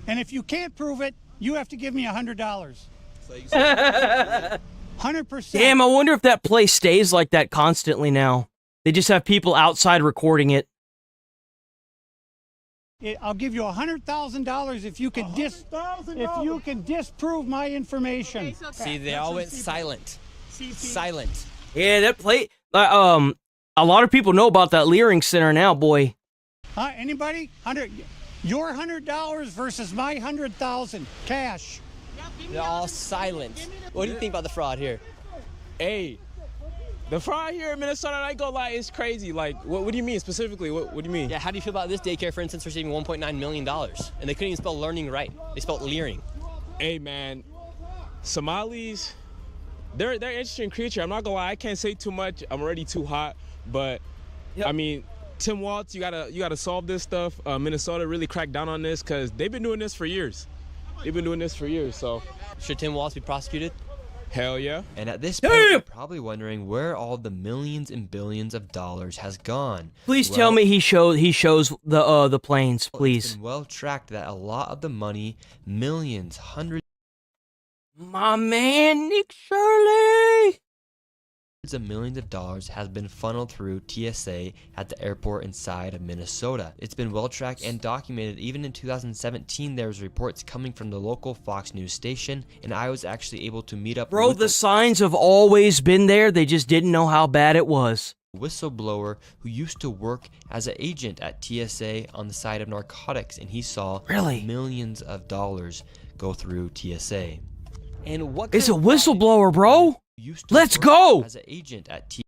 And if you can't prove it, you have to give me $100. 100%. Damn, I wonder if that place stays like that constantly now. They just have people outside recording it. I'll give you $100,000 if you can disprove my information. See, they all went silent. Silent. Yeah, that plate. A lot of people know about that Leering Center now, boy. Anybody? Your $100 versus my $100,000 cash. They're all silent. What do you think about the fraud here? Hey, the fraud here in Minnesota, I ain't gonna lie, is crazy. Like, what do you mean specifically? What do you mean? Yeah, how do you feel about this daycare, for instance, receiving $1.9 million? And they couldn't even spell learning right. They spelled leering. Hey, man, Somalis, they're an interesting creature. I'm not gonna lie, I can't say too much. I'm already too hot. But, I mean, Tim Waltz, you gotta solve this stuff. Minnesota really cracked down on this because they've been doing this for years. They've been doing this for years, so. Should Tim Waltz be prosecuted? Hell yeah. And at this point, you're probably wondering where all the millions and billions of dollars has gone. Please tell me he shows the planes, please. It's been well tracked that a lot of the money, millions, hundreds. My man, Nick Shirley. Of millions of dollars has been funneled through TSA at the airport inside of Minnesota. It's been well tracked and documented. Even in 2017, there was reports coming from the local Fox News station, and I was actually able to meet up. Bro, the signs have always been there. They just didn't know how bad it was. Whistleblower who used to work as an agent at TSA on the side of narcotics, and he saw millions of dollars go through TSA. And what is a whistleblower, bro? Let's go! As an agent at TSA,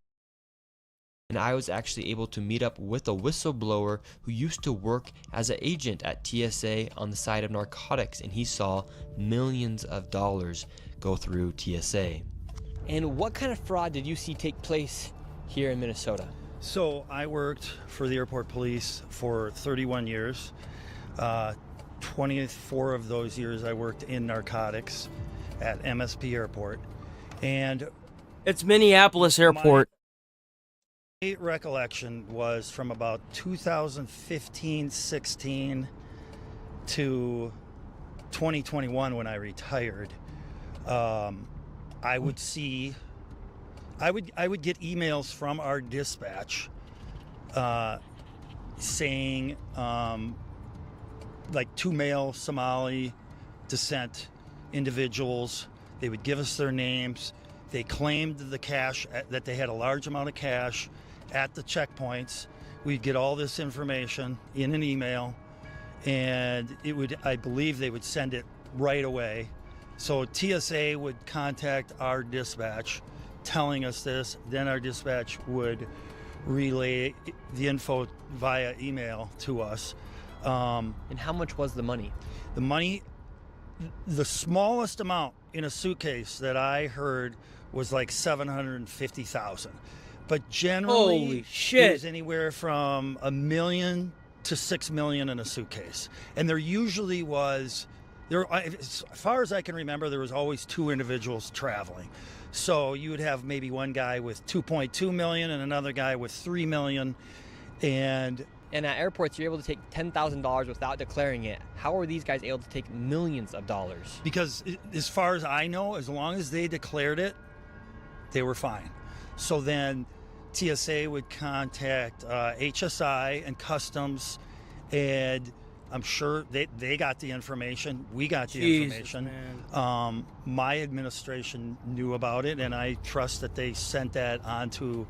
and I was actually able to meet up with a whistleblower who used to work as an agent at TSA on the side of narcotics, and he saw millions of dollars go through TSA. And what kind of fraud did you see take place here in Minnesota? So I worked for the airport police for 31 years. 24 of those years I worked in narcotics at MSP Airport. And it's Minneapolis Airport. My recollection was from about 2015-16 to 2021 when I retired. I would get emails from our dispatch saying like 2 male Somali descent individuals. They would give us their names. They claimed the cash, that they had a large amount of cash at the checkpoints. We'd get all this information in an email, and I believe they would send it right away. So TSA would contact our dispatch telling us this, then our dispatch would relay the info via email to us. And how much was the money? The money, the smallest amount in a suitcase that I heard was like $750,000. But generally, Holy shit. it was anywhere from $1 million to $6 million in a suitcase. And there usually was, as far as I can remember, there was always two individuals traveling. So you would have maybe one guy with 2.2 million and another guy with 3 million. And at airports, you're able to take $10,000 without declaring it. How are these guys able to take millions of dollars? Because as far as I know, as long as they declared it, they were fine. So then TSA would contact HSI and Customs, and I'm sure they got the information. We got the information. My administration knew about it, and I trust that they sent that on to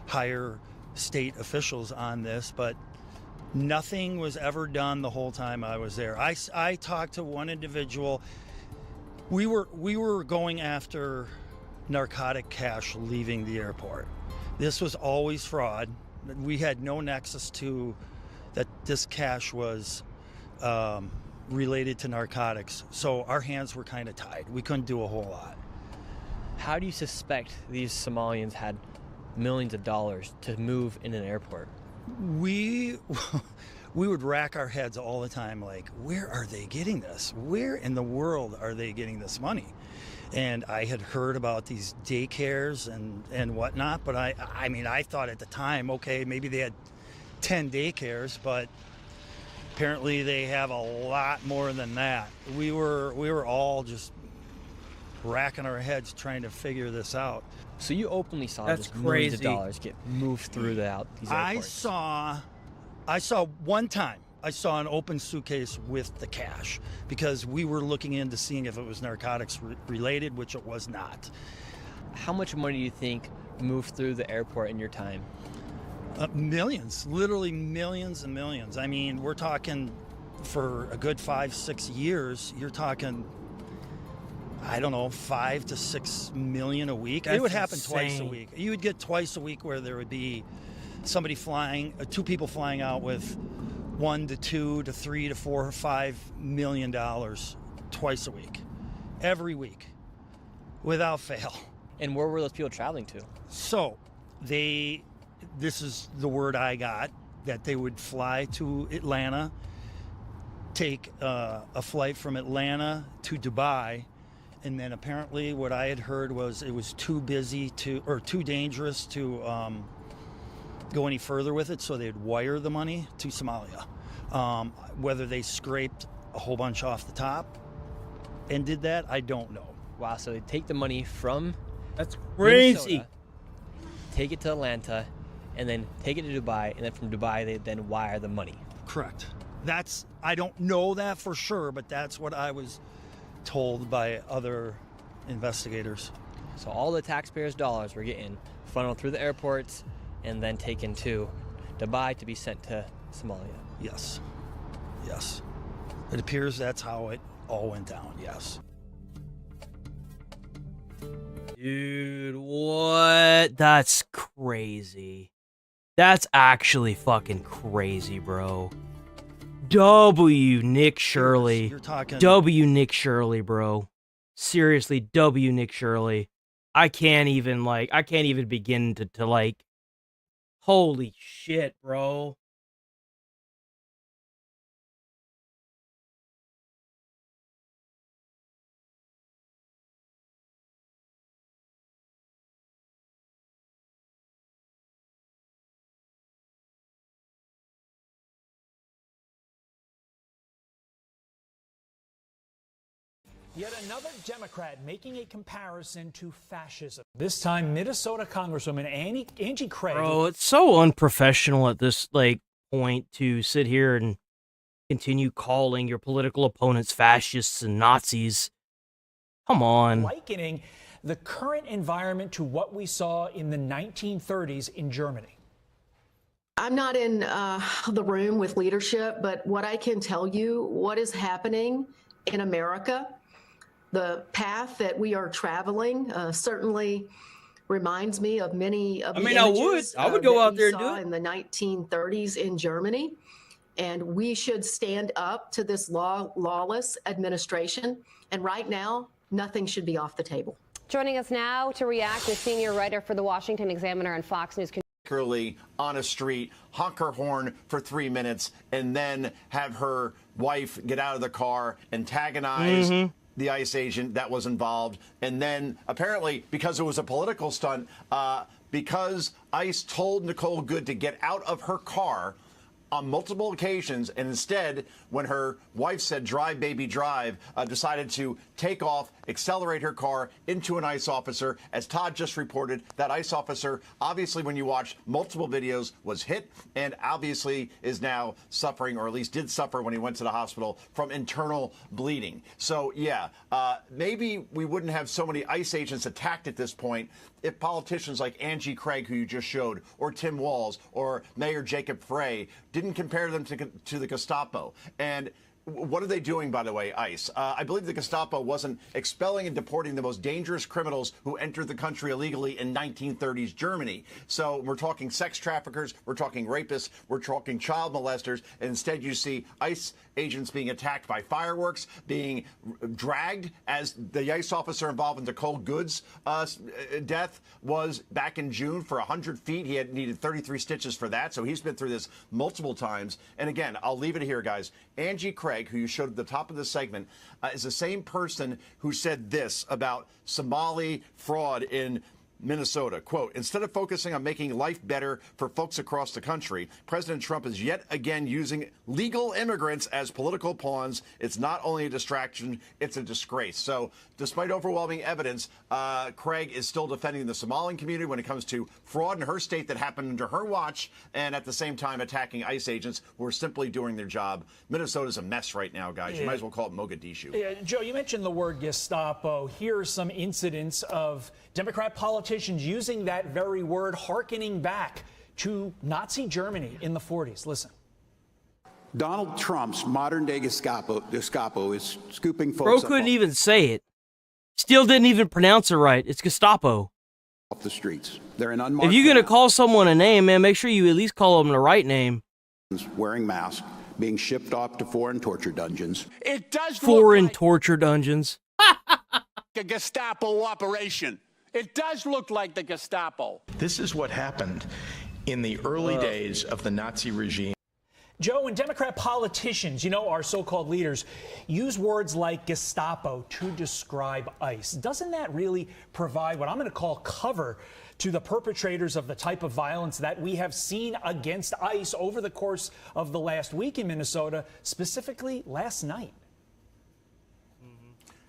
higher state officials on this, but nothing was ever done the whole time I was there. I talked to one individual. We were going after narcotic cash leaving the airport. This was always fraud. We had no nexus to that this cash was related to narcotics. So our hands were kind of tied. We couldn't do a whole lot. How do you suspect these Somalians had millions of dollars to move in an airport? We would rack our heads all the time, like, where are they getting this? Where in the world are they getting this money? And I had heard about these daycares and whatnot, but I mean, I thought at the time, okay, maybe they had 10 daycares, but apparently they have a lot more than that. We were all just racking our heads trying to figure this out. So you openly saw just millions of dollars get moved through these airports. I saw one time, I saw an open suitcase with the cash because we were looking into seeing if it was narcotics related, which it was not. How much money do you think moved through the airport in your time? Millions, literally millions and millions. I mean, we're talking for a good 5-6 years, you're talking, I don't know, 5 to 6 million a week. It would happen twice a week. You would get twice a week where there would be somebody flying, two people flying out with $1 to $2 to $3 to $4 or $5 million twice a week, every week, without fail. And where were those people traveling to? So this is the word I got, that they would fly to Atlanta, take a flight from Atlanta to Dubai, and then apparently what I had heard was it was too dangerous to go any further with it, so they'd wire the money to Somalia. Whether they scraped a whole bunch off the top and did that, I don't know. Wow, so they take the money from That's crazy. Minnesota, take it to Atlanta, and then take it to Dubai, and then from Dubai they then wire the money. Correct. I don't know that for sure, but that's what I was told by other investigators. So all the taxpayers' dollars were getting funneled through the airports and then taken to Dubai to be sent to Somalia. Yes. Yes. It appears that's how it all went down, yes. Dude, what? That's crazy. That's actually fucking crazy, bro. W. Nick Shirley. You're talking... W. Nick Shirley, bro. Seriously, W. Nick Shirley. I can't even begin to like, holy shit, bro. Yet another Democrat making a comparison to fascism. This time, Minnesota Congresswoman Angie Craig. Bro, it's so unprofessional at this point to sit here and continue calling your political opponents fascists and Nazis. Come on. Likening the current environment to what we saw in the 1930s in Germany. I'm not in the room with leadership, but what I can tell you, what is happening in America. The path that we are traveling certainly reminds me of many of the images I would go out that there we and do saw it. in the 1930s in Germany. And we should stand up to this lawless administration. And right now, nothing should be off the table. Joining us now to react is senior writer for the Washington Examiner and Fox News. Particularly on a street, honk her horn for 3 minutes, and then have her wife get out of the car, antagonize the ICE agent that was involved. And then apparently, because it was a political stunt, because ICE told Nicole Good to get out of her car on multiple occasions, and instead, when her wife said, "Drive, baby, drive," decided to take off, accelerate her car into an ICE officer. As Todd just reported, that ICE officer, obviously, when you watch multiple videos, was hit and obviously is now suffering, or at least did suffer when he went to the hospital, from internal bleeding. So, yeah, maybe we wouldn't have so many ICE agents attacked at this point if politicians like Angie Craig, who you just showed, or Tim Walz, or Mayor Jacob Frey didn't compare them to the Gestapo. And what are they doing, by the way, ICE? I believe the Gestapo wasn't expelling and deporting the most dangerous criminals who entered the country illegally in 1930s Germany. So we're talking sex traffickers, we're talking rapists, we're talking child molesters, and instead you see ICE agents being attacked by fireworks, being dragged, as the ICE officer involved in Nicole Good's death was back in June for 100 feet. He had needed 33 stitches for that, so he's been through this multiple times. And again, I'll leave it here, guys. Angie Craig, who you showed at the top of the segment, is the same person who said this about Somali fraud in Minnesota. Quote, "Instead of focusing on making life better for folks across the country, President Trump is yet again using legal immigrants as political pawns. It's not only a distraction, it's a disgrace." So despite overwhelming evidence, Craig is still defending the Somalian community when it comes to fraud in her state that happened under her watch, and at the same time attacking ICE agents who are simply doing their job. Minnesota's a mess right now, guys. You might as well call it Mogadishu. Joe, you mentioned the word Gestapo. Here are some incidents of Democrat politicians using that very word, hearkening back to Nazi Germany in the 40s. Listen. Donald Trump's modern-day Gestapo is scooping folks Bro couldn't even say it. Still didn't even pronounce it right. It's Gestapo. off the streets. They're in unmarked If you're going to call someone a name, man, make sure you at least call them the right name. wearing masks, being shipped off to foreign torture dungeons. It does Foreign torture dungeons. a Gestapo operation. It does look like the Gestapo. This is what happened in the early days of the Nazi regime. Joe, when Democrat politicians, our so-called leaders, use words like Gestapo to describe ICE, doesn't that really provide what I'm going to call cover to the perpetrators of the type of violence that we have seen against ICE over the course of the last week in Minnesota, specifically last night?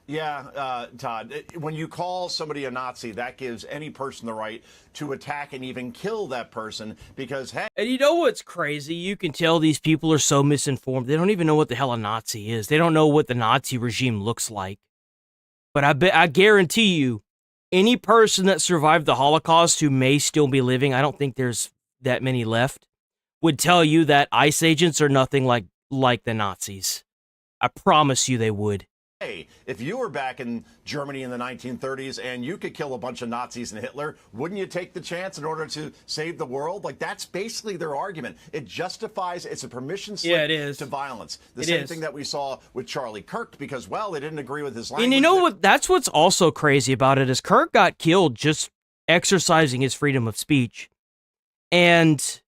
Yeah, Todd, when you call somebody a Nazi, that gives any person the right to attack and even kill that person because, hey. And you know what's crazy? You can tell these people are so misinformed. They don't even know what the hell a Nazi is. They don't know what the Nazi regime looks like. But I guarantee you, any person that survived the Holocaust who may still be living, I don't think there's that many left, would tell you that ICE agents are nothing like the Nazis. I promise you they would. Hey, if you were back in Germany in the 1930s and you could kill a bunch of Nazis and Hitler, wouldn't you take the chance in order to save the world? Like, that's basically their argument. It justifies, it's a permission slip to violence. The same thing that we saw with Charlie Kirk because, well, they didn't agree with his language. And you know what? That's what's also crazy about it is Kirk got killed just exercising his freedom of speech. And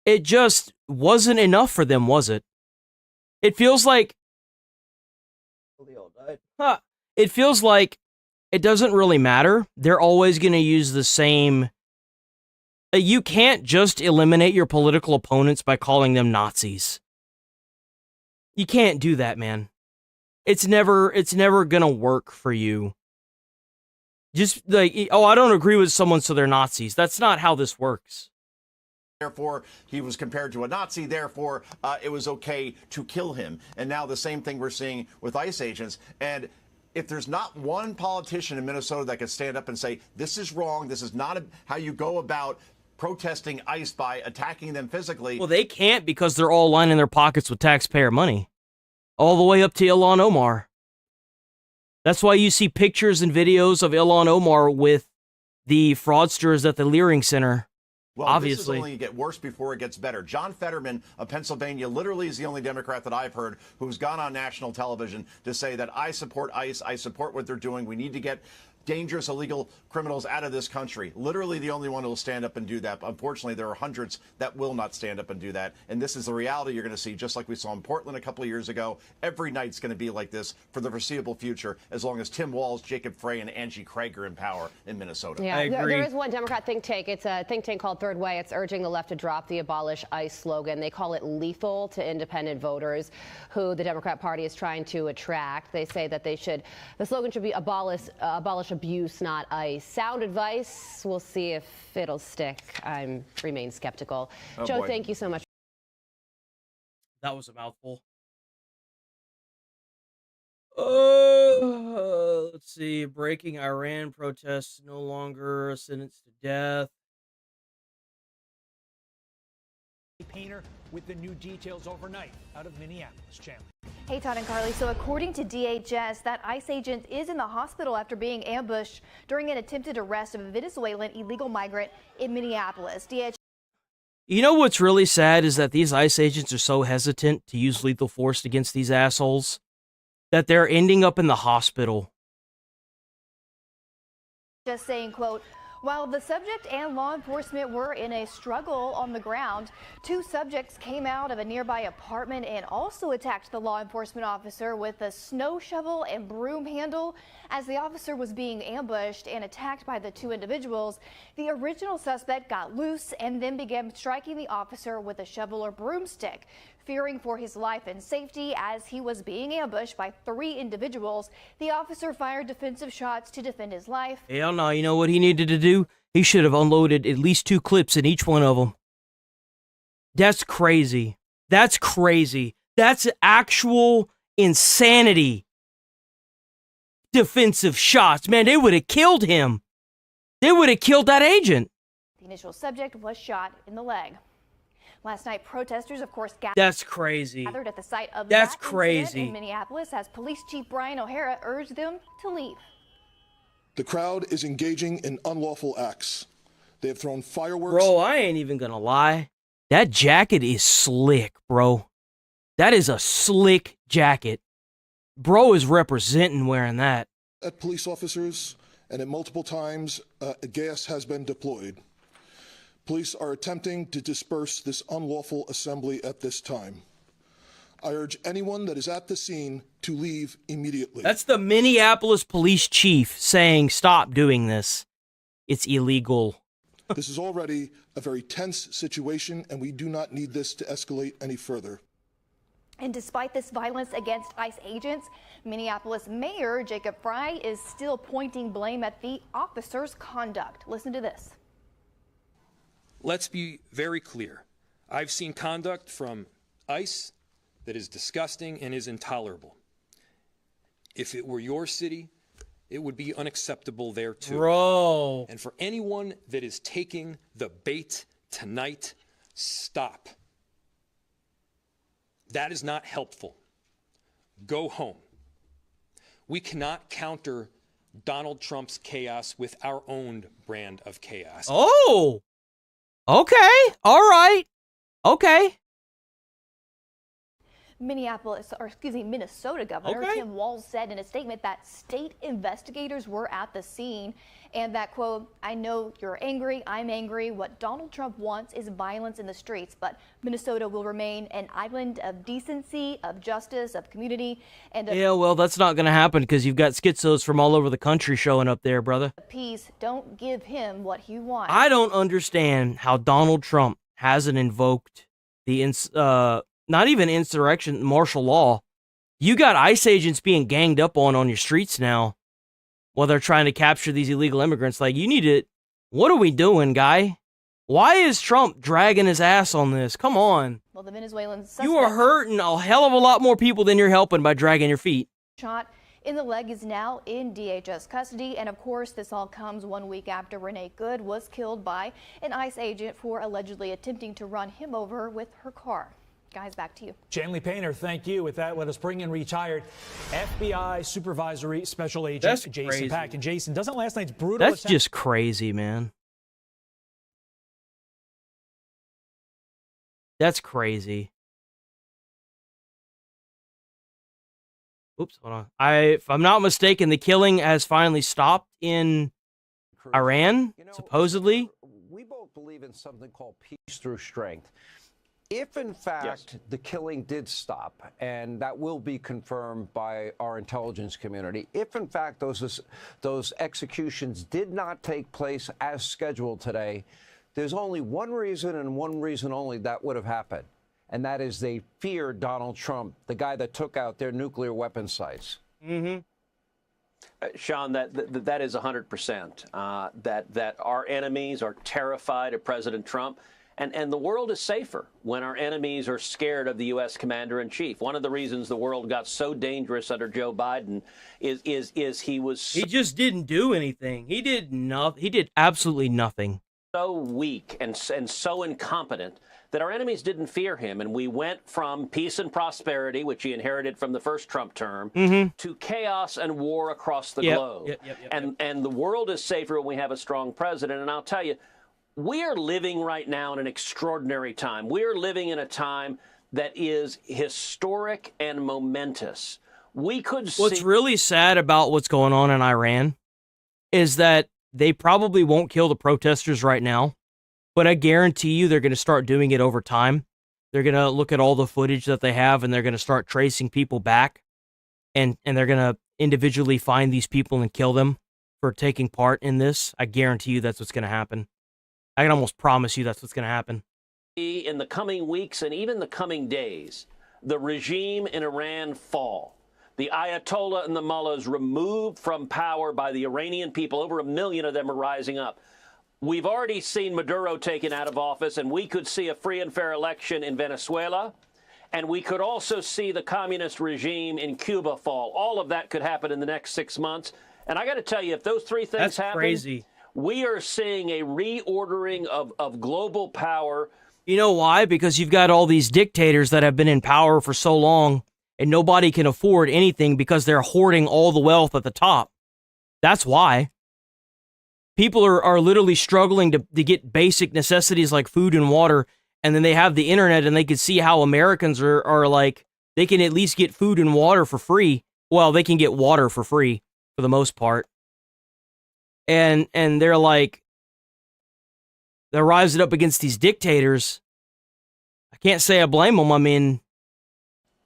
it just wasn't enough for them, was it? It feels like it feels like it doesn't really matter. They're always going to use the same. You can't just eliminate your political opponents by calling them Nazis. You can't do that, man. It's never going to work for you. Just like, oh, I don't agree with someone, so they're Nazis. That's not how this works. Therefore, he was compared to a Nazi. Therefore, it was okay to kill him. And now the same thing we're seeing with ICE agents. And if there's not one politician in Minnesota that can stand up and say, this is wrong, this is not how you go about protesting ICE by attacking them physically. Well, they can't because they're all lining their pockets with taxpayer money. all the way up to Ilhan Omar. That's why you see pictures and videos of Ilhan Omar with the fraudsters at the Leering Center. Well, obviously. This is only going to get worse before it gets better. John Fetterman of Pennsylvania literally is the only Democrat that I've heard who's gone on national television to say that I support ICE, I support what they're doing. We need to get dangerous illegal criminals out of this country. Literally the only one who will stand up and do that. Unfortunately, there are hundreds that will not stand up and do that. And this is the reality you're going to see, just like we saw in Portland a couple of years ago. Every night's going to be like this for the foreseeable future, as long as Tim Walz, Jacob Frey, and Angie Craig are in power in Minnesota. Yeah, there is one Democrat think tank. It's a think tank called Third Way. It's urging the left to drop the Abolish ICE slogan. They call it lethal to independent voters who the Democrat Party is trying to attract. They say that the slogan should be abolish abuse, not ICE. Sound advice. We'll see if it'll stick. I remain skeptical. Oh, Joe, boy. thank you so much. That was a mouthful. Let's see. Breaking Iran protests no longer sentenced to death. Painter with the new details overnight out of Minneapolis. Chandler. Hey, Todd and Carly. So according to DHS, that ICE agent is in the hospital after being ambushed during an attempted arrest of a Venezuelan illegal migrant in Minneapolis. You know what's really sad is that these ICE agents are so hesitant to use lethal force against these assholes that they're ending up in the hospital. Just saying, quote, while the subject and law enforcement were in a struggle on the ground, two subjects came out of a nearby apartment and also attacked the law enforcement officer with a snow shovel and broom handle. As the officer was being ambushed and attacked by the two individuals, the original suspect got loose and then began striking the officer with a shovel or broomstick. Fearing for his life and safety as he was being ambushed by three individuals, the officer fired defensive shots to defend his life. Hell no, you know what he needed to do? He should have unloaded at least 2 clips in each one of them. That's crazy. That's crazy. That's actual insanity. Defensive shots. Man, they would have killed him. They would have killed that agent. The initial subject was shot in the leg. Last night, protesters, of course, That's crazy. gathered at the site of That's that crazy. incident in Minneapolis as Police Chief Brian O'Hara urged them to leave. The crowd is engaging in unlawful acts. They have thrown fireworks. Bro, I ain't even gonna lie. That jacket is slick, bro. That is a slick jacket. Bro is representing wearing that. At police officers, and at multiple times, gas has been deployed. Police are attempting to disperse this unlawful assembly at this time. I urge anyone that is at the scene to leave immediately. That's the Minneapolis police chief saying, stop doing this. It's illegal. This is already a very tense situation, and we do not need this to escalate any further. And despite this violence against ICE agents, Minneapolis Mayor Jacob Frey is still pointing blame at the officers' conduct. Listen to this. Let's be very clear. I've seen conduct from ICE that is disgusting and is intolerable. If it were your city, it would be unacceptable there too. Bro. And for anyone that is taking the bait tonight, stop. That is not helpful. Go home. We cannot counter Donald Trump's chaos with our own brand of chaos. Oh! Okay. All right. Okay. Minnesota Governor Tim Walz said in a statement that state investigators were at the scene and that, quote, I know you're angry, I'm angry. What Donald Trump wants is violence in the streets, but Minnesota will remain an island of decency, of justice, of community, and of Yeah, well, that's not going to happen because you've got schizos from all over the country showing up there, brother. peace. Don't give him what he wants. I don't understand how Donald Trump hasn't invoked the not even insurrection, martial law. You got ICE agents being ganged up on your streets now while they're trying to capture these illegal immigrants. Like, you need to, what are we doing, guy? Why is Trump dragging his ass on this? Come on. Well, the Venezuelan suspect You are hurting a hell of a lot more people than you're helping by dragging your feet. shot in the leg is now in DHS custody. And of course, this all comes 1 week after Renee Good was killed by an ICE agent for allegedly attempting to run him over with her car. Guys, back to you. Janley Painter, thank you. With that, let us bring in retired FBI Supervisory Special Agent That's Jason crazy. Pack. And Jason, doesn't last night's brutal That's attack— just crazy, man. That's crazy. Oops, hold on. If I'm not mistaken, the killing has finally stopped in Iran, supposedly. We both believe in something called peace through strength. If, in fact, the killing did stop, and that will be confirmed by our intelligence community, if, in fact, those executions did not take place as scheduled today, there's only one reason and one reason only that would have happened, and that is they fear Donald Trump, the guy that took out their nuclear weapon sites. Mm-hmm. Sean, that is 100%. That our enemies are terrified of President Trump. And the world is safer when our enemies are scared of the U.S. Commander-in-Chief. One of the reasons the world got so dangerous under Joe Biden is he just didn't do anything. He did nothing. He did absolutely nothing. So weak and so incompetent that our enemies didn't fear him. And we went from peace and prosperity, which he inherited from the first Trump term, to chaos and war across the globe. And the world is safer when we have a strong president. And I'll tell you, we are living right now in an extraordinary time. We are living in a time that is historic and momentous. We could see— What's really sad about what's going on in Iran is that they probably won't kill the protesters right now, but I guarantee you they're going to start doing it over time. They're going to look at all the footage that they have, and they're going to start tracing people back, and they're going to individually find these people and kill them for taking part in this. I guarantee you that's what's going to happen. I can almost promise you that's what's going to happen. In the coming weeks and even the coming days, the regime in Iran fall. The Ayatollah and the mullahs removed from power by the Iranian people. Over 1 million of them are rising up. We've already seen Maduro taken out of office, and we could see a free and fair election in Venezuela. And we could also see the communist regime in Cuba fall. All of that could happen in the next 6 months. And I got to tell you, if those three things happen— crazy. We are seeing a reordering of global power. You know why? Because you've got all these dictators that have been in power for so long, and nobody can afford anything because they're hoarding all the wealth at the top. That's why. People are literally struggling to get basic necessities like food and water, and then they have the internet, and they can see how Americans are like, they can at least get food and water for free. Well, they can get water for free, for the most part. And they're like, they're rising up against these dictators. I can't say I blame them. I mean,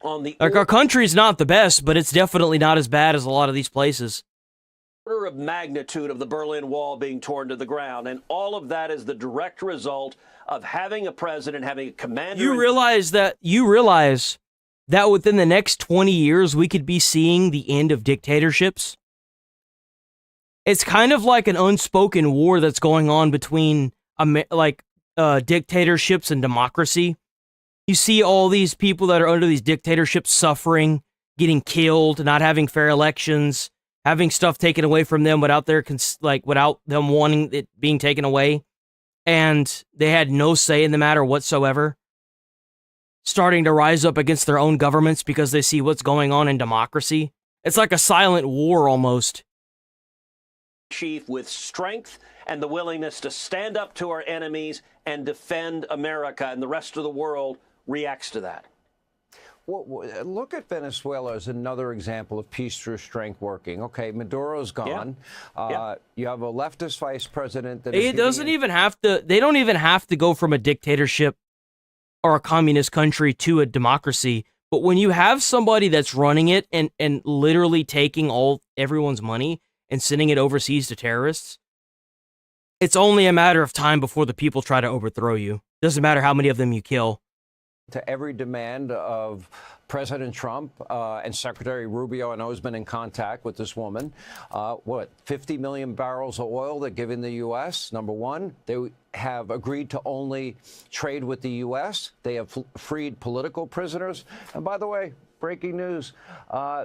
like, our country's not the best, but it's definitely not as bad as a lot of these places. Order of magnitude of the Berlin Wall being torn to the ground, and all of that is the direct result of having a president, having a commander. You realize that within the next 20 years, we could be seeing the end of dictatorships? It's kind of like an unspoken war that's going on between dictatorships and democracy. You see all these people that are under these dictatorships suffering, getting killed, not having fair elections, having stuff taken away from them without them wanting it being taken away, and they had no say in the matter whatsoever. Starting to rise up against their own governments because they see what's going on in democracy. It's like a silent war almost. Chief with strength and the willingness to stand up to our enemies and defend America, and the rest of the world reacts to that. Well, look at Venezuela as another example of peace through strength working. Okay, Maduro's gone. You have a leftist vice president that They don't even have to go from a dictatorship or a communist country to a democracy. But when you have somebody that's running it and literally taking everyone's money and sending it overseas to terrorists, it's only a matter of time before the people try to overthrow you. Doesn't matter how many of them you kill. To every demand of President Trump and Secretary Rubio, I know, has been in contact with this woman. 50 million barrels of oil they're giving the U.S., number one. They have agreed to only trade with the U.S. They have freed political prisoners. And by the way, breaking news,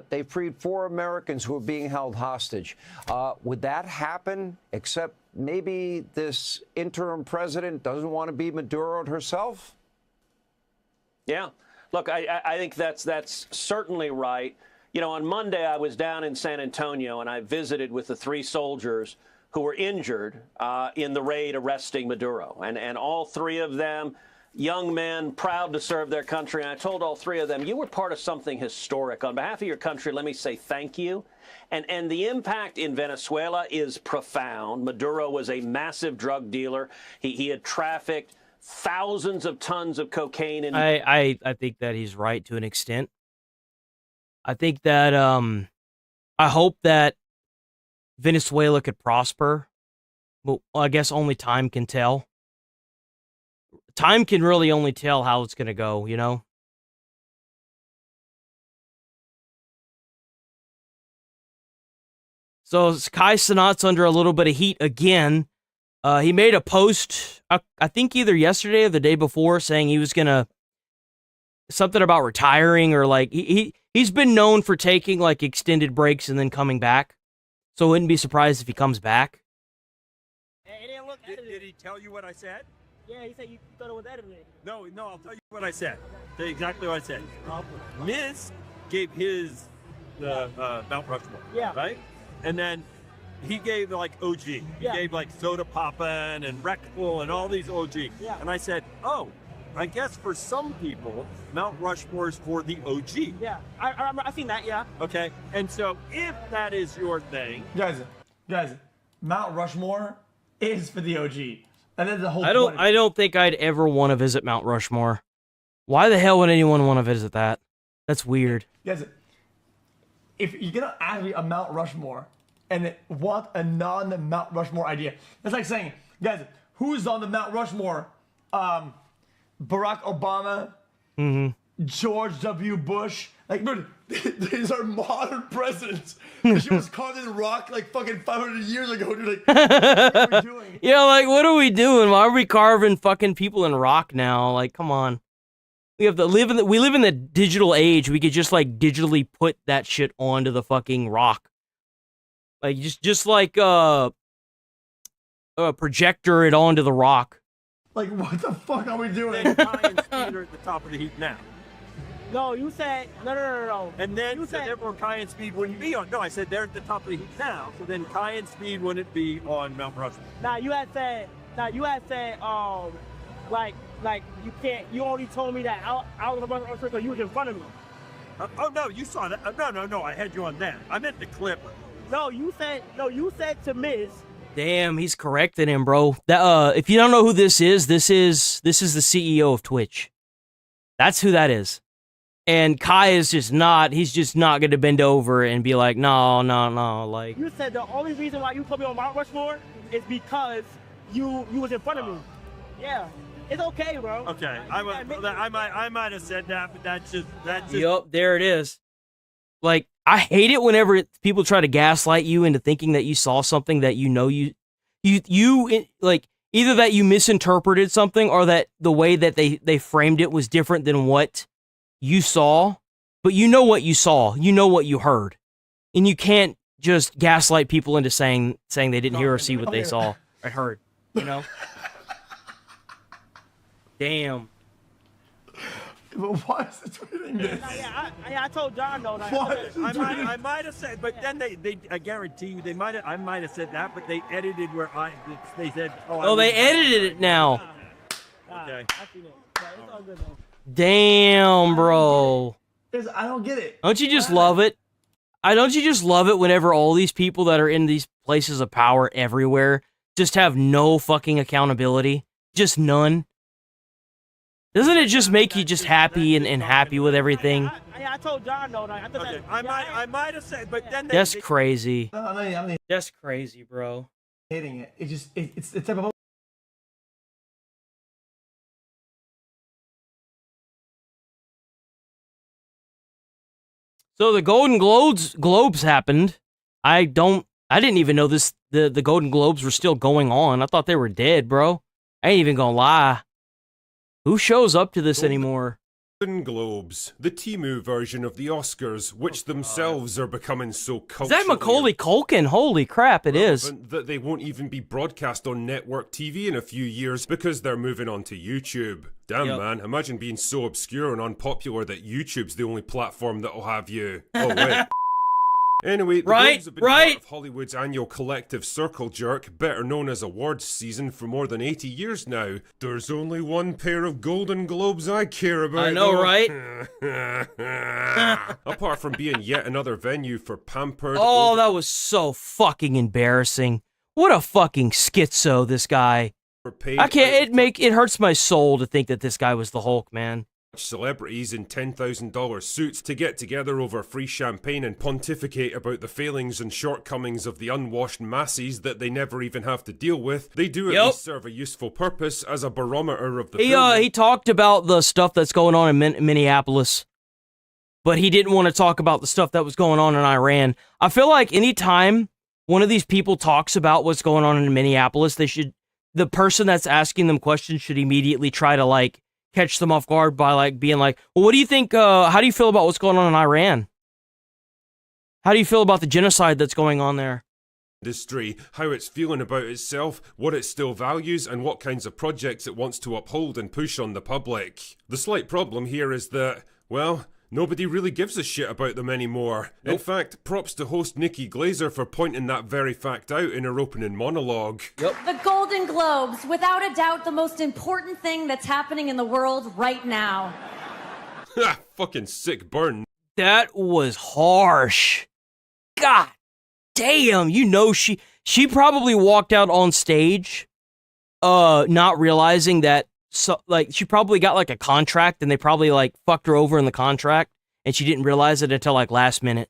they freed 4 Americans who were being held hostage. Would that happen, except maybe this interim president doesn't want to be Maduro herself? Yeah. Look, I think that's certainly right. You know, on Monday I was down in San Antonio and I visited with the 3 soldiers who were injured in the raid arresting Maduro. And all 3 of them, young men, proud to serve their country. And I told all 3 of them, you were part of something historic. On behalf of your country, let me say thank you. And the impact in Venezuela is profound. Maduro was a massive drug dealer. He had trafficked thousands of tons of cocaine. I think that he's right to an extent. I think that I hope that Venezuela could prosper, but I guess only time can tell. Time can really only tell how it's going to go, you know? So Kai Cenat's under a little bit of heat again. He made a post, I think either yesterday or the day before, saying he was going to, something about retiring, or like, he's been known for taking like extended breaks and then coming back. So I wouldn't be surprised if he comes back. Did he tell you what I said? Yeah, he said you thought it was edited. No, I'll tell you what I said. Tell you exactly what I said. Miz gave his Mount Rushmore. Yeah. Right? And then he gave like OG. He gave like Soda Poppin' and Wreckful and all these OG. Yeah. And I said, oh, I guess for some people, Mount Rushmore is for the OG. Yeah, I seen that, yeah. Okay, and so if that is your thing... Guys, Mount Rushmore is for the OG. And that's the whole I don't think I'd ever want to visit Mount Rushmore. Why the hell would anyone want to visit that? That's weird. Guys, if you're going to ask me a Mount Rushmore and want a non-Mount Rushmore idea, that's like saying, guys, who's on the Mount Rushmore? Barack Obama, George W. Bush. Like, dude, these are modern presidents. She was carved in rock like fucking 500 years ago, dude. Like, what are we doing? Yeah, like, what are we doing? Why are we carving fucking people in rock now? Like, come on. We live in the digital age. We could just like digitally put that shit onto the fucking rock. Like just like projector it onto the rock. Like, what the fuck are we doing? Kai and Speed are at the top of the heap now. No, you said no. And then you said therefore Kai and Speed wouldn't be on. No, I said they're at the top of the heap now. So then Kai and Speed wouldn't be on Mount Rushmore. Nah, you had said like you can't. You only told me that I was Mount Rushmore because you was in front of me. Oh no, you saw that. No, I had you on that. I meant the clip. No, you said to Miz. Damn, he's correcting him, bro. That if you don't know who this is the CEO of Twitch. That's who that is. And Kai is just not, he's just not going to bend over and be like, no, like. You said the only reason why you put me on Mount Rushmore is because you was in front of me. Yeah, it's okay, bro. Okay, I might have said that, but that's just. Yup, there it is. Like, I hate it whenever people try to gaslight you into thinking that you saw something that you like, either that you misinterpreted something or that the way that they framed it was different than what you saw, but you know what you saw, you know what you heard, and you can't just gaslight people into saying they didn't hear or see what they saw or heard, you know? Damn. But why is it tweeting this? I told John though. I might have said, but then I guarantee you, I might have said that, but they edited where they said, they edited it now. Okay. It's all good though. Damn, bro. I don't get it. Don't you just love it? Don't you just love it whenever all these people that are in these places of power everywhere just have no fucking accountability? Just none? Doesn't it just make you just happy and happy with everything? I told John though. I might have said, but then that's crazy. No, that's crazy, bro. Hating it. It's the type of. So the Golden Globes happened. I didn't even know the Golden Globes were still going on. I thought they were dead, bro. I ain't even gonna lie. Who shows up to this anymore? Golden Globes, the Temu version of the Oscars, which themselves are becoming so Is culturally that Macaulay Culkin? Holy crap, it is. relevant that they won't even be broadcast on network TV in a few years because they're moving on to YouTube. Damn, man, imagine being so obscure and unpopular that YouTube's the only platform that'll have you. Oh, wait. Anyway, the Globes have been part of Hollywood's annual collective circle jerk, better known as awards season, for more than 80 years now. There's only one pair of Golden Globes I care about. I know, though. right? Apart from being yet another venue for pampered... Oh, that was so fucking embarrassing. What a fucking schizo, this guy. I can't, it hurts my soul to think that this guy was the Hulk, man. Celebrities in $10,000 suits to get together over free champagne and pontificate about the failings and shortcomings of the unwashed masses that they never even have to deal with. They do at least serve a useful purpose as a barometer of the He talked about the stuff that's going on in Minneapolis, but he didn't want to talk about the stuff that was going on in Iran. I feel like anytime one of these people talks about what's going on in Minneapolis, the person that's asking them questions should immediately try to, like, catch them off guard by, like, being like, well, what do you think, how do you feel about what's going on in Iran? How do you feel about the genocide that's going on there? Industry, how it's feeling about itself, what it still values, and what kinds of projects it wants to uphold and push on the public. The slight problem here is that, well, nobody really gives a shit about them anymore. In fact, props to host Nikki Glazer for pointing that very fact out in her opening monologue. The Golden Globes, without a doubt the most important thing that's happening in the world right now. Ha! Fucking sick burn. That was harsh. God damn, you know she probably walked out on stage not realizing that she probably got like a contract and they probably like fucked her over in the contract and she didn't realize it until like last minute.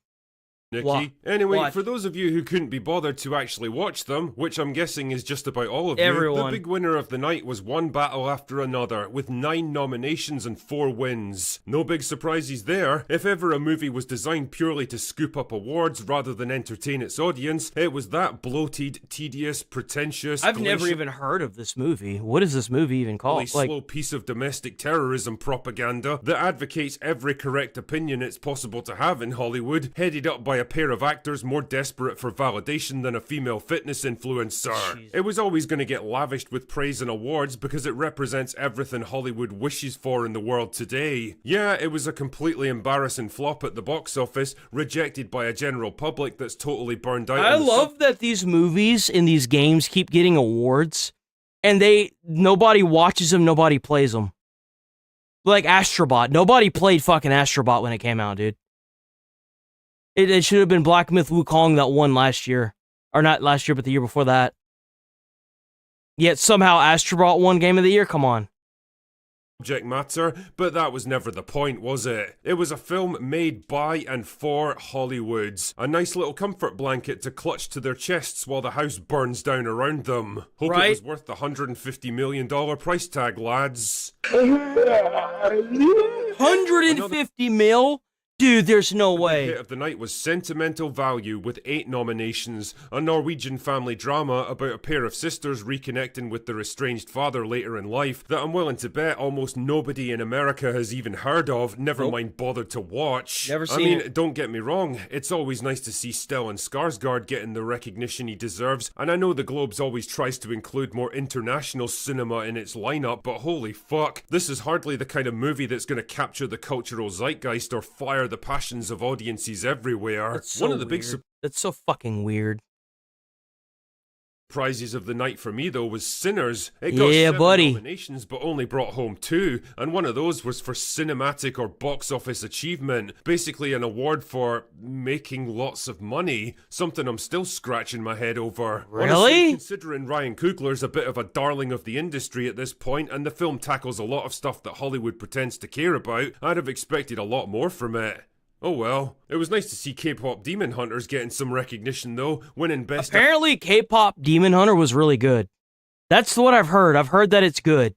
Nikki. Anyway, for those of you who couldn't be bothered to actually watch them, which I'm guessing is just about all of you, Everyone. the big winner of the night was one battle after another, with 9 nominations and 4 wins. No big surprises there. If ever a movie was designed purely to scoop up awards rather than entertain its audience, it was that bloated, tedious, pretentious... I've never even heard of this movie. What is this movie even called? Slow piece of domestic terrorism propaganda that advocates every correct opinion it's possible to have in Hollywood, headed up by a pair of actors more desperate for validation than a female fitness influencer. Jeez. It was always going to get lavished with praise and awards because it represents everything Hollywood wishes for in the world today. Yeah, it was a completely embarrassing flop at the box office, rejected by a general public that's totally burned out. I love that these movies in these games keep getting awards and nobody watches them, nobody plays them. Like Astro Bot. Nobody played fucking Astro Bot when it came out, dude. It should have been Black Myth Wukong that won last year. Or not last year, but the year before that. Yet somehow Astro Bot won Game of the Year? Come on. Subject matter, but that was never the point, was it? It was a film made by and for Hollywoods. A nice little comfort blanket to clutch to their chests while the house burns down around them. Hope it was worth the $150 million price tag, lads. 150 mil? Dude, there's no way. The hit of the night was Sentimental Value with 8 nominations, a Norwegian family drama about a pair of sisters reconnecting with their estranged father later in life that I'm willing to bet almost nobody in America has even heard of, never mind bothered to watch. Never seen it. Don't get me wrong, it's always nice to see Stellan Skarsgård getting the recognition he deserves, and I know the Globes always tries to include more international cinema in its lineup, but holy fuck, this is hardly the kind of movie that's going to capture the cultural zeitgeist or fire the passions of audiences everywhere. That's so One of the big That's so fucking weird. Surprises of the night for me though was Sinners. It got 7 nominations but only brought home 2, and one of those was for cinematic or box office achievement, basically an award for making lots of money, something I'm still scratching my head over. Really? Honestly, considering Ryan Coogler's a bit of a darling of the industry at this point and the film tackles a lot of stuff that Hollywood pretends to care about, I'd have expected a lot more from it. Oh well. It was nice to see K-pop Demon Hunters getting some recognition though, winning Best... Apparently K-pop Demon Hunter was really good. That's what I've heard. I've heard that it's good.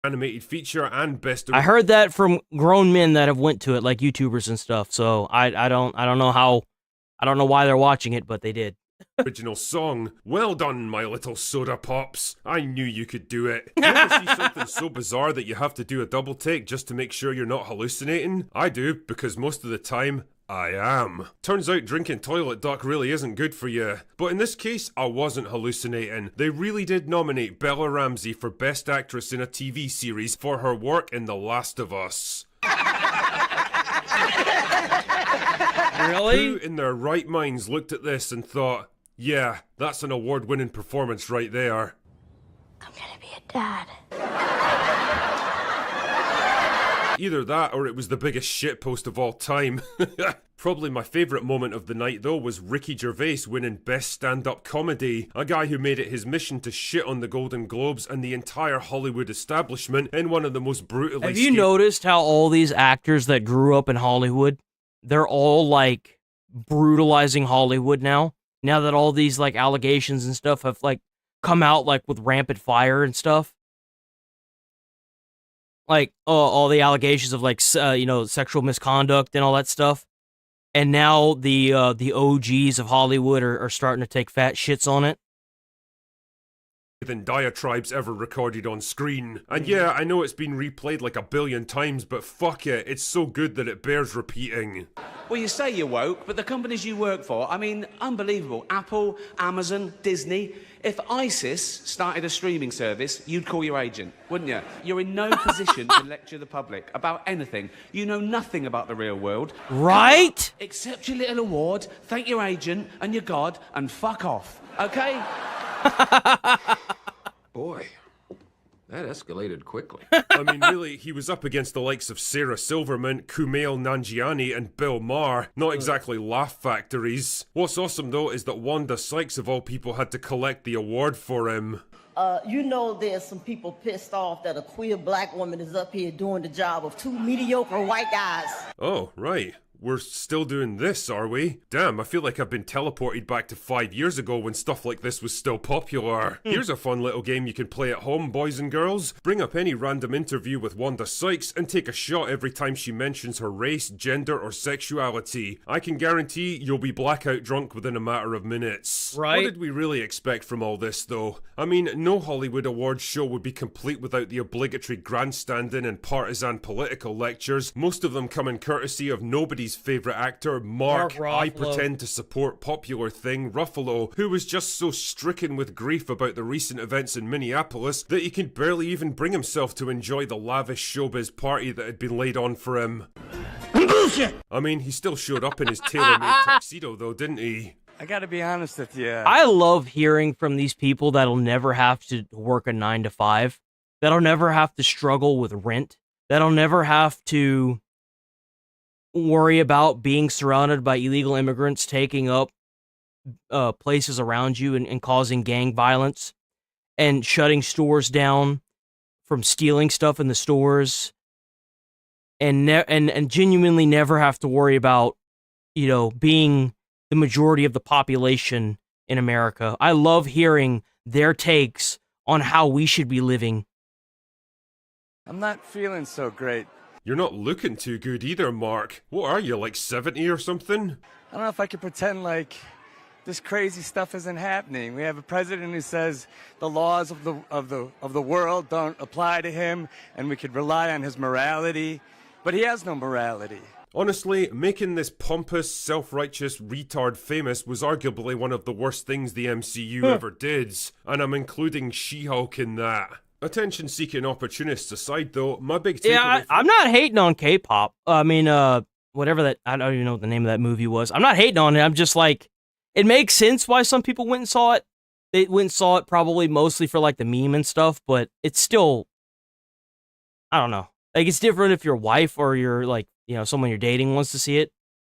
Animated feature and Best... I heard that from grown men that have went to it, like YouTubers and stuff, so I don't know why they're watching it, but they did. original song. Well done, my little soda pops. I knew you could do it. You ever see something so bizarre that you have to do a double take just to make sure you're not hallucinating? I do, because most of the time, I am. Turns out drinking toilet duck really isn't good for you. But in this case, I wasn't hallucinating. They really did nominate Bella Ramsey for Best Actress in a TV series for her work in The Last of Us. Really? Who in their right minds looked at this and thought, yeah, that's an award-winning performance right there. I'm gonna be a dad. Either that or it was the biggest shitpost of all time. Probably my favourite moment of the night though was Ricky Gervais winning Best Stand-Up Comedy, a guy who made it his mission to shit on the Golden Globes and the entire Hollywood establishment in one of the most brutally... Have you noticed how all these actors that grew up in Hollywood, they're all like brutalizing Hollywood now? Now that all these like allegations and stuff have like come out like with rampant fire and stuff? Like, all the allegations of like, sexual misconduct and all that stuff. And now the OGs of Hollywood are starting to take fat shits on it. Than diatribes ever recorded on screen. And yeah, I know it's been replayed like 1 billion times, but fuck it, it's so good that it bears repeating. Well, you say you're woke, but the companies you work for, I mean, unbelievable. Apple, Amazon, Disney. If ISIS started a streaming service, you'd call your agent, wouldn't you? You're in no position to lecture the public about anything. You know nothing about the real world. Right? Accept your little award, thank your agent and your God, and fuck off. Okay? Boy, that escalated quickly. I mean, really, he was up against the likes of Sarah Silverman, Kumail Nanjiani, and Bill Maher. Not exactly laugh factories. What's awesome, though, is that Wanda Sykes, of all people, had to collect the award for him. You know there's some people pissed off that a queer black woman is up here doing the job of 2 mediocre white guys. Oh, right. We're still doing this, are we? Damn, I feel like I've been teleported back to 5 years ago when stuff like this was still popular. Here's a fun little game you can play at home, boys and girls. Bring up any random interview with Wanda Sykes and take a shot every time she mentions her race, gender, or sexuality. I can guarantee you'll be blackout drunk within a matter of minutes. Right. What did we really expect from all this, though? I mean, no Hollywood awards show would be complete without the obligatory grandstanding and partisan political lectures, most of them coming courtesy of nobody's favourite actor, Mark I pretend to support popular thing, Ruffalo, who was just so stricken with grief about the recent events in Minneapolis that he could barely even bring himself to enjoy the lavish showbiz party that had been laid on for him. Bullshit! I mean, he still showed up in his tailor-made tuxedo though, didn't he? I gotta be honest with you. I love hearing from these people that'll never have to work a 9 to 5, that'll never have to struggle with rent, that'll never have to worry about being surrounded by illegal immigrants taking up places around you and causing gang violence and shutting stores down from stealing stuff in the stores and genuinely never have to worry about, being the majority of the population in America. I love hearing their takes on how we should be living. I'm not feeling so great. You're not looking too good either, Mark. What are you, like 70 or something? I don't know if I could pretend like this crazy stuff isn't happening. We have a president who says the laws of the world don't apply to him, and we could rely on his morality, but he has no morality. Honestly, making this pompous, self-righteous retard famous was arguably one of the worst things the MCU ever did, and I'm including She-Hulk in that. Attention-seeking opportunists aside, though, my big takeaway... Yeah, I'm not hating on K-pop. I mean, whatever that... I don't even know what the name of that movie was. I'm not hating on it. I'm just like... It makes sense why some people went and saw it. They went and saw it probably mostly for, like, the meme and stuff, but it's still... I don't know. Like, it's different if your wife or your, like, someone you're dating wants to see it.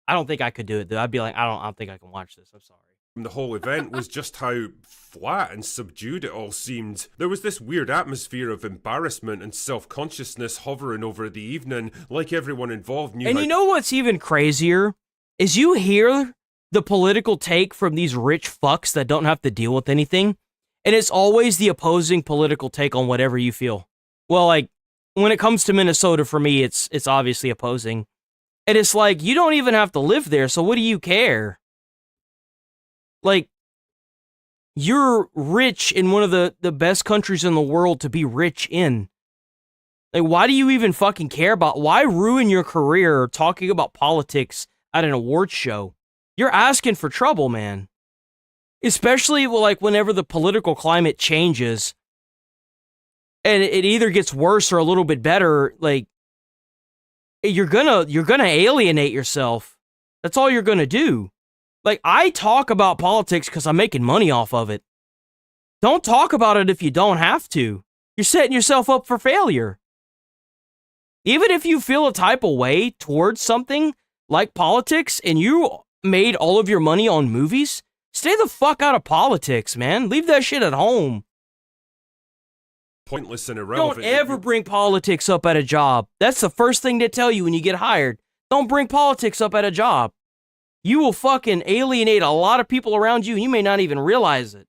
I don't think I could do it, though. I'd be like, I don't think I can watch this. I'm sorry. The whole event was just how flat and subdued it all seemed. There was this weird atmosphere of embarrassment and self-consciousness hovering over the evening, like everyone involved knew. And you know what's even crazier? Is you hear the political take from these rich fucks that don't have to deal with anything, and it's always the opposing political take on whatever you feel. Well, like, when it comes to Minnesota, for me, it's obviously opposing. And it's like, you don't even have to live there, so what do you care? Like, you're rich in one of the best countries in the world to be rich in. Like, why do you even fucking care about, why ruin your career talking about politics at an awards show? You're asking for trouble, man. Especially, like, whenever the political climate changes, and it either gets worse or a little bit better, like, you're gonna alienate yourself. That's all you're gonna do. Like, I talk about politics because I'm making money off of it. Don't talk about it if you don't have to. You're setting yourself up for failure. Even if you feel a type of way towards something like politics and you made all of your money on movies, stay the fuck out of politics, man. Leave that shit at home. Pointless and irrelevant. Don't ever bring politics up at a job. That's the first thing they tell you when you get hired. Don't bring politics up at a job. You will fucking alienate a lot of people around you and you may not even realize it.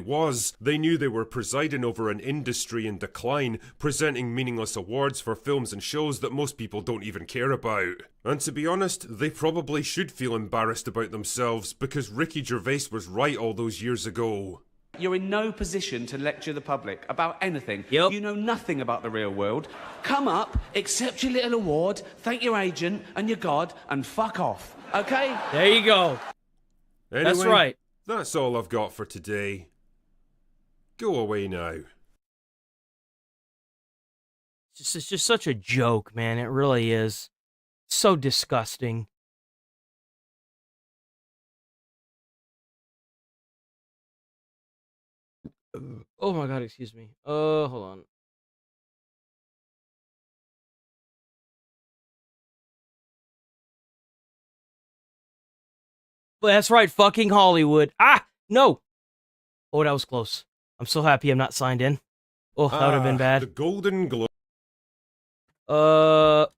Was. They knew they were presiding over an industry in decline, presenting meaningless awards for films and shows that most people don't even care about. And to be honest, they probably should feel embarrassed about themselves, because Ricky Gervais was right all those years ago. You're in no position to lecture the public about anything. Yep. You know nothing about the real world. Come up, accept your little award, thank your agent and your God, and fuck off. Okay? There you go. Anyway, that's right. That's all I've got for today. Go away now. It's just such a joke, man. It really is. So disgusting. Oh my god, excuse me. Hold on. But that's right, fucking Hollywood. Ah, no. Oh, that was close. I'm so happy I'm not signed in. Oh, that would have been bad. The Golden Globe. Let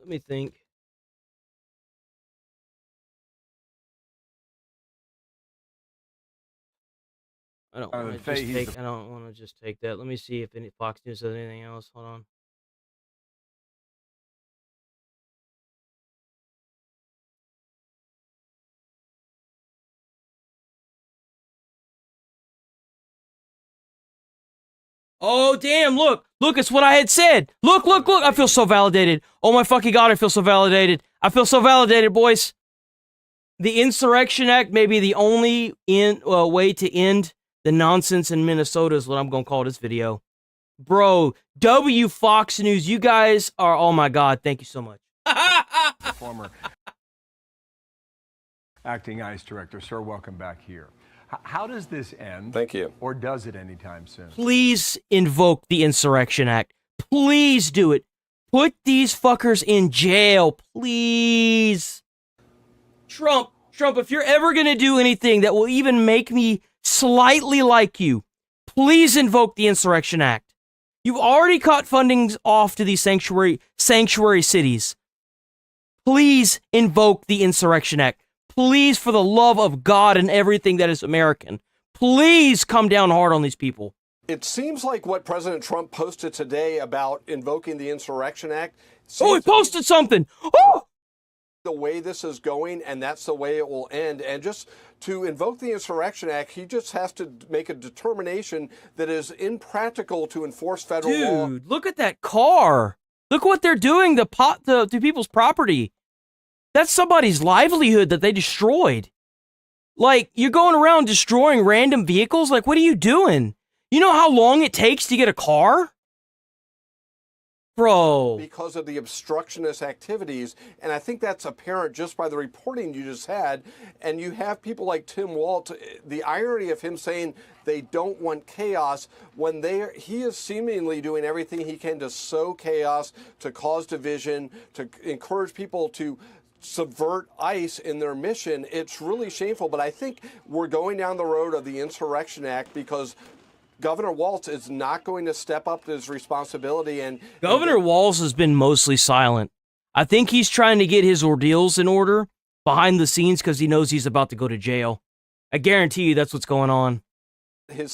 me think. I don't want to just take that. Let me see if any Fox News has anything else. Hold on. Oh, damn, look, it's what I had said. Look, I feel so validated. Oh my fucking god, I feel so validated. I feel so validated, boys. The Insurrection Act may be the only way to end the nonsense in Minnesota is what I'm going to call this video. Bro, W Fox News, you guys are, oh my god, thank you so much. Former acting ICE director. Sir, welcome back here. How does this end? Thank you. Or does it anytime soon? Please invoke the Insurrection Act. Please do it. Put these fuckers in jail, please. Trump, if you're ever going to do anything that will even make me slightly like you, please invoke the Insurrection Act. You've already cut fundings off to these sanctuary cities. Please invoke the Insurrection Act. Please, for the love of God and everything that is American, please come down hard on these people. It seems like what President Trump posted today about invoking the Insurrection Act. Oh, he posted something. Oh! The way this is going, and that's the way it will end. And just to invoke the Insurrection Act, he just has to make a determination that is impractical to enforce federal law. Dude, look at that car. Look what they're doing to people's property. That's somebody's livelihood that they destroyed. Like, you're going around destroying random vehicles? Like, what are you doing? You know how long it takes to get a car? Bro. Because of the obstructionist activities. And I think that's apparent just by the reporting you just had. And you have people like Tim Walz, the irony of him saying they don't want chaos when he is seemingly doing everything he can to sow chaos, to cause division, to encourage people to subvert ICE in their mission. It's really shameful, but I think we're going down the road of the Insurrection Act because Governor Walz is not going to step up to his responsibility. And Governor Walz has been mostly silent. I think he's trying to get his ordeals in order behind the scenes because he knows he's about to go to jail. I guarantee you that's what's going on. His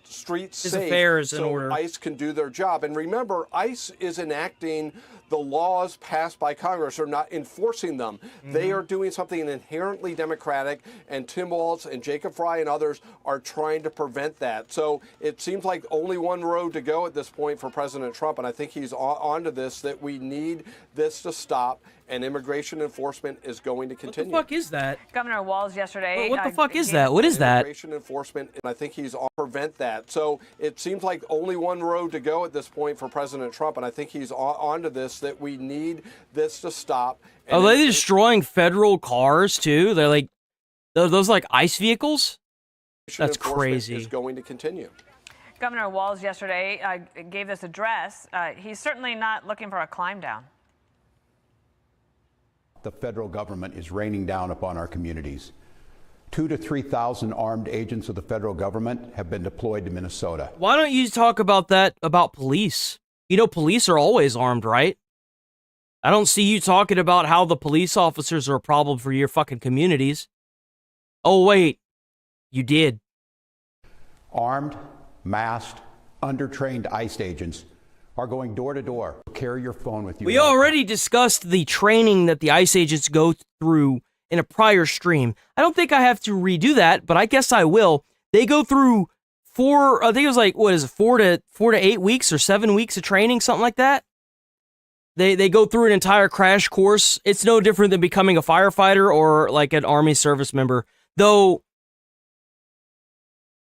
streets his safe affairs in so order. ICE can do their job. And remember, ICE is enacting the laws passed by Congress are not enforcing them. They are doing something inherently democratic, and Tim Walz and Jacob Fry and others are trying to prevent that. So it seems like only one road to go at this point for President Trump, and I think he's onto this, that we need this to stop, and immigration enforcement is going to continue. What the fuck is that? Governor Walz yesterday. What the fuck is that? What is that? Immigration enforcement, and I think he's on to prevent that. So it seems like only one road to go at this point for President Trump, and I think he's onto this, that we need this to stop. Are they destroying federal cars too? They're like those like ICE vehicles? That's crazy. Is going to continue. Governor Walz yesterday gave this address. He's certainly not looking for a climb down. The federal government is raining down upon our communities. 2,000 to 3,000 armed agents of the federal government have been deployed to Minnesota. Why don't you talk about that, about police? You know, police are always armed, right? I don't see you talking about how the police officers are a problem for your fucking communities. Oh, wait. You did. Armed, masked, undertrained ICE agents are going door to door. Carry your phone with you. We already discussed the training that the ICE agents go through in a prior stream. I don't think I have to redo that, but I guess I will. They go through I think it was like, what is it, 4 to 8 weeks or 7 weeks of training, something like that. They go through an entire crash course. It's no different than becoming a firefighter or like an Army service member. Though,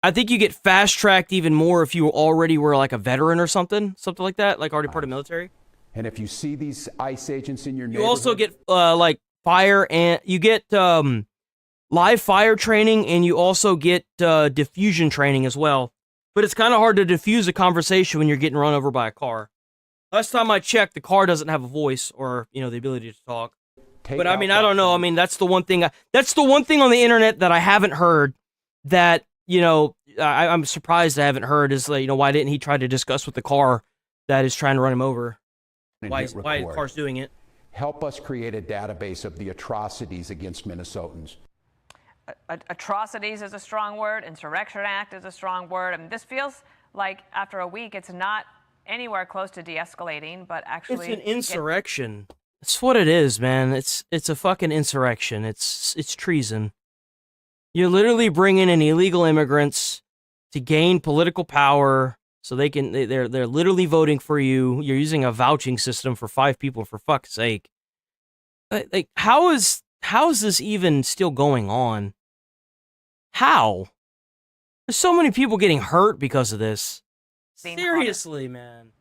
I think you get fast-tracked even more if you already were like a veteran or something like that, like already part of the military. And if you see these ICE agents in your neighborhood... You also get like fire, and you get live fire training, and you also get diffusion training as well. But it's kind of hard to diffuse a conversation when you're getting run over by a car. Last time I checked, the car doesn't have a voice or, you know, the ability to talk. But I mean, I don't know. I mean, that's the one thing on the internet that I haven't heard that, you know, I'm surprised I haven't heard is, like, you know, why didn't he try to discuss with the car that is trying to run him over? Why the car's doing it? Help us create a database of the atrocities against Minnesotans. Atrocities is a strong word. Insurrection Act is a strong word. I mean, this feels like after a week, it's not anywhere close to de-escalating, but actually... It's an insurrection. That's what it is, man. It's a fucking insurrection. It's treason. You're literally bringing in illegal immigrants to gain political power, so they're literally voting for you. You're using a vouching system for 5 people, for fuck's sake. Like, how is this even still going on? How? There's so many people getting hurt because of this. Seriously, man.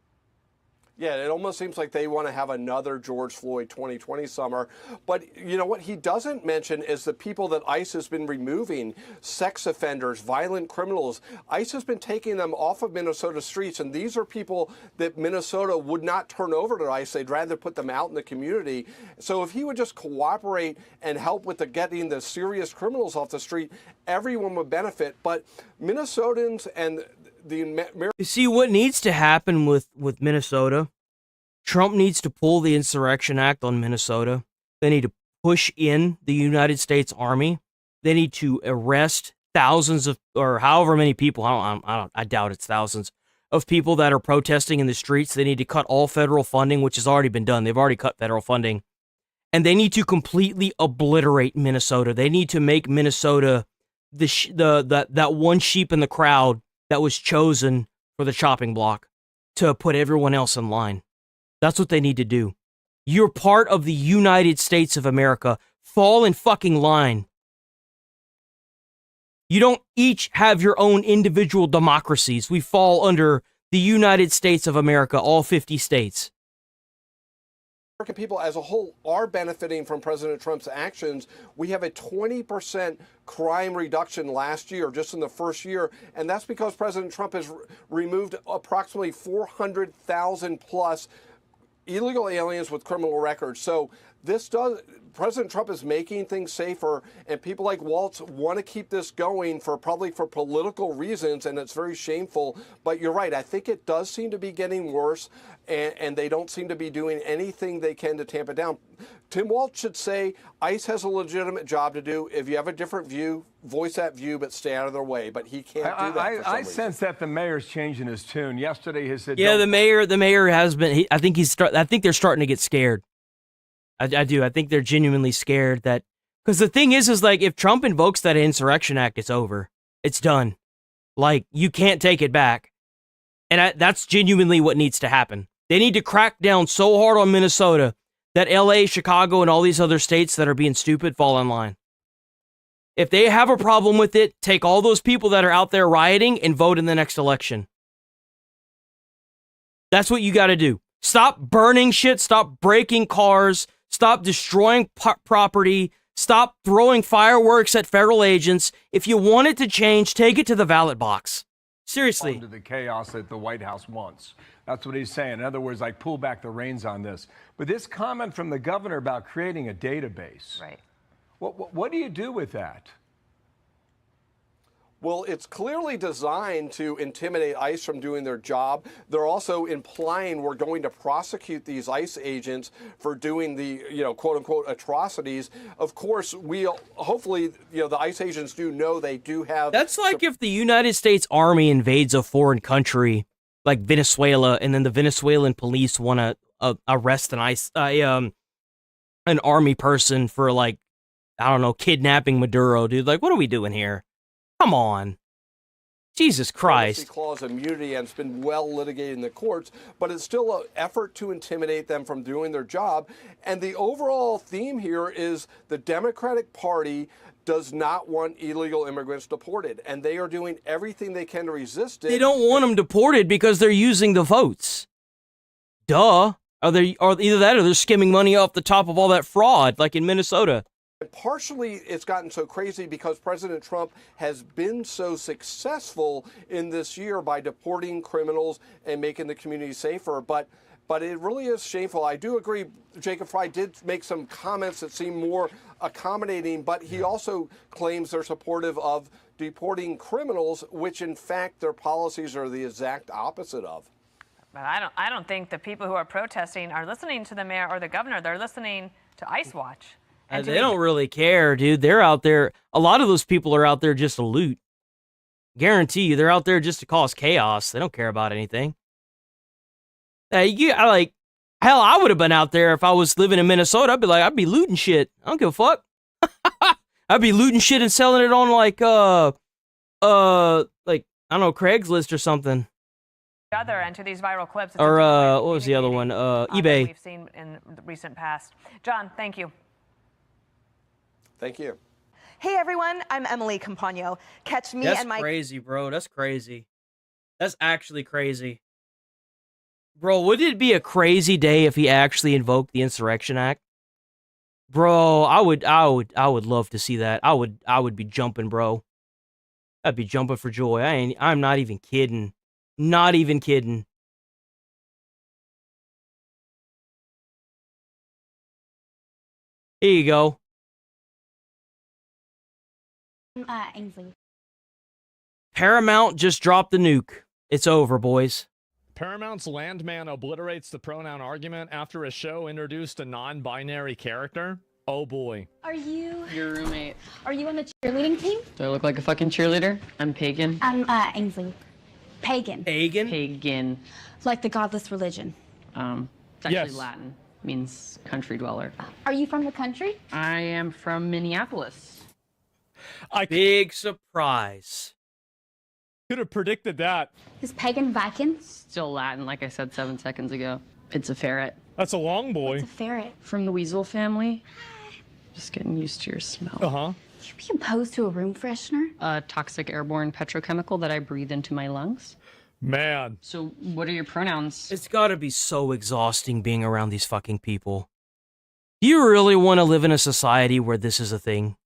Yeah, it almost seems like they want to have another George Floyd 2020 summer. But you know what he doesn't mention is the people that ICE has been removing, sex offenders, violent criminals. ICE has been taking them off of Minnesota streets, and these are people that Minnesota would not turn over to ICE. They'd rather put them out in the community. So if he would just cooperate and help with getting the serious criminals off the street, everyone would benefit. But Minnesotans and you see what needs to happen with Minnesota? Trump needs to pull the Insurrection Act on Minnesota. They need to push in the United States Army. They need to arrest thousands of, or however many people, I doubt it's thousands, of people that are protesting in the streets. They need to cut all federal funding, which has already been done. They've already cut federal funding. And they need to completely obliterate Minnesota. They need to make Minnesota that one sheep in the crowd that was chosen for the chopping block to put everyone else in line. That's what they need to do. You're part of the United States of America. Fall in fucking line. You don't each have your own individual democracies. We fall under the United States of America, all 50 states. American people as a whole are benefiting from President Trump's actions. We have a 20% crime reduction last year, just in the first year, and that's because President Trump has removed approximately 400,000 plus illegal aliens with criminal records. So this President Trump is making things safer, and people like Waltz want to keep this going probably for political reasons, and it's very shameful. But you're right. I think it does seem to be getting worse, and they don't seem to be doing anything they can to tamp it down. Tim Waltz should say ICE has a legitimate job to do. If you have a different view, voice that view, but stay out of their way. But he can't do that. I sense that the mayor's changing his tune. Yesterday, he said, "Yeah, the mayor has been. I think they're starting to get scared. I do. I think they're genuinely scared that because the thing is like if Trump invokes that Insurrection Act, it's over. It's done. Like you can't take it back, and that's genuinely what needs to happen. They need to crack down so hard on Minnesota that LA, Chicago, and all these other states that are being stupid fall in line. If they have a problem with it, take all those people that are out there rioting and vote in the next election. That's what you got to do. Stop burning shit. Stop breaking cars. Stop destroying property. Stop throwing fireworks at federal agents. If you want it to change, take it to the ballot box. Seriously. To the chaos that the White House wants. That's what he's saying. In other words, like pull back the reins on this. But this comment from the governor about creating a database. Right. What do you do with that? Well, it's clearly designed to intimidate ICE from doing their job. They're also implying we're going to prosecute these ICE agents for doing the, quote unquote atrocities. Of course, hopefully, the ICE agents do know they do have. That's like if the United States Army invades a foreign country like Venezuela, and then the Venezuelan police want to arrest an army person for like, I don't know, kidnapping Maduro, dude. Like, what are we doing here? Come on. Jesus Christ. Clause immunity, and it's been well litigated in the courts, but it's still an effort to intimidate them from doing their job. And the overall theme here is the Democratic Party does not want illegal immigrants deported, and they are doing everything they can to resist it. They don't want them deported because they're using the votes. Duh. Or either that or they're skimming money off the top of all that fraud, like in Minnesota. Partially, it's gotten so crazy because President Trump has been so successful in this year by deporting criminals and making the community safer. But it really is shameful. I do agree, Jacob Fry did make some comments that seem more accommodating, but he also claims they're supportive of deporting criminals, which in fact their policies are the exact opposite of. But I don't think the people who are protesting are listening to the mayor or the governor. They're listening to ICE Watch. And they don't really care, dude. They're out there. A lot of those people are out there just to loot. Guarantee you, they're out there just to cause chaos. They don't care about anything. Hell, I would have been out there if I was living in Minnesota. I'd be looting shit. I don't give a fuck. I'd be looting shit and selling it on like I don't know, Craigslist or something. And to these viral clips. Or what was the other one? eBay. We've seen in the recent past. John, thank you. Thank you. Hey everyone, I'm Emily Campagno. Catch me That's and my crazy, bro. That's crazy. That's actually crazy. Bro, would it be a crazy day if he actually invoked the Insurrection Act? Bro, I would love to see that. I would be jumping, bro. I'd be jumping for joy. I'm not even kidding. Not even kidding. Here you go. Ainsley. Paramount just dropped the nuke. It's over, boys. Paramount's Landman obliterates the pronoun argument after a show introduced a non-binary character. Oh boy. Are you Your roommate. Are you on the cheerleading team? Do I look like a fucking cheerleader? I'm pagan. I'm Ainsley. Pagan. Pagan? Pagan. Like the godless religion. It's actually Yes. Latin. Means country dweller. Are you from the country? I am from Minneapolis. Big surprise. Could have predicted that. Is pagan Viking? Still Latin, like I said 7 seconds ago. It's a ferret. That's a long boy. It's a ferret. From the weasel family. Just getting used to your smell. Uh-huh. Would you be opposed to a room freshener? A toxic airborne petrochemical that I breathe into my lungs. Man. So what are your pronouns? It's gotta be so exhausting being around these fucking people. Do you really want to live in a society where this is a thing?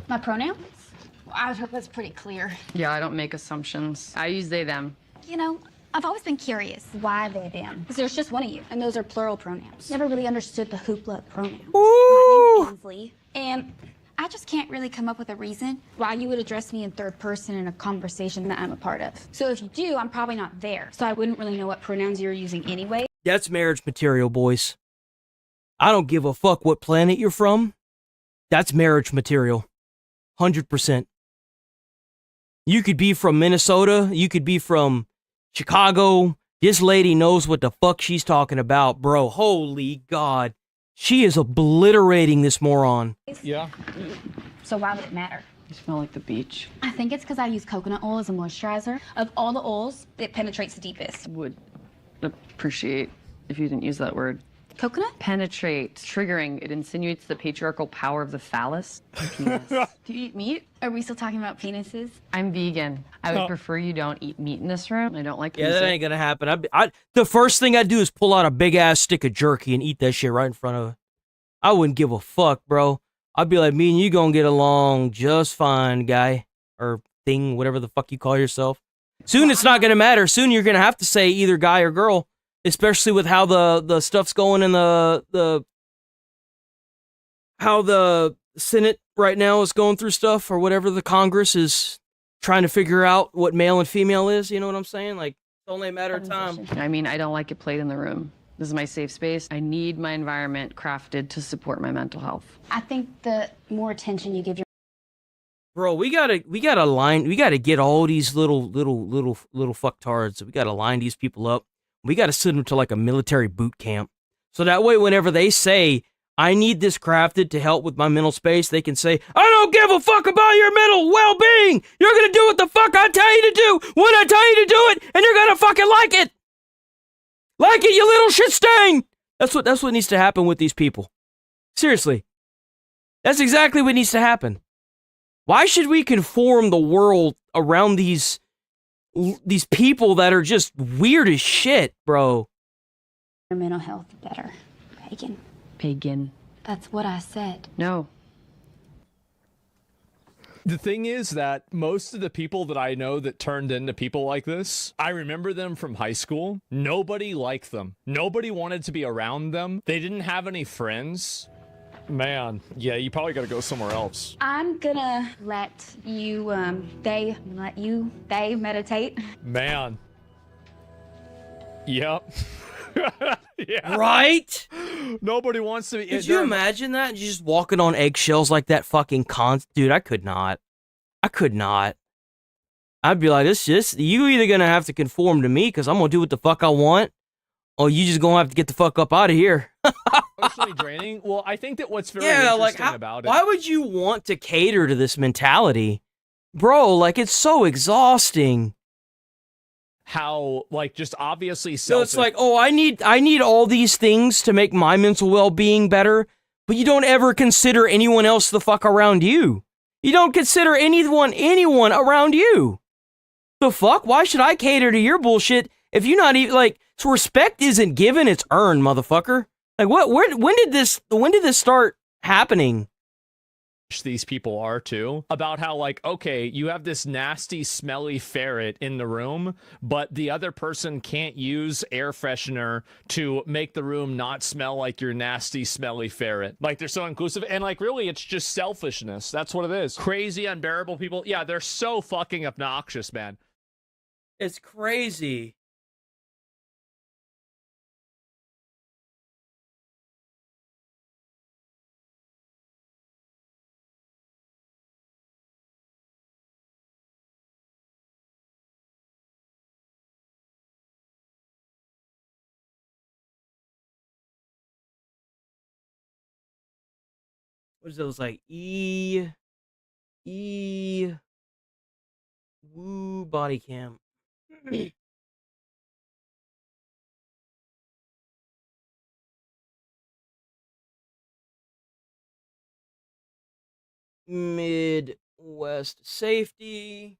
My pronouns? I hope that's pretty clear. Yeah, I don't make assumptions. I use they, them. You know, I've always been curious. Why they them? Because there's just one of you, and those are plural pronouns. Never really understood the hoopla of pronouns. My name's Ainsley, and I just can't really come up with a reason why you would address me in third person in a conversation that I'm a part of. So if you do, I'm probably not there, so I wouldn't really know what pronouns you're using anyway. That's marriage material, boys. I don't give a fuck what planet you're from. That's marriage material. 100%. You could be from Minnesota. You could be from Chicago. This lady knows what the fuck she's talking about, bro. Holy God. She is obliterating this moron. Yeah. So why would it matter? You smell like the beach. I think it's because I use coconut oil as a moisturizer. Of all the oils, it penetrates the deepest. Would appreciate if you didn't use that word. Coconut? Penetrate. Triggering. It insinuates the patriarchal power of the phallus. Penis. Do you eat meat? Are we still talking about penises? I'm vegan. I would prefer you don't eat meat in this room. I don't like Yeah, that ain't gonna happen. The first thing I'd do is pull out a big-ass stick of jerky and eat that shit right in front of her. I wouldn't give a fuck, bro. I'd be like, me and you gonna get along just fine, guy. Or thing, whatever the fuck you call yourself. Soon it's not gonna matter. Soon you're gonna have to say either guy or girl. Especially with how the stuff's going in how the Senate right now is going through stuff, or whatever the Congress is trying to figure out what male and female is, you know what I'm saying? Like, it's only a matter of time. I mean, I don't like it played in the room. This is my safe space. I need my environment crafted to support my mental health. I think the more attention you give your Bro, we gotta get all these little fucktards. We gotta line these people up. We gotta send them to like a military boot camp. So that way, whenever they say, I need this crafted to help with my mental space, they can say, I don't give a fuck about your mental well-being. You're gonna do what the fuck I tell you to do when I tell you to do it, and you're gonna fucking like it. Like it, you little shit stain. That's what needs to happen with these people. Seriously. That's exactly what needs to happen. Why should we conform the world around these people that are just weird as shit, bro? mental health better, Pagan. Pagan. That's what I said. No. The thing is that most of the people that I know that turned into people like this, I remember them from high school. Nobody liked them. Nobody wanted to be around them. They didn't have any friends. Man, yeah, you probably gotta go somewhere else. I'm gonna let you, they meditate. Man. Yep. Yeah. Right? Nobody wants to be. Could you imagine that? Just walking on eggshells like that fucking dude, I could not. I could not. I'd be like, you either gonna have to conform to me because I'm gonna do what the fuck I want, or you just gonna have to get the fuck up out of here. Emotionally draining? Well, I think that what's very interesting about it. Why would you want to cater to this mentality? Bro, like, it's so exhausting. How, like, just obviously So it's like, oh, I need all these things to make my mental well-being better, but you don't ever consider anyone else the fuck around you. You don't consider anyone around you. The fuck? Why should I cater to your bullshit if you're not even, like, so respect isn't given, it's earned, motherfucker. Like, when did this start happening? These people are too, about how, like, okay, you have this nasty smelly ferret in the room, but the other person can't use air freshener to make the room not smell like your nasty smelly ferret. Like, they're so inclusive, and like, really, it's just selfishness. That's what it is. Crazy, unbearable people. Yeah, they're so fucking obnoxious, man. It's crazy. What is those, like, woo body cam. Midwest safety.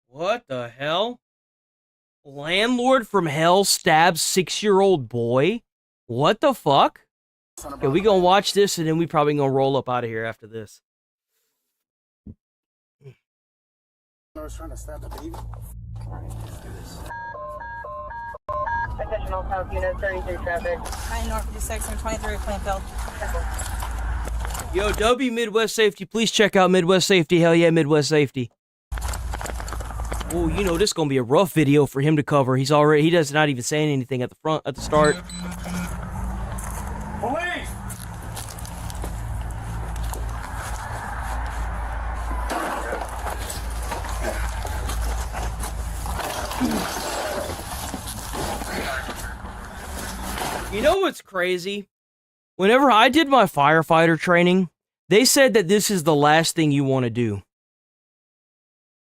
What the hell? Landlord from hell stabs 6-year-old boy? What the fuck? Okay, we gonna watch this and then we probably gonna roll up out of here after this. I was trying to stab the baby. Attention all South units, 33 traffic. 9 North 56 and 23 Plainfield. Yo, W Midwest Safety, please check out Midwest Safety. Hell yeah, Midwest Safety. Oh, you know this is gonna be a rough video for him to cover. He does not even saying anything at the start. Police! You know what's crazy? Whenever I did my firefighter training, they said that this is the last thing you want to do.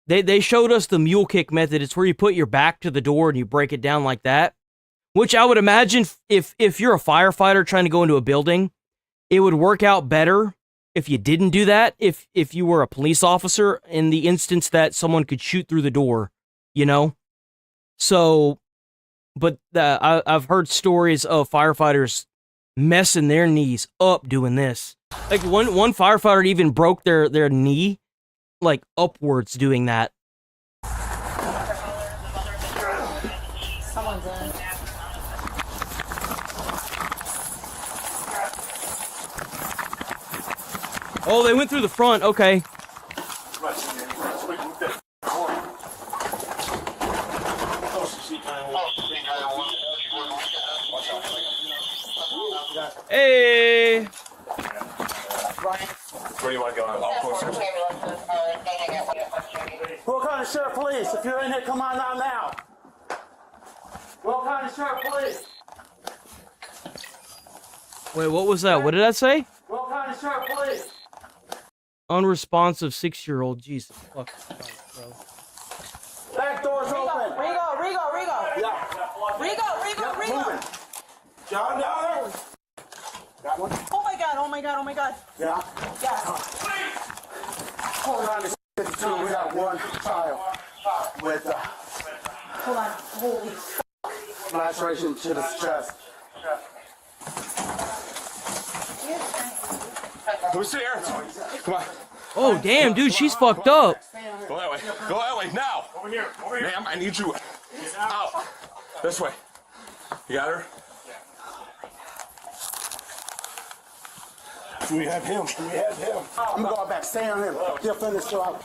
They showed us the mule kick method. It's where you put your back to the door and you break it down like that. Which I would imagine if you're a firefighter trying to go into a building, it would work out better if you didn't do that. If you were a police officer in the instance that someone could shoot through the door, you know? So, but I've heard stories of firefighters messing their knees up doing this. Like one firefighter even broke their knee, like upwards doing that. Someone's in. Oh, they went through the front. Okay. Hey. Where do you want to go? What kind of sheriff police? If you're in here, come on out now. What kind of sheriff police? Wait, what was that? What did that say? What kind of sheriff police? Unresponsive 6-year-old. Jesus fuck, bro. Back door's open. Rigo. Yeah. Rigo. Down there. Got one? Oh my god. Yeah. Hold on to 52. We got one child with Hold on. Holy laceration to the chest. Who's here? Come on. Oh, damn, dude, she's fucked up. Go that way. Go that way. Now. Over here. Ma'am, I need you out. This way. You got her? We have him. I'm going back. Stay on him. He'll finish the job.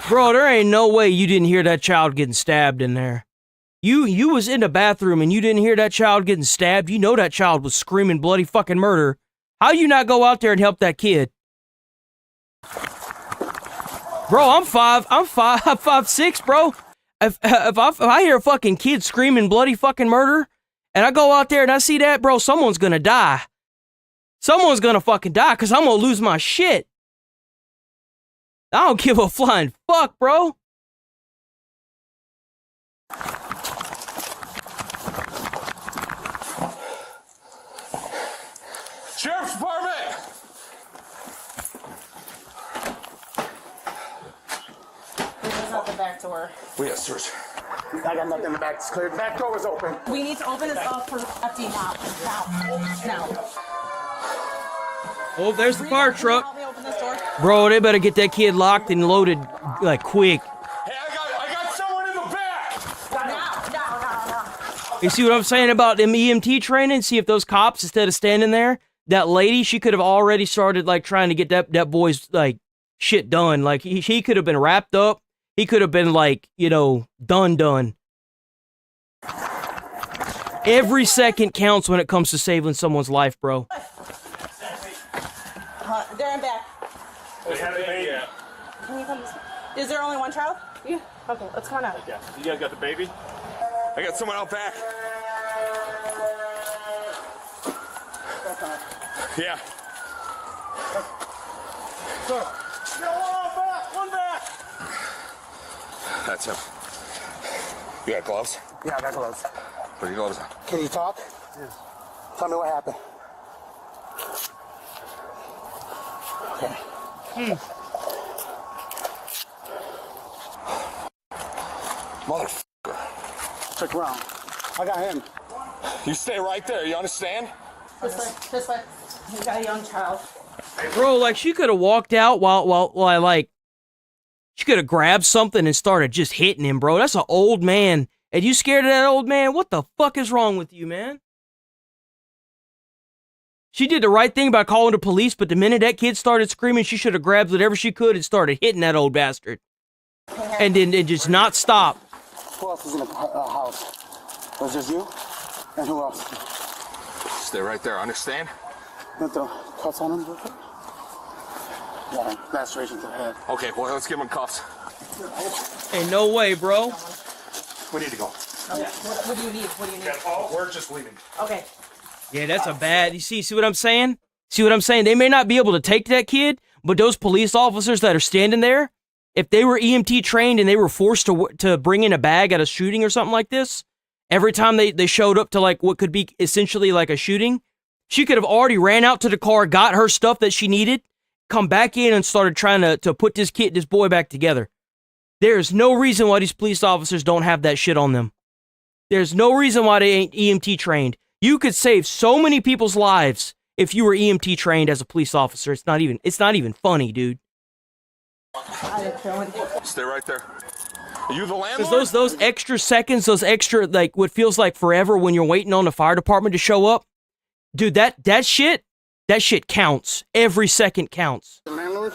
Bro, there ain't no way you didn't hear that child getting stabbed in there. You was in the bathroom and you didn't hear that child getting stabbed. You know that child was screaming bloody fucking murder. How you not go out there and help that kid? Bro, I'm 5'6", bro. If I hear a fucking kid screaming bloody fucking murder, and I go out there and I see that, bro, someone's gonna die. Someone's gonna fucking die, because I'm gonna lose my shit. I don't give a flying fuck, bro. Sheriff's Department! There's nothing back to her. We got search. I got nothing in the back. It's clear. The back door was open. We need to open this up for FD now. Oh, there's the fire truck. Help me open this door. Bro, they better get that kid locked and loaded, like, quick. Hey, I got someone in the back! No. You see what I'm saying about them EMT training? See if those cops, instead of standing there, that lady, she could have already started, like, trying to get that boy's, like, shit done. Like, he could have been wrapped up. He could have been, like, you know, done. Every second counts when it comes to saving someone's life, bro. They're in back. They have a baby. Can you come this way? Is there only one child? Yeah. Okay, let's come on out. Yeah. You guys got the baby? I got someone out back. Yeah. Sir. One back. That's him. You got gloves? Yeah, I got gloves. Put your gloves on. Can you talk? Yes. Tell me what happened. Okay. Motherfucker. Check around. I got him. You stay right there, you understand? This way. You got a young child. Bro, like, she could have walked out while I, like, she could have grabbed something and started just hitting him, bro. That's an old man. And you scared of that old man? What the fuck is wrong with you, man? She did the right thing by calling the police, but the minute that kid started screaming, she should have grabbed whatever she could and started hitting that old bastard. And then just not stop. Who else is in the house? Was just you? And who else? Stay right there, understand? Put the cuffs on him real quick. Yeah, laceration to the head. Okay, well, let's give him cuffs. Ain't no way, bro. We need to go. Okay. What do you need? What do you need? We're just leaving. Okay. Yeah, that's a bad... You see what I'm saying? See what I'm saying? They may not be able to take that kid, but those police officers that are standing there, if they were EMT trained and they were forced to bring in a bag at a shooting or something like this, every time they showed up to, like, what could be essentially like a shooting, she could have already ran out to the car, got her stuff that she needed, come back in and started trying to put this boy back together. There's no reason why these police officers don't have that shit on them. There's no reason why they ain't EMT trained. You could save so many people's lives if you were EMT trained as a police officer. It's not even funny, dude. Stay right there. Are you the landlord? Because those extra seconds, those extra, like, what feels like forever when you're waiting on the fire department to show up, dude, that shit counts. Every second counts. The landlord?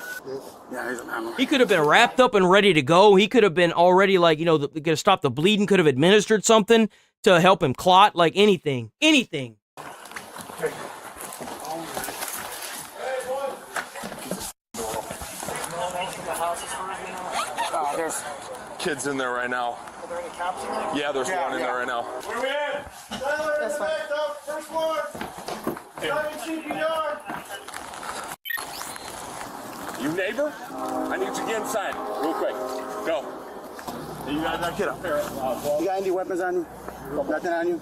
Yeah, he's a landlord. He could have been wrapped up and ready to go. He could have been already, like, could have stopped the bleeding, could have administered something to help him clot, like anything. Anything. There's kids in there right now. Are there any cops in there? Yeah, there's one in there right now. Where we at? This way. First floor. 17 yard. You neighbor? I need you to get inside real quick. Go. You guys get up here. You got any weapons on you? Nothing on you?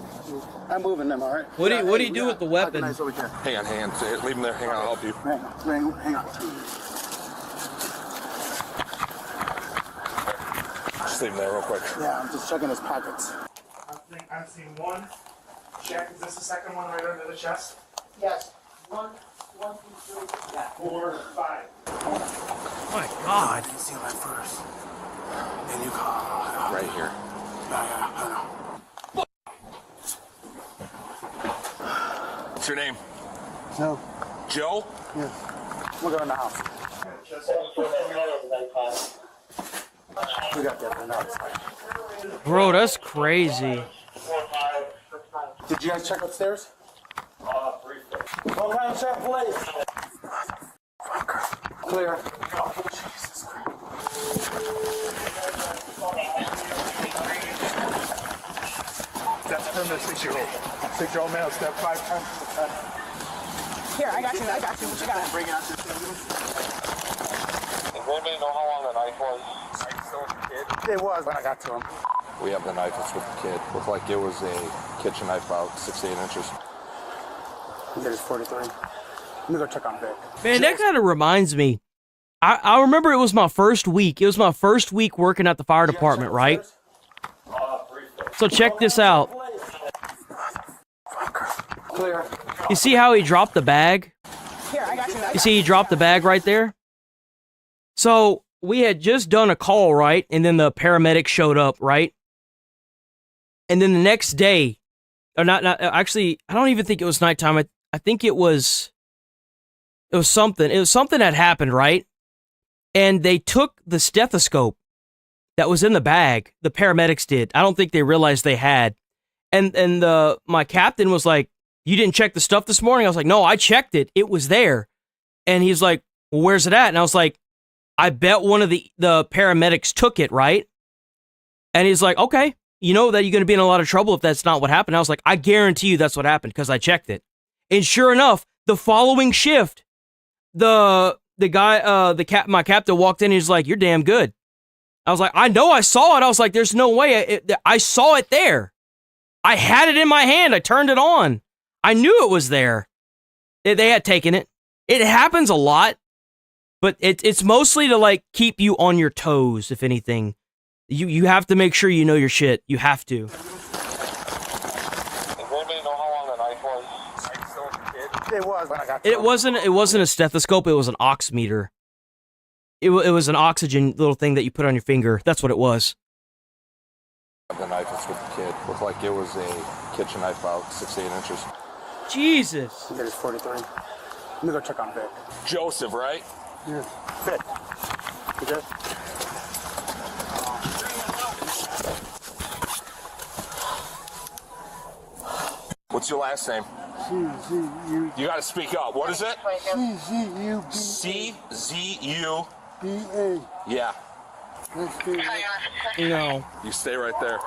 I'm moving them, all right? What do you do with the weapon? Hang on. Leave him there. Hang on, I'll help you. Hang on. Just leave him there real quick. Yeah, I'm just checking his pockets. I've seen one. Check. Is this the second one right under the chest? Yes. 1, 2, 3. Yeah. 4, 5. Oh my God. I didn't see him at first. Then you call. Right here. Yeah, I know. What's your name? No. Joe? Yeah. We'll go in the house. We got that on the outside. Bro, that's crazy. Did you guys check upstairs? Briefly. What kind of check, please? Clear. Jesus Christ. That's permanent 6-year-old. 6-year-old male, step 5 times from the front. Here, I got you. What you got? Bring out this. Does anybody know how long the knife was? Still with the kid? It was when I got to him. We have the knife. It's with the kid. Looked like it was a kitchen knife about 6 to 8 inches. It is 43. Let me go check on Vic. Man, that kind of reminds me. I remember it was my first week. It was my first week working at the fire department, right? So check this out. Clear. You see how he dropped the bag? Here, I got you. You see he dropped the bag right there? So we had just done a call, right? And then the paramedic showed up, right? And then the next day, or not actually, I don't even think it was nighttime. I think it was something. It was something that happened, right? And they took the stethoscope that was in the bag. The paramedics did. I don't think they realized they had. And my captain was like, "You didn't check the stuff this morning?" I was like, "No, I checked it. It was there." And he's like, "Well, where's it at?" And I was like, "I bet one of the paramedics took it, right?" And he's like, "Okay, you know that you're going to be in a lot of trouble if that's not what happened." I was like, "I guarantee you that's what happened because I checked it." And sure enough, the following shift, the guy, my captain walked in and he's like, "You're damn good." I was like, "I know, I saw it." I was like, "There's no way. I saw it there. I had it in my hand. I turned it on. I knew it was there." They had taken it. It happens a lot, but it's mostly to, like, keep you on your toes, if anything. You have to make sure you know your shit. You have to. Does anybody know It was when I got It wasn't a stethoscope. It was an ox meter. It was an oxygen little thing that you put on your finger. That's what it was. The knife is with the kid. Looked like it was a kitchen knife about 6 to 8 inches. Jesus. It is 43. Let me go check on Vic. Joseph, right? Yeah. Vic. You good? What's your last name? C-Z-U. You got to speak up. What is it? C-Z-U. C-Z-U. B-A. Yeah. No. You stay right there.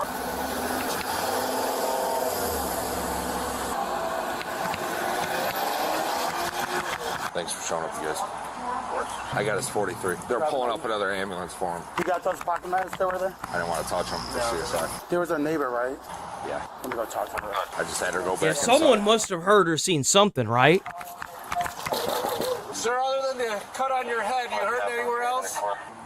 Thanks for showing up, you guys. I got his 43. They're pulling up another ambulance for him. You got those pocket knives that were there? I didn't want to touch them for CSI. There was a neighbor, right? Yeah. Let me go talk to her. I just had her go back Yeah, inside. someone must have heard or seen something, right? Sir, other than the cut on your head, you hurt anywhere else?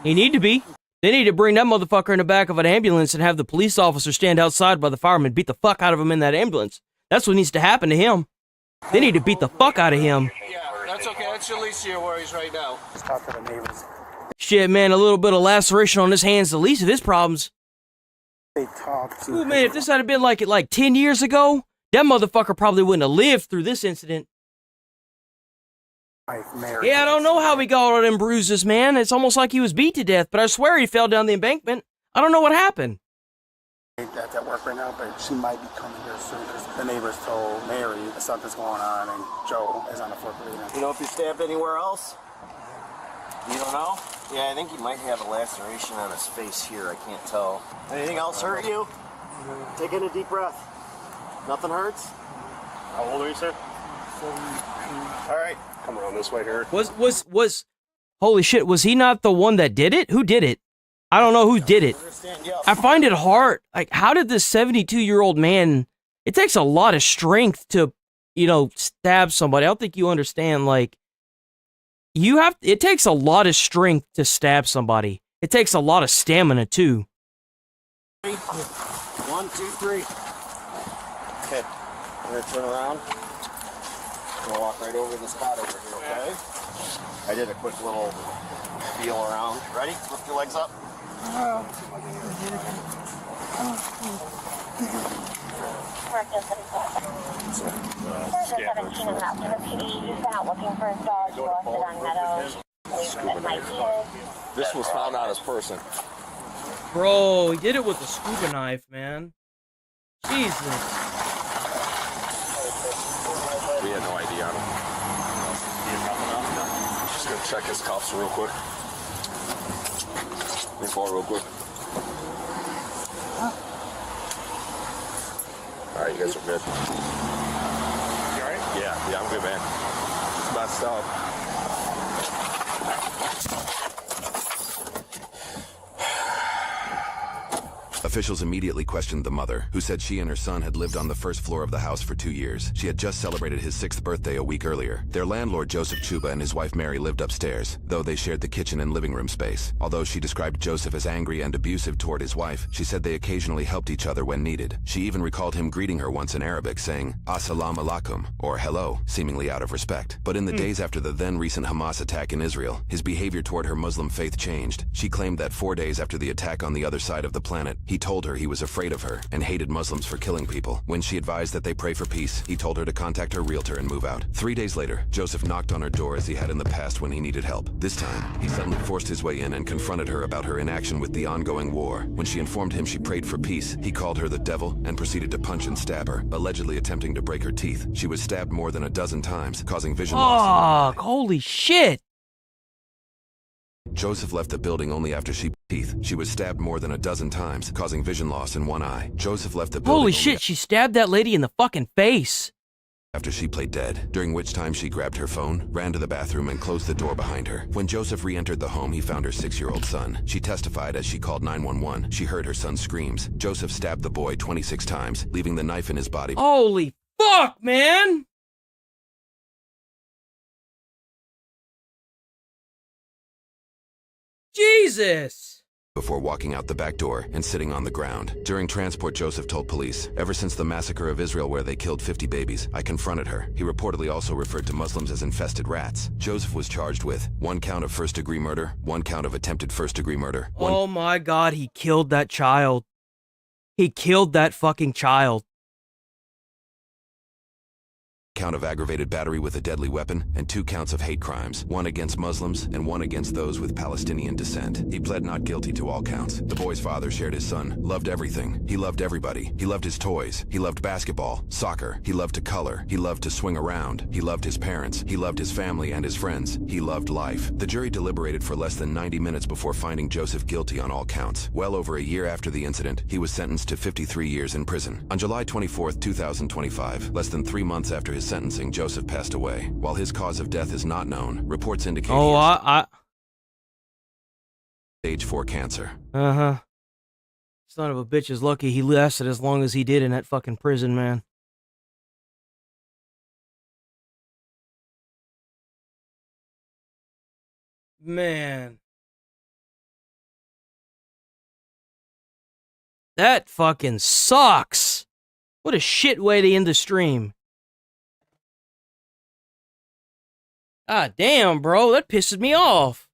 He need to be. They need to bring that motherfucker in the back of an ambulance and have the police officer stand outside by the fireman, beat the fuck out of him in that ambulance. That's what needs to happen to him. They need to beat the fuck out of him. Yeah, that's okay. That's the least of your worries right now. Let's talk to the neighbors. Shit, man, a little bit of laceration on his hands, the least of his problems. They talk to Ooh, man, if this had been like 10 years ago, that motherfucker probably wouldn't have lived through this incident. Mary. Yeah, I don't know how he got all them bruises, man. It's almost like he was beat to death, but I swear he fell down the embankment. I don't know what happened. That's at work right now, but she might be coming here soon because the neighbors told Mary that something's going on and Joe is on the floor bleeding. You know if he stabbed anywhere else? You don't know? Yeah, I think he might have a laceration on his face here. I can't tell. Anything else hurt you? Take in a deep breath. Nothing hurts? How old are you, sir? All right. Come around this way here. Was holy shit, was he not the one that did it? Who did it? I don't know who did it. I find it hard. Like, how did this 72-year-old man, it takes a lot of strength to, stab somebody. I don't think you understand, like, it takes a lot of strength to stab somebody. It takes a lot of stamina, too. 1, 2, 3. Okay. I'm going to turn around. I'm going to walk right over this cot over here, okay? I did a quick little feel around. Ready? Lift your legs up. This was found on his person. Bro, he did it with a scuba knife, man. Jesus. We had no ID on him. Just gonna check his cuffs real quick. Lean forward real quick. Alright, you guys are good. You alright? Yeah, I'm good, man. It's messed up. Officials immediately questioned the mother, who said she and her son had lived on the first floor of the house for 2 years. She had just celebrated his 6th birthday a week earlier. Their landlord, Joseph Chuba, and his wife Mary lived upstairs, though they shared the kitchen and living room space. Although she described Joseph as angry and abusive toward his wife, she said they occasionally helped each other when needed. She even recalled him greeting her once in Arabic, saying, "Assalamu alaikum," or hello, seemingly out of respect. But in the days after the then-recent Hamas attack in Israel, his behavior toward her Muslim faith changed. She claimed that 4 days after the attack on the other side of the planet, he told her he was afraid of her and hated Muslims for killing people. When she advised that they pray for peace, he told her to contact her realtor and move out. 3 days later, Joseph knocked on her door as he had in the past when he needed help. This time, he suddenly forced his way in and confronted her about her inaction with the ongoing war. When she informed him she prayed for peace, he called her the devil and proceeded to punch and stab her, allegedly attempting to break her teeth. She was stabbed more than a dozen times, causing vision loss. Holy shit. Joseph left the building only after she teeth. She was stabbed more than a dozen times, causing vision loss in one eye. Joseph left the building Holy shit, she stabbed that lady in the fucking face. After she played dead, during which time she grabbed her phone, ran to the bathroom, and closed the door behind her. When Joseph re-entered the home, he found her 6-year-old son. She testified as she called 911. She heard her son's screams. Joseph stabbed the boy 26 times, leaving the knife in his body. Holy fuck, man! Jesus! before walking out the back door and sitting on the ground. During transport, Joseph told police, "Ever since the massacre of Israel where they killed 50 babies, I confronted her." He reportedly also referred to Muslims as infested rats. Joseph was charged with 1 count of first-degree murder, 1 count of attempted first-degree murder. Oh my God, he killed that child. He killed that fucking child. Count of aggravated battery with a deadly weapon, and 2 counts of hate crimes, 1 against Muslims and 1 against those with Palestinian descent. He pled not guilty to all counts. The boy's father shared his son, loved everything. He loved everybody. He loved his toys. He loved basketball, soccer. He loved to color. He loved to swing around. He loved his parents. He loved his family and his friends. He loved life. The jury deliberated for less than 90 minutes before finding Joseph guilty on all counts. Well over a year after the incident, he was sentenced to 53 years in prison. On July 24, 2025, less than 3 months after his sentencing, Joseph passed away. While his cause of death is not known, reports indicate stage 4 cancer. Son of a bitch is lucky he lasted as long as he did in that fucking prison, man. Man. That fucking sucks. What a shit way to end the stream. God damn, bro, that pisses me off.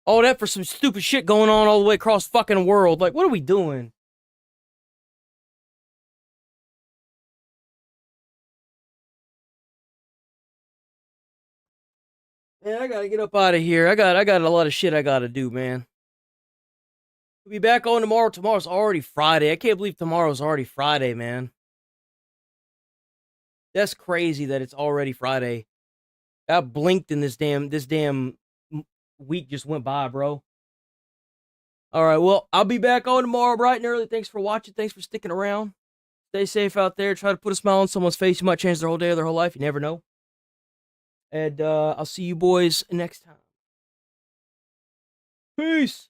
All that for some stupid shit going on all the way across the fucking world. Like, what are we doing? Man, I gotta get up out of here. I got a lot of shit I gotta do, man. We'll be back on tomorrow. Tomorrow's already Friday. I can't believe tomorrow's already Friday, man. That's crazy that it's already Friday. I blinked and this damn week just went by, bro. All right, well, I'll be back on tomorrow bright and early. Thanks for watching. Thanks for sticking around. Stay safe out there. Try to put a smile on someone's face. You might change their whole day or their whole life. You never know. And I'll see you boys next time. Peace.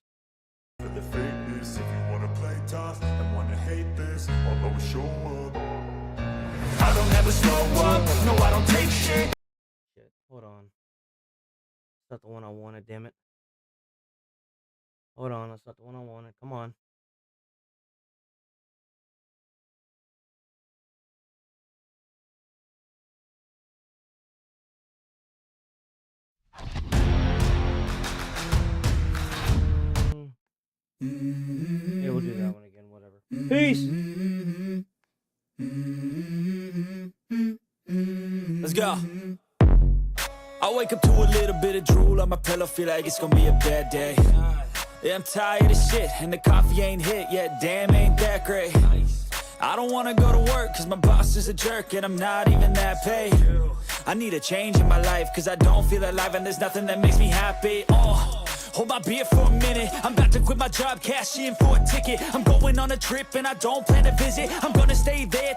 For the fakeness, if you wanna play tough and wanna hate this, I'll always show up. I don't ever slow up. No, I don't take shit. Hold on. That's not the one I wanted, damn it. Hold on, that's not the one I wanted. Come on. Yeah, we'll do that one again, whatever. Peace! Let's go. I wake up to a little bit of drool on my pillow, feel like it's gonna be a bad day. Yeah, I'm tired of shit, and the coffee ain't hit yet, damn, ain't that great. I don't wanna go to work, cause my boss is a jerk, and I'm not even that paid. I need a change in my life, cause I don't feel alive, and there's nothing that makes me happy. Hold my beer for a minute, I'm about to quit my job, cash in for a ticket. I'm going on a trip, and I don't plan to visit, I'm gonna stay there